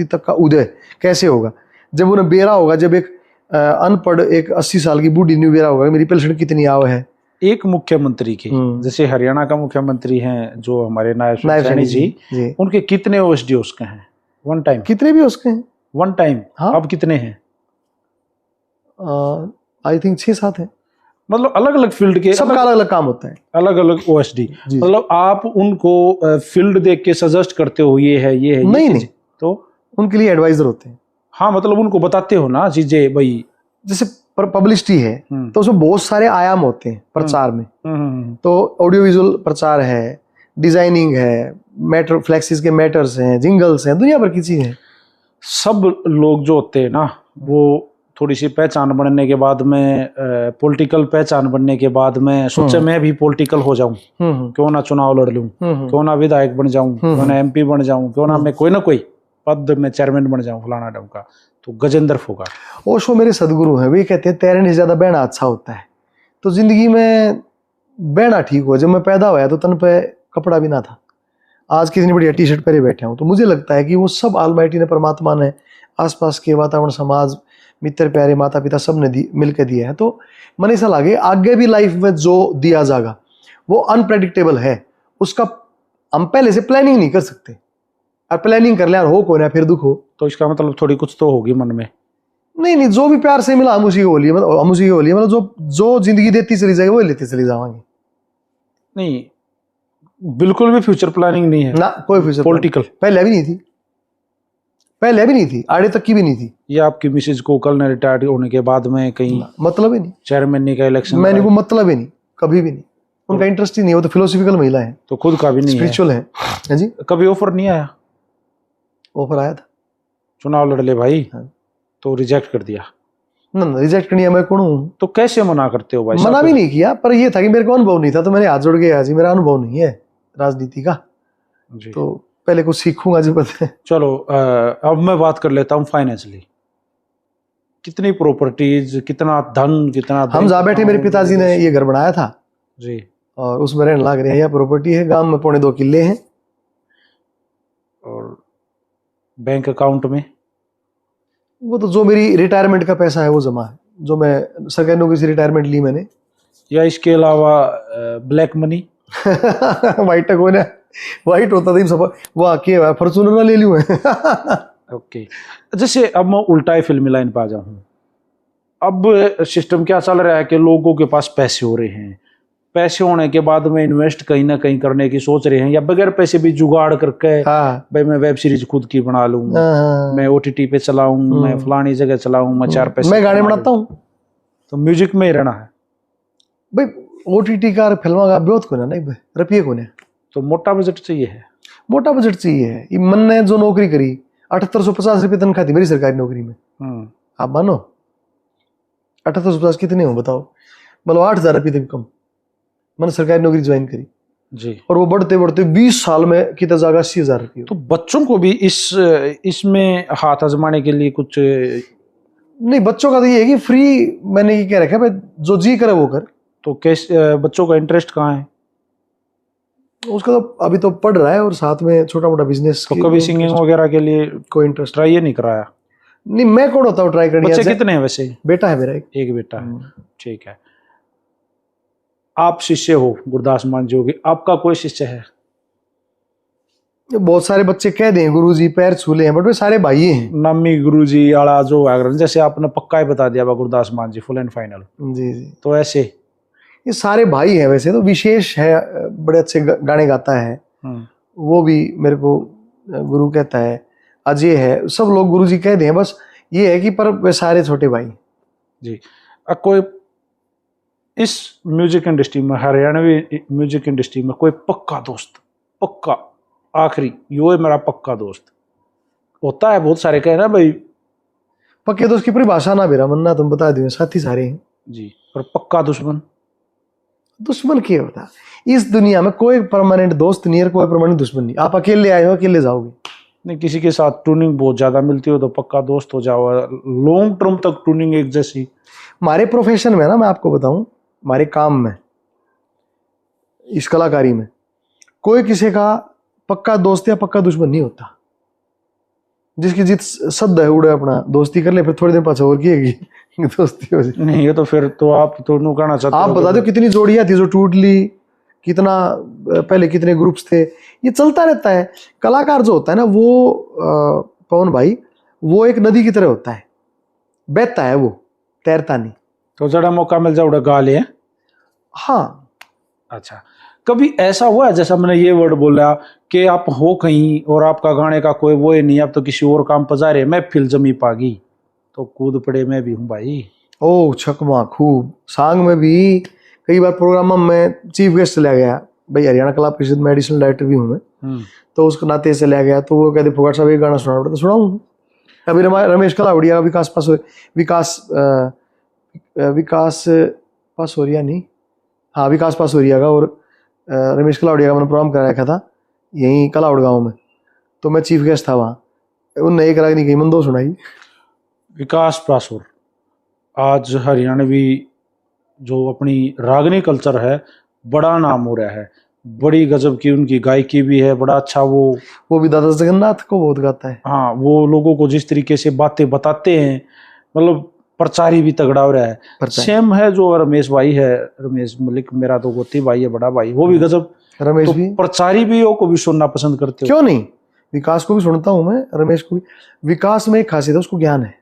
तक का उदय कैसे होगा। जब उन्हें बेरा होगा, जब एक अनपढ़ एक 80 साल की बूढ़ी न्यू बेरा होगा मेरी पेंशन कितनी आव है। एक मुख्यमंत्री की, जैसे हरियाणा का मुख्यमंत्री हैं जो हमारे नायब सैनी जी, उनके कितने OSD उसके हैं वन टाइम? कितने भी उसके हैं वन टाइम। हाँ, अब कितने हैं? आई थिंक 6-7 है। मतलब अलग अलग फील्ड के, सबका अलग अलग काम होता है, अलग अलग OSD। मतलब आप उनको फील्ड देख के सजेस्ट करते हो ये है ये है? नहीं, तो उनके लिए एडवाइजर होते हैं। हाँ, मतलब उनको बताते हो ना चीजें भाई। जैसे पब्लिसिटी है तो उसमें बहुत सारे आयाम होते हैं प्रचार में। तो ऑडियो विजुअल प्रचार है, डिजाइनिंग है, मैटर फ्लेक्सिस के मैटर्स हैं, जिंगल्स हैं, दुनिया भर की चीज है। सब लोग जो होते हैं ना, वो थोड़ी सी पहचान बनने के बाद में, पॉलिटिकल पहचान बनने के बाद में सोचे मैं भी पॉलिटिकल हो जाऊं, क्यों ना चुनाव लड़ लूं, क्यों ना विधायक बन जाऊं, क्यों ना MP बन जाऊं, क्यों ना मैं कोई ना कोई पद में चेयरमैन बन जाऊं, फलाना डमका। तो गजेंद्र फोगाट ओशो मेरे सदगुरु हैं, वे कहते हैं तैरने से ज्यादा बहना अच्छा होता है। तो जिंदगी में बहना ठीक हो। जब मैं पैदा हुआ तो तन पे कपड़ा भी ना था, आज कितनी बढ़िया टी-शर्ट पहने बैठे हूँ। तो मुझे लगता है कि वो सब ऑलमाइटी ने, परमात्मा ने, आसपास के वातावरण, समाज, मित्र प्यारे, माता पिता सब ने मिलकर दिया है। तो मन ऐसा लगे आगे भी लाइफ में जो दिया जाएगा वो अनप्रेडिक्टेबल है, उसका हम पहले से प्लानिंग नहीं कर सकते। और प्लानिंग कर ले और हो कौन है फिर दुख हो। तो इसका मतलब थोड़ी कुछ तो होगी मन में। नहीं, जो भी प्यार से मिला हम उसी को बोलिए, मतलब हम उसी को बोलिए, मतलब जो जिंदगी देती चली जाएगी वो लेती चली जाएंगे। नहीं, बिल्कुल भी फ्यूचर प्लानिंग नहीं है ना, कोई फ्यूचर पॉलिटिकल पहले भी नहीं थी, पहले भी नहीं थी, आड़े तक की भी नहीं थी। ये आपकी मिसेज को कल ने रिटायर्ड होने के बाद में कहीं मतलब ही नहीं, चेयरमैन का इलेक्शन, मैंने को मतलब ही नहीं, कभी भी नहीं, उनका इंटरेस्ट ही नहीं। वो तो फिलोसफिकल महिला है, तो खुद का भी नहीं, स्पिरिचुअल है जी। कभी ऑफर नहीं आया? ऑफर आया था, चुनाव लड़ ले भाई, हाँ। तो रिजेक्ट कर दिया। ना, रिजेक्ट करनी है, मैं कौन हूँ? तो कैसे मना करते हो भाई? मना भी नहीं किया, पर ये था कि मेरे को अनुभव नहीं था, तो मैंने हाथ जोड़ के आज मेरा अनुभव नहीं है राजनीति का जी। तो पहले कुछ सीखूंगा जी पता है। चलो अब मैं बात कर लेता हूँ फाइनेंशियली। कितनी प्रॉपर्टीज, कितना धन, कितना हम जा बैठे, मेरे पिताजी ने ये घर बनाया था जी, और उसमें रहने लग रहे हैं। यह प्रॉपर्टी है, गांव में 2.25 किले हैं। और बैंक अकाउंट में वो तो जो मेरी रिटायरमेंट का पैसा है वो जमा है, जो मैं सरकारी नौकरी से रिटायरमेंट ली मैंने। या इसके अलावा ब्लैक मनी? वाइट को ना, वाइट होता था सब, वो आके फॉर्चूनर ना ले लूं मैं। ओके, जैसे अब मैं उल्टा ही फिल्मी लाइन पे आ जाऊँ। अब सिस्टम क्या चल रहा है कि लोगों के पास पैसे हो रहे हैं, पैसे होने के बाद में इन्वेस्ट कहीं ना कहीं करने की सोच रहे हैं, या बगैर पैसे भी जुगाड़ करके हाँ, भाई मैं वेब सीरीज खुद की बना लूं, मैं OTT पे चलाऊं, मैं फलानी जगह चलाऊं, मैं 4 पैसे, मैं गाने बनाता हूँ। तो म्यूजिक में ही रहना है भाई, OTT का फिल्म का बहुत को ना, नहीं भाई रुपये को ने, तो मोटा बजट चाहिए है। मोटा बजट चाहिए है। मन ने जो नौकरी करी, 7850 रुपये तनख्वाह थी मेरी सरकारी नौकरी में। आप मानो 7850 कितने हो बताओ, मतलब 8000 रुपये थे कम। मैंने सरकारी नौकरी ज्वाइन करी जी, और वो बढ़ते बढ़ते 20 साल में कितना जाएगा 80,000 रुपये। तो बच्चों को भी इसमें हाथ आजमाने के लिए कुछ नहीं, बच्चों का तो ये है कि फ्री, मैंने ये कह रखा है भाई जो जी करे वो कर। तो कैसे बच्चों का इंटरेस्ट कहाँ है? उसका तो अभी तो पढ़ रहा है और साथ में छोटा मोटा बिजनेस। तो कभी सिंगिंग वगैरह के लिए कोई इंटरेस्ट ट्राई नहीं कराया? नहीं, मैं कौन होता हूँ ट्राई करने। बच्चे कितने हैं वैसे? बेटा है मेरा एक बेटा है, ठीक है। आप शिष्य हो गुरदास मान जी, होगी आपका कोई शिष्य है? बहुत सारे बच्चे कह दें गुरुजी पैर छूले हैं, बट वे सारे भाई हैं। नामी गुरुजी आला जो है, जैसे आपने पक्का ही बता दिया गुरदास मान जी, फुल एंड फाइनल। जी जी, तो ऐसे ये सारे भाई हैं। वैसे तो विशेष है, बड़े अच्छे गाने गाता है, वो भी मेरे को गुरु कहता है। अजय है, सब लोग गुरुजी कह दें, बस ये है कि पर वे सारे छोटे भाई जी। कोई इस म्यूजिक इंडस्ट्री में, हरियाणवी म्यूजिक इंडस्ट्री में कोई पक्का दोस्त, पक्का आखिरी यो है मेरा पक्का दोस्त होता है? बहुत सारे कहे ना भाई। पक्के दोस्त की परिभाषा ना मेरा मनना तुम बता दो, साथी सारे हैं जी। पर पक्का दुश्मन? दुश्मन क्या होता? इस दुनिया में कोई परमानेंट दोस्त नहीं है, कोई परमानेंट दुश्मन नहीं। आप अकेले आए हो, अकेले जाओगे। नहीं, किसी के साथ ट्यूनिंग बहुत ज्यादा मिलती हो तो पक्का दोस्त हो जाओ, लॉन्ग टर्म तक ट्यूनिंग एक जैसी। हमारे प्रोफेशन में ना, मैं आपको बताऊं, हमारे काम में, इस कलाकारी में, कोई किसी का पक्का दोस्त या पक्का दुश्मन नहीं होता। जिसकी जित सद है उड़े अपना दोस्ती कर ले, फिर थोड़ी देर पास और की दोस्ती हो जाए। नहीं, ये तो फिर तो आप तो नु कहना चाहते आप बता दो कितनी जोड़ियां थी जो टूट ली, कितना पहले कितने ग्रुप्स थे, ये चलता रहता है। कलाकार जो होता है ना वो पवन भाई, वो एक नदी की तरह होता है, बहता है, वो तैरता नहीं। तो जरा मौका मिल जाए उड़ा गा ले। हाँ। अच्छा, कभी ऐसा हुआ है जैसा मैंने ये वर्ड बोला कि आप हो कहीं और आपका गाने का कोई वो ही नहीं, आप तो किसी और काम पर जा रहे, मैं फिल जमी पागी तो कूद पड़े, मैं भी हूँ भाई। ओ छकमा खूब सांग में भी कई बार प्रोग्राम में चीफ गेस्ट चला गया भाई, हरियाणा कला परिषद में एडिशनल डायरेक्टर भी हूँ मैं, तो उसके नाते से ले गया, तो वो कहते फोगाट साहब एक गाना सुना पड़ा, तो सुनाऊँ। अभी रमेश कलावड़िया का विकास पासोरिया नहीं, हाँ विकास पासोरिया का और रमेश कलावड़िया का मैंने प्रोग्राम करा रखा था यहीं कलावड़ गाँव में, तो मैं चीफ गेस्ट था वहाँ। उनने एक रागनी कही, मन दो सुनाई। विकास पासोर आज हरियाणवी जो अपनी रागनी कल्चर है बड़ा नाम हो रहा है, बड़ी गजब की उनकी गायकी भी है, बड़ा अच्छा वो भी दादा जगन्नाथ को बहुत गाता है। हाँ, वो लोगों को जिस तरीके से बातें बताते हैं, मतलब प्रचारी भी तगड़ा हो रहा है। सेम है जो रमेश भाई है, रमेश मलिक मेरा तो गोती भाई है, बड़ा भाई, वो भी गजब। रमेश तो भी प्रचारी भी हो को भी सुनना पसंद करते हो? क्यों नहीं, विकास को भी सुनता हूँ मैं, रमेश को भी। विकास में एक खासियत है, उसको ज्ञान है।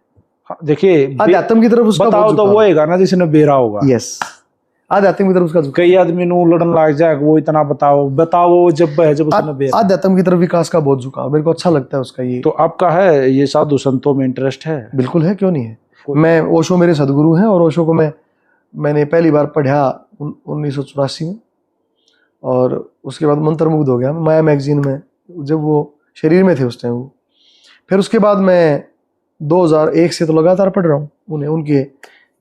देखिए आध्यात्म की तरफ उसका बताओ तो वो है ना जिसने बेरा होगा। यस, आध्यात्म की तरफ उसका कई आदमी नु लड़न लग जाए, वो इतना बताओ जब है जब उसने बेरा। आध्यात्म की तरफ विकास का बहुत झुकाव, मेरे को अच्छा लगता है उसका ये। तो आपका है ये साधु संतों में इंटरेस्ट है? बिल्कुल है, क्यों नहीं है। मैं ओशो मेरे सदगुरु हैं, और ओशो को मैंने पहली बार पढ़ा 1984 में, और उसके बाद मंत्रमुग्ध हो गया माया मैगजीन में, जब वो शरीर में थे उस टाइम वो। फिर उसके बाद मैं 2001 से तो लगातार पढ़ रहा हूँ उन्हें, उनके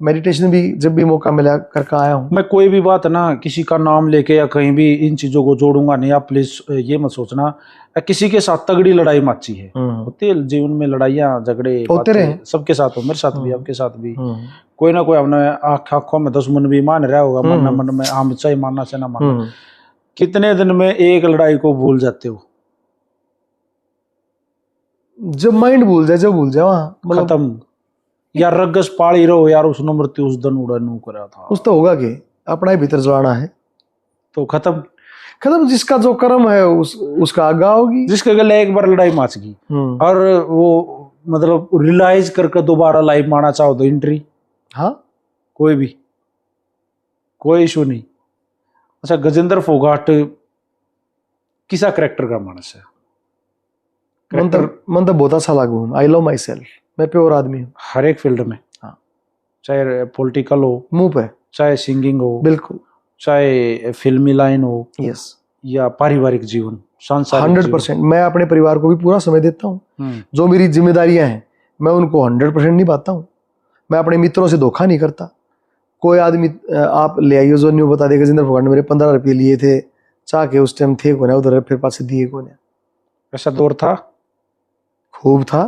मेडिटेशन भी जब भी मौका मिला करके आया हूँ। मैं कोई भी बात ना किसी का नाम लेके या कहीं भी इन चीजों को जोड़ूंगा नहीं, आप प्लीज ये मत सोचना। किसी के साथ तगड़ी लड़ाई माची है, होती है जीवन में, लड़ाइयाँ झगड़े होते रहे, सबके साथ हो, मेरे साथ भी, आपके साथ भी। कोई ना कोई अपने आंखों में दुश्मन भी मान रहा होगा, मन में हम चाहे मानना चाहे ना मानना। कितने दिन में एक लड़ाई को भूल जाते हो? जब माइंड भूल जाए, जब भूल जाए वहां खत्म। यार रगस पाली रहो यार, उसने मृत्यु उस दिन उड़नू करा था, उस तो होगा कि अपना ही भीतर जलाना है, तो खत्म। जिसका जो कर्म है उसका आगा होगी। जिसके गले एक बार लड़ाई माच गई और वो मतलब रियलाइज करके दोबारा लाइफ मारना चाहो तो एंट्री, हाँ कोई इशू नहीं। अच्छा, गजेंद्र फोगाट किसा करेक्टर का मानस है? मन तो बहुत अच्छा लागू हूँ, आई लव माई सेल्फ, मैं प्योर आदमी हूँ हर एक फील्ड में। हाँ, चाहे पॉलिटिकल हो, मुंह पे, चाहे सिंगिंग हो, बिल्कुल, चाहे फिल्मी लाइन हो, यस, या पारिवारिक जीवन, 100%। मैं अपने परिवार को भी पूरा समय देता हूँ। जो मेरी जिम्मेदारियां हैं मैं उनको 100% निभाता हूँ। मैं अपने मित्रों से धोखा नहीं करता। कोई आदमी आप ले आइए जो न्यू बता देगा गजेंद्र फोगाट ने मेरे 15 रुपये लिए थे, चाह के उस टाइम थे कोने, उधर फिर पास दिए कोने। ऐसा दौर था? खूब था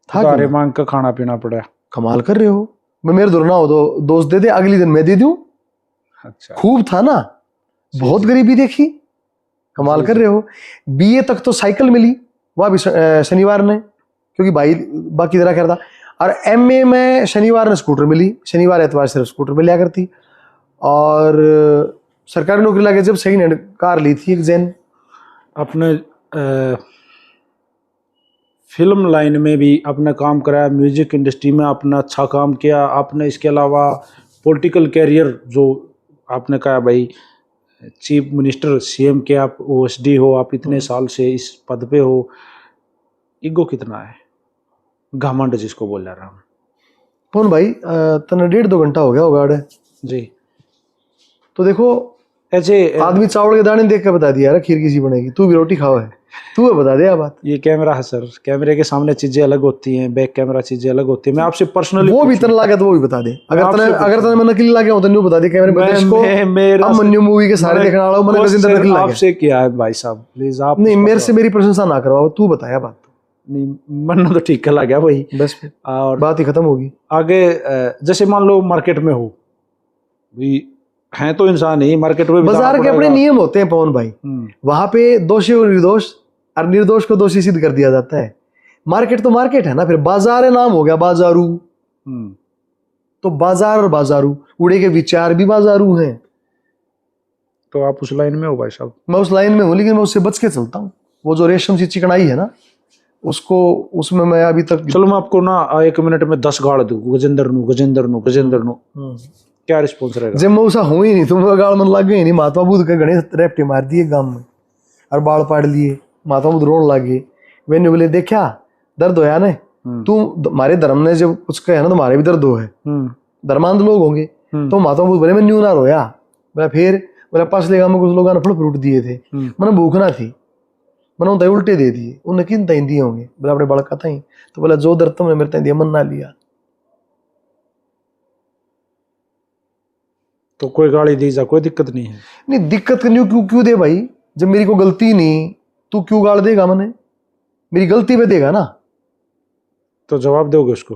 उधारे मांग का खाना पीना पड़ा। कमाल कर रहे हो, मैं मेरे दूर ना हो तो दोस्त दे दे, अगले दिन मैं दे दूं। अच्छा, खूब था ना, बहुत गरीबी देखी, कमाल कर रहे हो। बीए तक तो साइकिल मिली, वह भी शनिवार ने, क्योंकि भाई बाकी तरह करता। और एमए में शनिवार ने स्कूटर मिली, शनिवार एतवार सिर्फ स्कूटर मिला करती। और सरकारी नौकरी लगे जब सेकंड हैंड कार ली थी एक जेन। अपने फिल्म लाइन में भी आपने काम करा, म्यूजिक इंडस्ट्री में आपने अच्छा काम किया आपने, इसके अलावा पॉलिटिकल कैरियर जो आपने कहा भाई चीफ मिनिस्टर सीएम के आप ओएसडी हो, आप इतने साल से इस पद पे हो, ईगो कितना है, घमंड जिसको बोल रहा हूँ। कौन भाई तने 1.5-2 घंटा हो गया होगा अड़े जी। तो देखो ऐसे आदमी चावल के दाने देख के बता दिया यार खीर किसी बनेगी, तू भी रोटी खाओ है, तू है बता दे यार बात। ये कैमरा है सर, कैमरे के सामने चीजें अलग होती हैं, बैक कैमरा चीजें अलग होती हैं। मैं आपसे पर्सनली वो भी तने लागे तो वो भी बता दे, अगर तने मैं नकली लागे हो तो न्यू बता दे कैमरे पे इसको। मेरा अब मन्नू मूवी के सारे देखने वाला हूं, मैंने गजेंद्र नकली लागे आपसे किया है भाई साहब, प्लीज आप नहीं मेरे से मेरी प्रशंसा ना करवाओ, तू बताया बात। नहीं मन्नू तो ठीक लग गया भाई, बस फिर और बात ही खत्म होगी। आगे जैसे मान लो मार्केट में हो भाई, हैं तो इंसान ही, मार्केट में बाजार के अपने नियम होते हैं पवन भाई, वहां पे दोषी और निर्दोष और निर्दोष को दोषी सिद्ध कर दिया जाता है। मार्केट तो मार्केट है ना, फिर बाजार नाम हो गया बाजारू, तो बाजार और बाजारू उड़े के विचार भी बाजारू हैं। तो आप उस लाइन में हो भाई साहब? मैं उस लाइन में हूँ लेकिन मैं उससे बच के चलता हूँ। वो जो रेशम सी चिकनाई है ना उसको, उसमें मैं अभी तक। चलो मैं आपको ना 1 मिनट में 10 गाड़ दूं, गजेंद्र नु क्या रिस्पॉन्स रहेगा? जब मैं उसा हूँ ही नहीं, तुम गाड़ मन लग गई नहीं। महात्मा बुद्ध के गणेश रेपटे मार दिए गांव में और बाल पाड़ लिए, महात्मा बुद्ध रोन लग गए। मैंने बोले देखा दर्द होया ने, तू हमारे धर्म ने जब कुछ कहे ना तो हमारे भी दर्द हो है, धर्मांध लोग होंगे। तो महात्मा बुद्ध बोले मैं न्यू ना रोया, बोला फिर बोला पाछले गांव में कुछ लोगों ने फल फ्रूट दिए थे, मैंने भूख ना थी, मैंने उन्हें उल्टे दे दिए, उन्हें किन तई दिए होंगे, बोला अपने बड़का था ही। तो बोला जो दर्द तुमने मेरे तई दिया मन ना लिया। तो कोई गाली दी जा, कोई दिक्कत नहीं है। नहीं दिक्कत क्यों क्यों दे भाई, जब मेरी को गलती नहीं, तू क्यों गाल देगा? मैंने मेरी गलती पे देगा ना, तो जवाब दोगे उसको?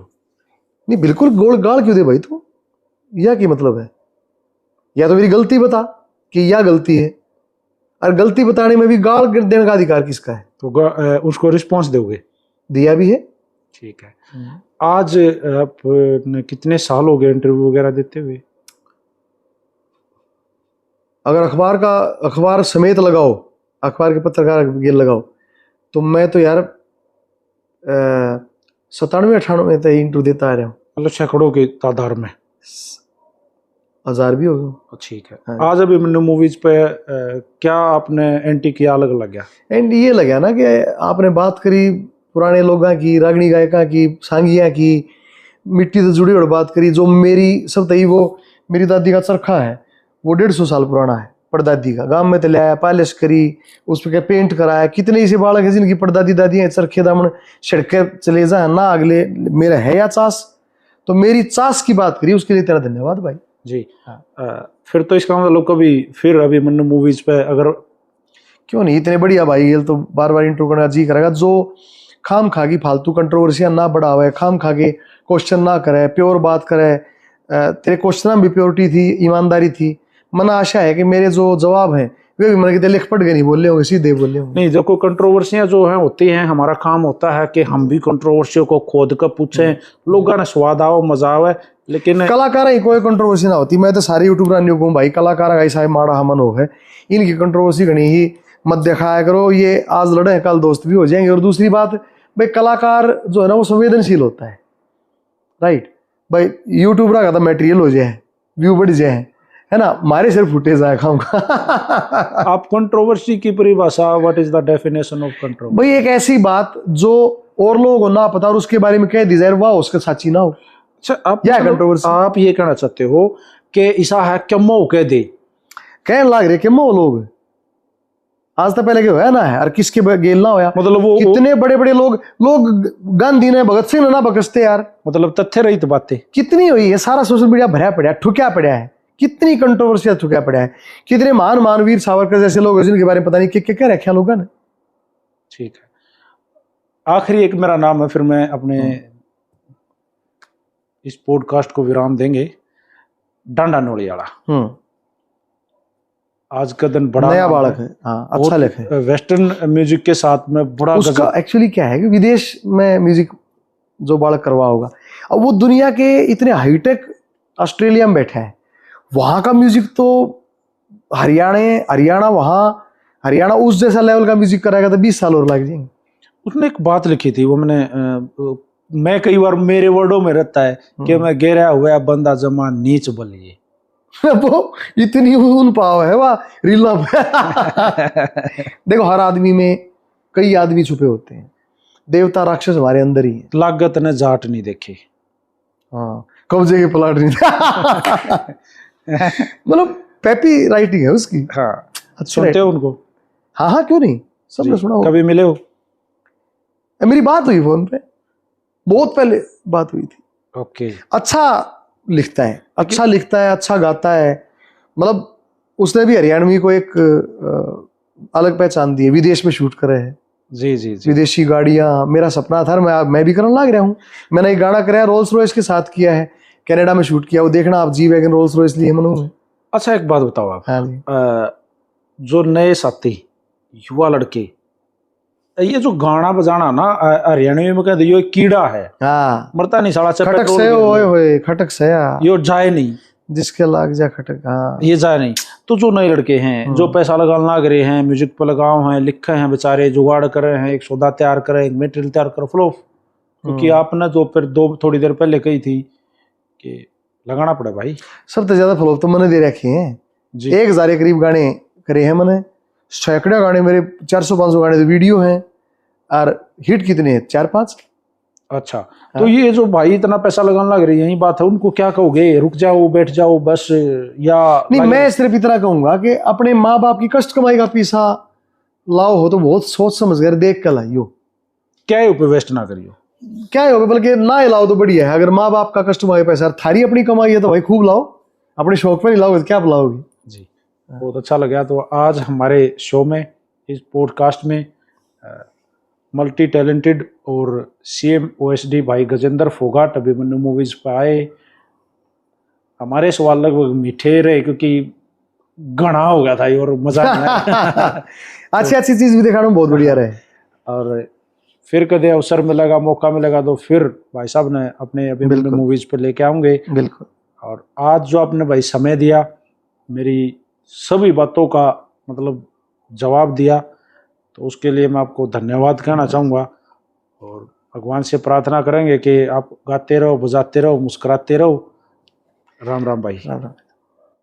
नहीं बिल्कुल, गोल गाल क्यों दे भाई तू, यह क्या मतलब है? या तो मेरी गलती बता कि यह गलती है, और गलती बताने में भी गाल देने का अधिकार किसका है? तो उसको रिस्पॉन्स दोगे? दिया भी है। ठीक है। आज आप कितने साल हो गए इंटरव्यू वगैरह देते हुए? अगर अखबार समेत लगाओ, अखबार के पत्रकार गिर लगाओ, तो मैं तो यार 97-98 तक इंटरव्यू देता आ रहा हूँ। मतलब सैकड़ों की तादाद में, 1000 भी हो गए। ठीक है। हाँ। आज अभी मैंने मूवीज पे क्या आपने एंटी किया, अलग लग गया? एंड ये लगा ना कि आपने बात करी पुराने लोगों की, रागनी गायिका की, सांगिया की, मिट्टी से जुड़ी और बात करी। जो मेरी सब तई वो मेरी दादी का चरखा है, वो 150 साल पुराना है, परदादी का। गांव में तो लाया, पॉलिश करी, उस पर पेंट कराया। कितने ऐसे बालक है जिनकी परदादी दादियां चरखे दामन छिड़के चले जाए ना, अगले मेरा है या चास। तो मेरी चास की बात करी, उसके लिए तेरा धन्यवाद भाई जी। फिर तो इसका मतलब कभी फिर अभी मन्नू मूवीज पे अगर क्यों नहीं, इतने बढ़िया भाई तो बार बार इंटरव्यू करना जी करेगा। जो खाम खा की फालतू कंट्रोवर्सियां ना बढ़ावे, खाम खा के क्वेश्चन ना करे, प्योर बात करे। तेरे क्वेश्चन में भी प्योरिटी थी, ईमानदारी थी। मन आशा है कि मेरे जो जवाब हैं वे भी मन के लिख पढ़ के नहीं बोले होंगे, सीधे बोले होंगे। नहीं, देखो कंट्रोवर्सियां जो है होती हैं, हमारा काम होता है कि हम भी कंट्रोवर्सियों को खोद कर पूछें, लोगों ने स्वाद आओ मजा आवे। लेकिन कलाकार ही कोई कंट्रोवर्सी ना होती। मैं तो सारे यूट्यूबर नहीं कहूँ भाई, कलाकार का ऐसा माड़ा हमन हो है, इनकी कंट्रोवर्सी घनी ही मत दिखाया करो। ये आज लड़े कल दोस्त भी हो जाएंगे। और दूसरी बात भाई, कलाकार जो है ना वो संवेदनशील होता है, राइट भाई। यूट्यूबर का तो मटेरियल हो जाए, व्यू बढ़ जाए, है ना, हमारे सिर्फ फुटे जाए खाम का। आप कंट्रोवर्सी की परिभाषा, what is the definition of controversy? भाई एक ऐसी बात जो और लोगों को ना पता और उसके बारे में कह दी जाए, वाह उसका साची ना हो। अच्छा, आप कंट्रोवर्सी आप ये कहना चाहते हो कि ऐसा है क्या मो कह दे, कहने लग रहे कि मो लोग आज तक पहले क्या ना है और किसके गेल ना होया। मतलब वो कितने बड़े बड़े लोग गांधी ने, भगत सिंह ने ना बकसते यार। मतलब तथ्य रहित बातें कितनी हुई है, सारा सोशल मीडिया भरा पड़ा, ठुकिया पड़ा है। कितनी कंट्रोवर्सियां ठुकिया पड़ा है। कितने महान वीर सावरकर जैसे लोग जिनके बारे में पता नहीं क्या रखा लोगों ने। ठीक है। आखिरी एक मेरा नाम है, फिर मैं अपने इस पॉडकास्ट को विराम देंगे। डांडा नोलियाला आज का दिन बड़ा नया बालक है, हाँ अच्छा लेख है। वेस्टर्न म्यूजिक के साथ में बड़ा उसका एक्चुअली क्या है कि विदेश में म्यूजिक जो बालक करवा होगा, अब वो दुनिया के इतने हाईटेक ऑस्ट्रेलिया में बैठा है, वहां का म्यूजिक तो हरियाणा वहां हरियाणा उस जैसा लेवल का म्यूजिक कराएगा तो 20 साल और लग जाएंगे। उसने एक बात लिखी थी, वो मैं कई बार मेरे वर्डों में रहता है कि मैं गिरा हुआ बंदा जमा नीच बलिए। वो इतनी उन पाव है वाह रीला देखो हर आदमी में कई आदमी छुपे होते हैं, देवता राक्षस हमारे अंदर ही है। लागत ने जाट नहीं देखी। हाँ कब्जे के प्लाट नहीं मतलब पेपी राइटिंग है उसकी। हाँ अच्छी सुनते हो writing। उनको? हाँ हाँ क्यों नहीं, सबने सुना होगा। कभी मिले हो? मेरी बात हुई फोन पे, बहुत पहले बात हुई थी। ओके। अच्छा लिखता है, अच्छा लिखता है, अच्छा गाता है, मतलब उसने भी हरियाणवी को एक अलग पहचान दी है। विदेश में शूट करे है, जी जी जी। विदेशी गाड़ियां मेरा सपना था, मैं भी करने लग रहा हूँ। मैंने एक गाना कराया रोल्स रॉयस के साथ किया है, कनाडा में शूट किया, वो देखना आप, जी वैगन रोल्स रॉयस लिए मनु में। अच्छा एक बात बताओ आप, हाँ जी। जो नए साथी युवा लड़के, ये जो गाना बजाना ना हरियाणवी में कहते यो एक कीड़ा है, हाँ मरता नहीं साला, खटक पेट्रोल से गिर ओए लो। होए खटक से यो जाए नहीं, जिसके लाग जा खटक। हाँ ये जाए नहीं। तो जो नए लड़के हैं जो पैसा लगाना लग रहे हैं, म्यूजिक पर लगाओ हैं, लिखे हैं बेचारे, जुगाड़ कर रहे हैं, एक सौदा तैयार करें, एक मेटेरियल तैयार करो, फ्लो। क्योंकि आपने जो फिर थोड़ी देर पहले कही थी कि लगाना पड़े भाई। सबसे ज्यादा फ्लॉप तो मैंने दे रखे हैं जी। 1000 के करीब गाने करे हैं मैंने, सैकड़े गाने मेरे, 400-500 गाने तो वीडियो हैं, और हिट कितने हैं 4-5। अच्छा तो ये जो भाई इतना पैसा लगाने लग रही है, यही बात है, उनको क्या कहोगे? रुक जाओ, बैठ जाओ बस, या नहीं मैं सिर्फ इतना कहूंगा कि अपने माँ बाप की कष्ट कमाई का पैसा लाओ हो तो बहुत सोच समझ कर देख कर लाइयो, क्या है ऊपर वेस्ट ना करियो। क्या ही होगा, बल्कि ना ही लाओ तो बढ़िया है। अगर माँ बाप का कष्ट कमाई पैसा थारी अपनी कमाई है तो भाई खूब लाओ, अपने शौक पे नहीं लाओगे तो क्या लाओगे। जी बहुत अच्छा लगा। तो आज हमारे शो में, इस पॉडकास्ट में मल्टी टैलेंटेड और CM OSD भाई गजेंद्र फोगाट अभिमन्यु मूवीज पर आए। हमारे सवाल लगभग मीठे रहे क्योंकि घना हो गया था ये और मजा नहीं आया। अच्छी अच्छी चीज भी दिखाना बहुत बढ़िया रहे। और फिर कदे अवसर मिलेगा, मौका मिलेगा तो फिर भाई साहब ने अपने अभिमन्यु मूवीज पे लेके आऊंगे। बिल्कुल। और आज जो आपने भाई समय दिया, मेरी सभी बातों का मतलब जवाब दिया, तो उसके लिए मैं आपको धन्यवाद कहना चाहूँगा। और भगवान से प्रार्थना करेंगे कि आप गाते रहो, बजाते रहो, मुस्कुराते रहो। राम राम भाई। राम राम।